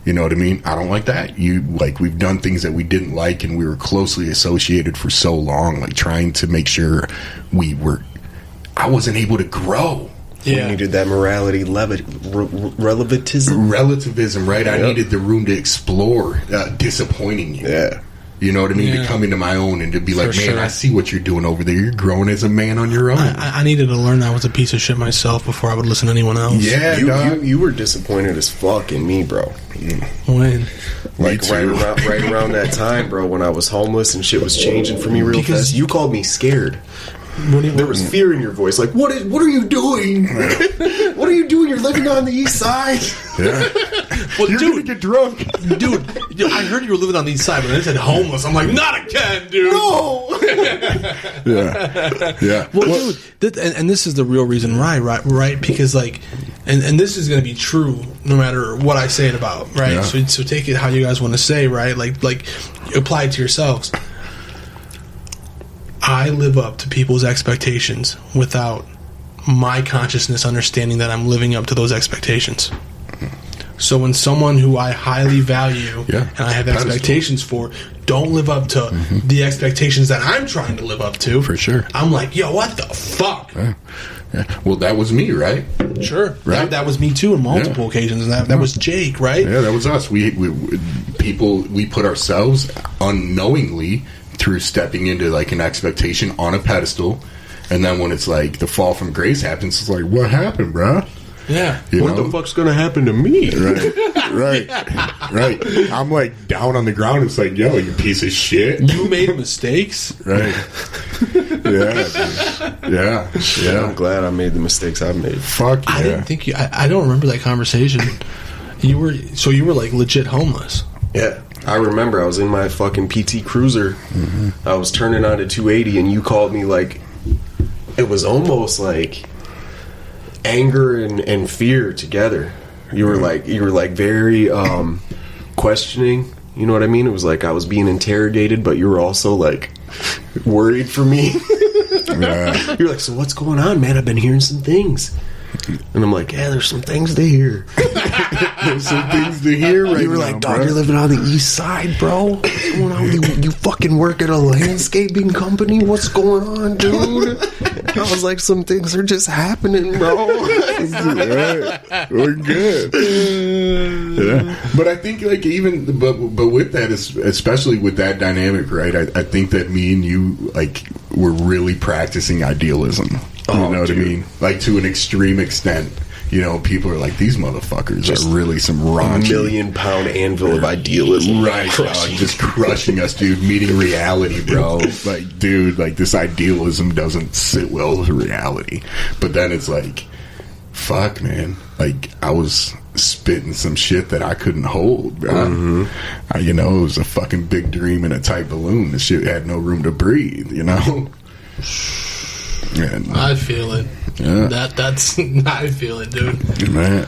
You know what I mean? I don't like that. We've done things that we didn't like, and we were closely associated for so long, like trying to make sure I wasn't able to grow. Yeah. We needed that morality, relativism, right? Yep. I needed the room to explore disappointing you. Yeah. You know what I mean? To come into my own and to be like, man, sure. I see what you're doing over there. You're growing as a man on your own. I needed to learn I was a piece of shit myself before I would listen to anyone else. Yeah, you were disappointed as fuck in me, bro. When? Like right around that time, bro, when I was homeless and shit was changing for me real fast. You called me scared. There was fear in your voice. Like, what are you doing? What are you doing? You're living on the east side. Yeah. Well, you're gonna get drunk. Dude, I heard you were living on the east side, but then it said homeless. I'm like, not again, dude. No. Yeah. Well, dude, and this is the real reason why, right? Because, like, and this is going to be true no matter what I say it about, right? Yeah. So take it how you guys want to say, right? Like apply it to yourselves. I live up to people's expectations without my consciousness understanding that I'm living up to those expectations. So when someone who I highly value and I have expectations for don't live up to the expectations that I'm trying to live up to, for sure, I'm like, yo, what the fuck? Yeah. Well, that was me, right? Sure, right. That was me too on multiple occasions. That was Jake, right? Yeah, that was us. We put ourselves unknowingly through stepping into like an expectation on a pedestal, and then when it's like the fall from grace happens, it's like, what happened, bro? Yeah. What the fuck's gonna happen to me? Right. I'm like down on the ground. It's like, yo, you piece of shit. You made mistakes, right? Yeah. I'm glad I made the mistakes I made. Fuck yeah. I didn't think you. I don't remember that conversation. You were like legit homeless. Yeah. I remember I was in my fucking PT Cruiser. Mm-hmm. I was turning on to 280, and you called me like, it was almost like anger and fear together. You were like very questioning. You know what I mean? It was like I was being interrogated, but you were also like worried for me. Yeah. You're like, so what's going on, man? I've been hearing some things. And I'm like, yeah, there's some things to hear. There's some things to hear right now. You were like, dog, you're living on the east side, bro. What's going on? You fucking work at a landscaping company? What's going on, dude? I was like, some things are just happening, bro. Right. We're good. Yeah. But I think, like, even, but with that, especially with that dynamic, right, I think that me and you, like, were really practicing idealism. You know what I mean? Like, to an extreme extent. people are like, these motherfuckers Just are really some A raunchy million-pound anvil of idealism. right, just crushing us, dude. Meeting reality, bro. Like, dude, like this idealism doesn't sit well with reality. But then it's like, fuck, man. Like, I was spitting some shit that I couldn't hold, bro. It was a fucking big dream in a tight balloon. The shit had no room to breathe, And, I feel it. Yeah. That's I feel it, dude. Man.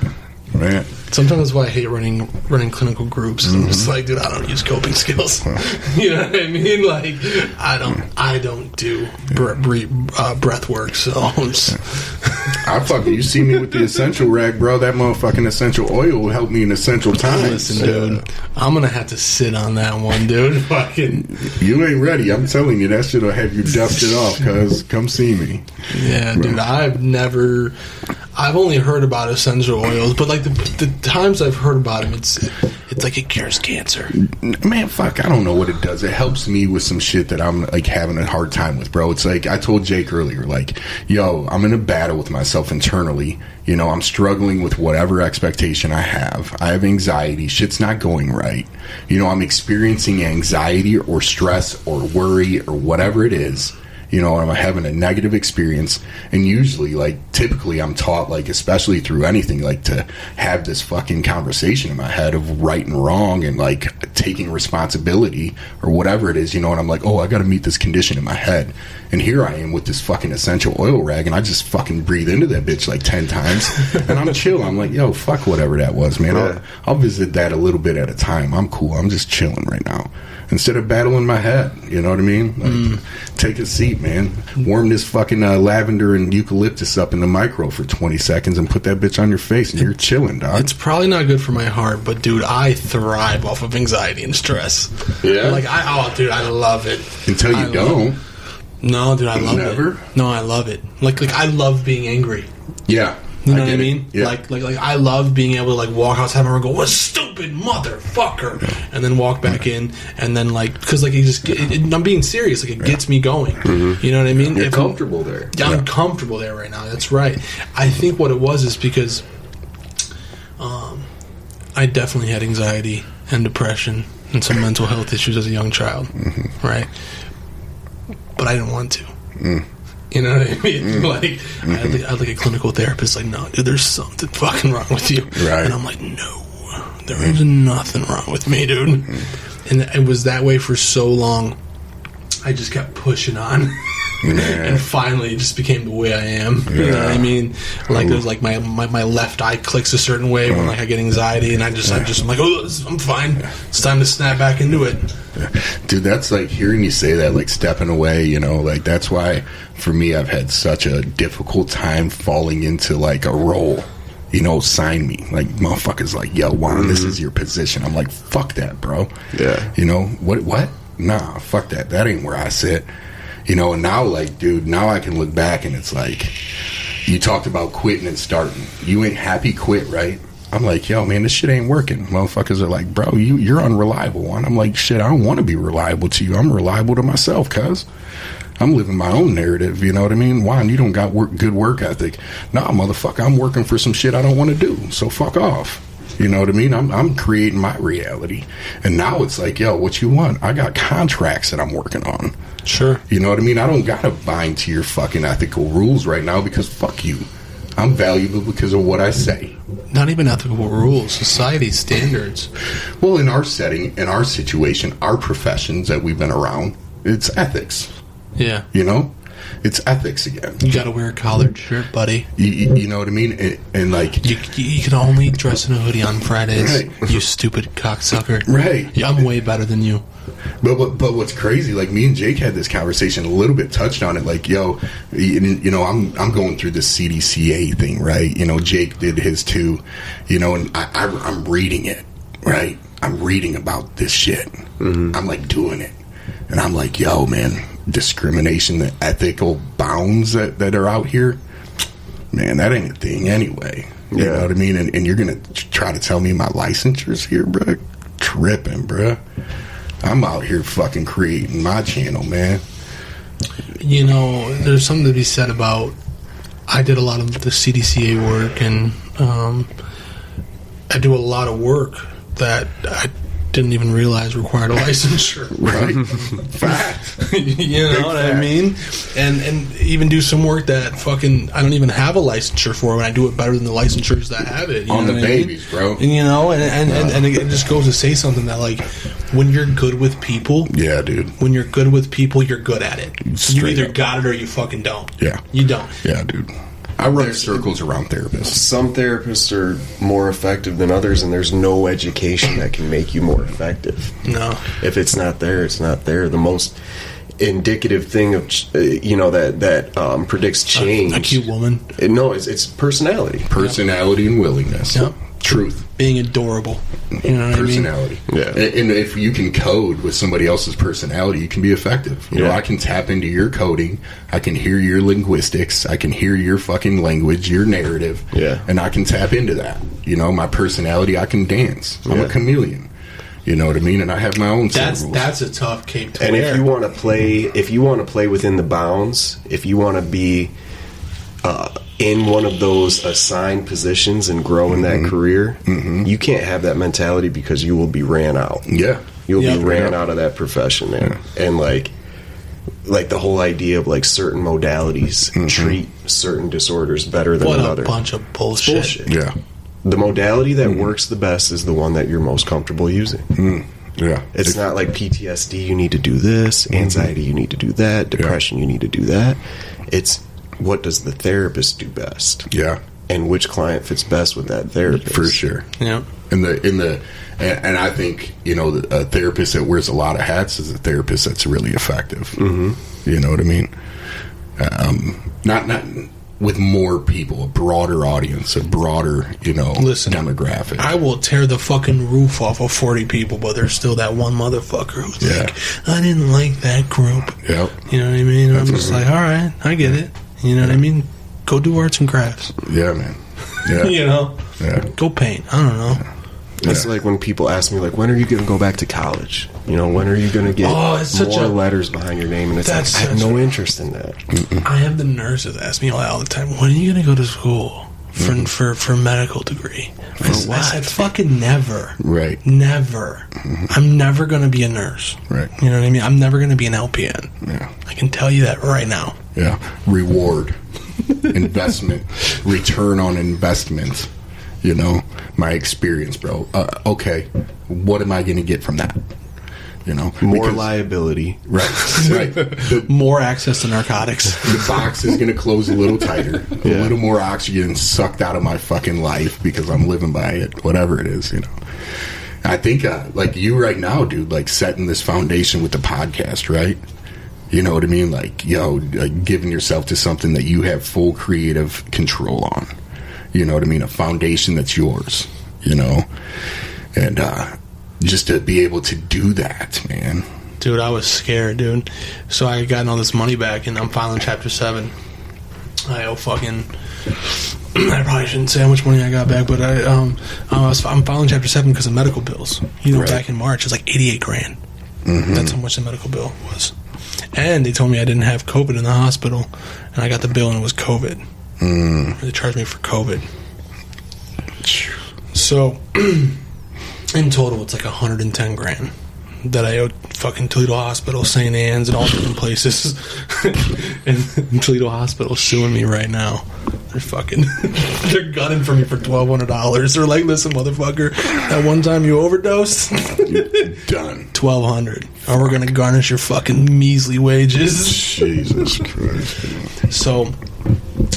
Sometimes that's why I hate running clinical groups. I'm just like, dude, I don't use coping skills. You know what I mean? Like, I don't do breath work. So I fucking, you see me with the essential rag, bro. That motherfucking essential oil will help me in essential times. Listen, dude, I'm gonna have to sit on that one, dude. Fucking, you ain't ready. I'm telling you, that shit'll have you dusted off. Cause come see me. Yeah, dude. I've only heard about essential oils, but like the times I've heard about them, it's like it cures cancer. Man, fuck, I don't know what it does. It helps me with some shit that I'm like having a hard time with, bro. It's like I told Jake earlier, like, yo, I'm in a battle with myself internally. I'm struggling with whatever expectation I have. I have anxiety. Shit's not going right. I'm experiencing anxiety or stress or worry or whatever it is. I'm having a negative experience, and usually, like, typically I'm taught, like, especially through anything, like, to have this fucking conversation in my head of right and wrong and, like, taking responsibility or whatever it is, and I'm like, oh, I gotta meet this condition in my head. And here I am with this fucking essential oil rag, and I just fucking breathe into that bitch like 10 times, and I'm chill. I'm like, yo, fuck whatever that was, man. Yeah. I'll visit that a little bit at a time. I'm cool. I'm just chilling right now. Instead of battling my head, you know what I mean? Like, take a seat, man. Warm this fucking lavender and eucalyptus up in the micro for 20 seconds and put that bitch on your face, and you're chilling, dog. It's probably not good for my heart, but dude, I thrive off of anxiety and stress. Yeah? Like, I love it. Until you don't. No, dude, I love Never? it. No, I love it. Like I love being angry. Yeah. You know what I mean? Yeah. Like I love being able to like walk outside and go, "What stupid motherfucker," and then walk back in, and then like because like I'm being serious. Like it gets me going. You know what I mean? You're comfortable there. Yeah, I'm comfortable there right now. That's right. I think what it was is because I definitely had anxiety and depression and some mental health issues as a young child, right? But I didn't want to. You know what I mean? Like, I had like a clinical therapist like, no, dude, there's something fucking wrong with you. Right. And I'm like, no, there is nothing wrong with me, dude. And it was that way for so long. I just kept pushing on. And finally it just became the way I am. You know what I mean? Like there's like my left eye clicks a certain way when like I get anxiety, and I'm like, oh, I'm fine. It's time to snap back into it. Dude, that's like hearing you say that, like stepping away, like that's why for me I've had such a difficult time falling into like a role. Sign me. Like, motherfuckers like, yo, Juan, this is your position. I'm like, fuck that, bro. Yeah. What? Nah, fuck that. That ain't where I sit. And now, like, dude, now I can look back and it's like, you talked about quitting and starting. You ain't happy, quit, right? I'm like, yo, man, this shit ain't working. Motherfuckers are like, bro, you're unreliable. And I'm like, shit, I don't want to be reliable to you. I'm reliable to myself, cuz. I'm living my own narrative, you know what I mean? Juan, you don't got good work ethic. Nah, motherfucker, I'm working for some shit I don't want to do. So fuck off. You know what I mean? I'm creating my reality. And now it's like, yo, what you want? I got contracts that I'm working on. Sure. You know what I mean? I don't gotta bind to your fucking ethical rules right now because fuck you. I'm valuable because of what I say. Not even ethical rules, society standards. Well, in our setting, in our situation, our professions that we've been around, it's ethics. Yeah. It's ethics again. You gotta wear a collared shirt, buddy. You know what I mean? And like... You can only dress in a hoodie on Fridays, right. You stupid cocksucker. Right. Yeah, I'm way better than you. But what's crazy, like me and Jake had this conversation, a little bit touched on it, like, yo, I'm going through this CDCA thing, right? Jake did his too, and I'm reading it, right? I'm reading about this shit. I'm like doing it. And I'm like, yo, man, discrimination, the ethical bounds that are out here, man, that ain't a thing anyway. You know what I mean? And you're going to try to tell me my licensure's here, bro? Tripping, bro. I'm out here fucking creating my channel, man. There's something to be said about, I did a lot of the CDCA work, and I do a lot of work that I didn't even realize required a licensure. Right? Fact. You know what I mean? And even do some work that fucking I don't even have a licensure for, and I do it better than the licensures that have it. On the babies, bro. And, you know, and it just goes to say something that, like, when you're good with people, yeah, dude. When you're good with people, you're good at it. You either up. got it or you fucking don't. Yeah. You don't. Yeah, dude. I run circles around therapists. Some therapists are more effective than others, and there's no education that can make you more effective. No. If it's not there, it's not there. The most indicative thing of that predicts change. A cute woman. No, it's personality. Personality and willingness. Yep. Truth. Being adorable. You know what Personality. I mean? Yeah. And if you can code with somebody else's personality, you can be effective. You know, I can tap into your coding. I can hear your linguistics. I can hear your fucking language, your narrative. Yeah. And I can tap into that. You know, my personality, I can dance. I'm a chameleon. You know what I mean? And I have my own set of rules. That's a tough cape to And wear. if you want to play within the bounds, if you want to be in one of those assigned positions and grow in that career, you can't have that mentality because you will be ran out. Yeah. You'll be ran out of that profession, man. Yeah. And like the whole idea of like certain modalities treat certain disorders better than another. What a bunch of bullshit. Yeah. The modality that works the best is the one that you're most comfortable using. Yeah. It's not like PTSD, you need to do this, anxiety, you need to do that, depression, you need to do that. It's what does the therapist do best? Yeah. And which client fits best with that therapist? For sure. Yeah. And I think, you know, a therapist that wears a lot of hats is a therapist that's really effective. You know what I mean? Not with more people, a broader audience, a broader, you know, demographic. I will tear the fucking roof off of 40 people, but there's still that one motherfucker who's like, I didn't like that group. Yep. You know what I mean? And I'm just like, all right, I get it. You know what I mean? Go do arts and crafts. Yeah, man. Yeah. You know? Yeah. Go paint. I don't know. It's like when people ask me, like, when are you going to go back to college? You know, when are you going to get more letters behind your name? And it's like, I have no interest in that. I have the nurses ask me all the time, when are you going to go to school for medical degree? For what? I said, fucking never. Right. Never. I'm never going to be a nurse. Right. You know what I mean? I'm never going to be an LPN. Yeah. I can tell you that right now. Yeah. Reward. Investment. Return on investment. You know, my experience, bro. Okay, what am I going to get from that? You know, more liability. Right. More access to narcotics. The box is going to close a little tighter. A little more oxygen sucked out of my fucking life because I'm living by it. Whatever it is, you know. I think, like you right now, dude, like setting this foundation with the podcast, right? You know what I mean? Like, giving yourself to something that you have full creative control on. You know what I mean? A foundation that's yours, you know? And just to be able to do that, man. Dude, I was scared, dude. So I gotten all this money back, and I'm filing Chapter 7. I owe fucking... I probably shouldn't say how much money I got back, but I'm filing Chapter 7 because of medical bills. You know, back in March, it was like $88,000. That's how much the medical bill was. And they told me I didn't have COVID in the hospital, and I got the bill, and it was COVID. They charged me for COVID. So, in total, it's like $110,000 that I owed fucking Toledo Hospital, St. Anne's, and all different places. and Toledo Hospital suing me right now. They're fucking, they're gunning for me for $1,200. They're like, listen, motherfucker, that one time you overdosed, done. $1,200, or we're gonna garnish your fucking measly wages. Jesus Christ. So,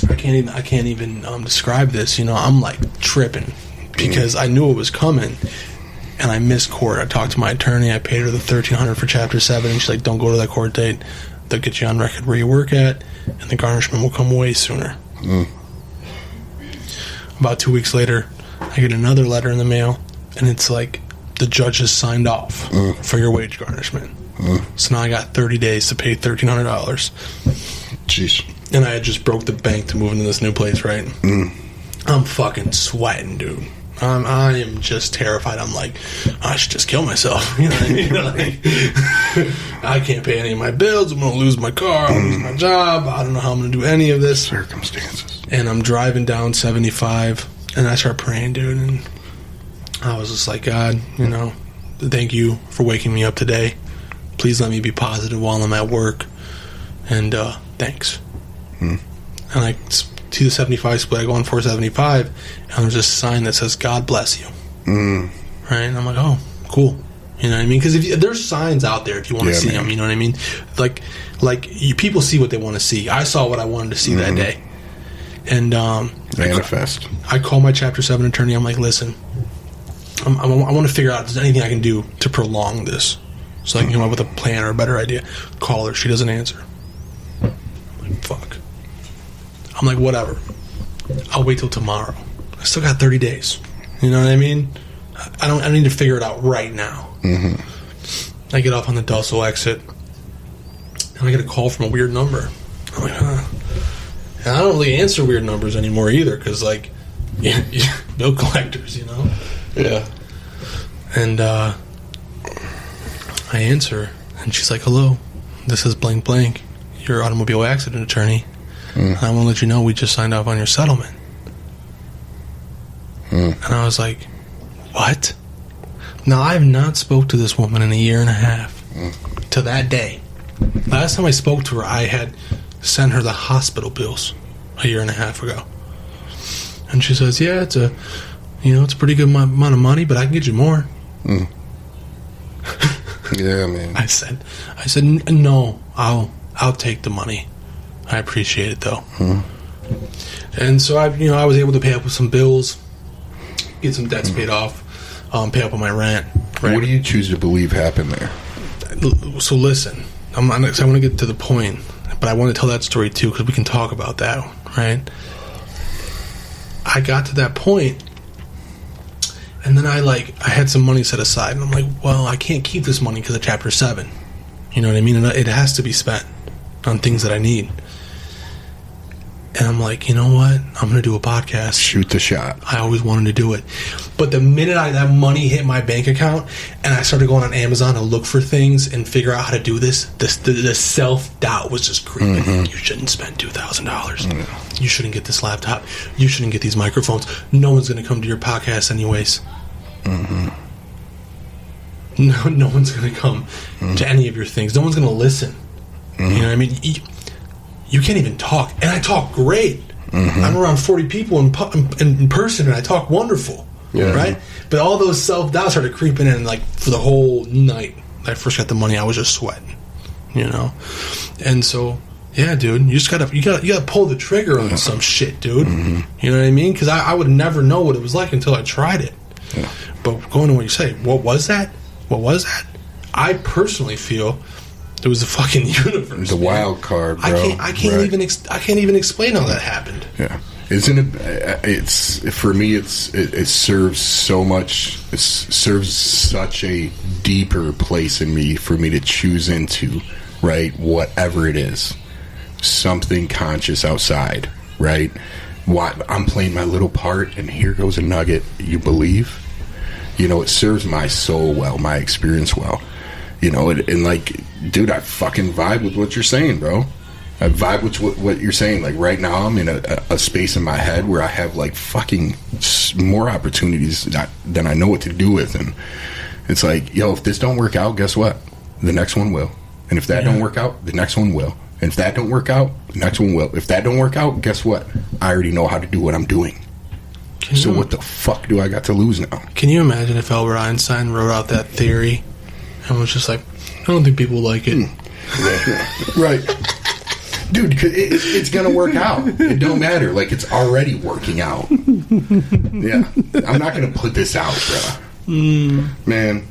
I can't even describe this. You know, I'm like tripping because I knew it was coming, and I missed court. I talked to my attorney. I paid her the $1,300 for Chapter 7, and she's like, "Don't go to that court date. They'll get you on record where you work at, and the garnishment will come way sooner." About 2 weeks later, I get another letter in the mail, and it's like, the judge has signed off for your wage garnishment. So now I got 30 days to pay $1,300. Jeez. And I had just broke the bank to move into this new place, right? I'm fucking sweating, dude. I am just terrified. I'm like, I should just kill myself. You know what I mean? Like, I can't pay any of my bills. I'm going to lose my car. I'll lose my job. I don't know how I'm going to do any of this. Circumstances. And I'm driving down 75, and I start praying, dude. And I was just like, God, you know, thank you for waking me up today. Please let me be positive while I'm at work. And thanks. And I see the 75 split. I go on 475, and there's this sign that says, God bless you. Right? And I'm like, oh, cool. You know what I mean? Because if there's signs out there if you want to see them, you know what I mean? Like people see what they want to see. I saw what I wanted to see that day. And manifest. I call my Chapter 7 attorney. I'm like, listen, I want to figure out if there's anything I can do to prolong this so I can come up with a plan or a better idea. Call her. She doesn't answer. I'm like, fuck. I'm like, whatever. I'll wait till tomorrow. I still got 30 days. You know what I mean? I need to figure it out right now. I get off on the Dussel exit, and I get a call from a weird number. I'm like, And I don't really answer weird numbers anymore either, because, like, bill collectors, you know? Yeah. And I answer, and she's like, hello, this is blank blank, your automobile accident attorney. And I want to let you know we just signed off on your settlement. And I was like, what? Now, I have not spoke to this woman in a year and a half. To that day. Last time I spoke to her, I had sent her the hospital bills a year and a half ago. And she says, yeah, it's a pretty good amount of money, but I can get you more. Yeah, man. I said, no, I'll take the money. I appreciate it though. And so I was able to pay up with some bills, get some debts paid off, pay up on my rent. Right? What do you choose to believe happened there? So listen, I want to get to the point, but I want to tell that story too because we can talk about that, right? I got to that point, and then I had some money set aside, and I'm like, well, I can't keep this money because of Chapter 7. You know what I mean? And it has to be spent on things that I need. And I'm like, you know what? I'm going to do a podcast. Shoot the shot. I always wanted to do it. But the minute that money hit my bank account and I started going on Amazon to look for things and figure out how to do this, the self-doubt was just creeping. You shouldn't spend $2,000. You shouldn't get this laptop. You shouldn't get these microphones. No one's going to come to your podcast anyways. No one's going to come to any of your things. No one's going to listen. You know what I mean? You can't even talk. And I talk great. I'm around 40 people in person, and I talk wonderful. Yeah. Right? But all those self-doubts started creeping in, like, for the whole night. I first got the money, I was just sweating. You know? And so, yeah, dude, you gotta pull the trigger on some shit, dude. You know what I mean? Because I would never know what it was like until I tried it. Yeah. But going to what you say, what was that? I personally feel it was the fucking universe. The wild card, bro. I can't even explain how that happened. Yeah, isn't it? It's for me. It serves so much. It serves such a deeper place in me for me to choose into. Right, whatever it is, something conscious outside. Right, I'm playing my little part, and here goes a nugget. You believe? You know, it serves my soul well, my experience well. You know, and like, dude, I fucking vibe with what you're saying, bro. I vibe with what you're saying. Like, right now, I'm in a space in my head where I have, like, fucking more opportunities than I know what to do with. And it's like, yo, if this don't work out, guess what? The next one will. And if that don't work out, the next one will. And if that don't work out, the next one will. If that don't work out, guess what? I already know how to do what I'm doing. So what the fuck do I got to lose now? Can you imagine if Albert Einstein wrote out that theory and was just like, I don't think people like it. Right. Dude, it's going to work out. It don't matter. Like, it's already working out. Yeah. I'm not going to put this out, bro. Man.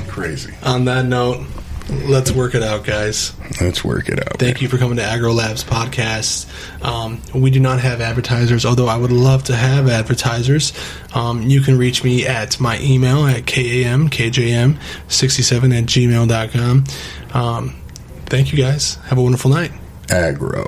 Crazy. On that note, let's work it out, guys. Let's work it out. Thank you for coming to Agro Labs Podcast. We do not have advertisers, although I would love to have advertisers. You can reach me at my email at kamkjm67@gmail.com. Thank you, guys. Have a wonderful night. Agro.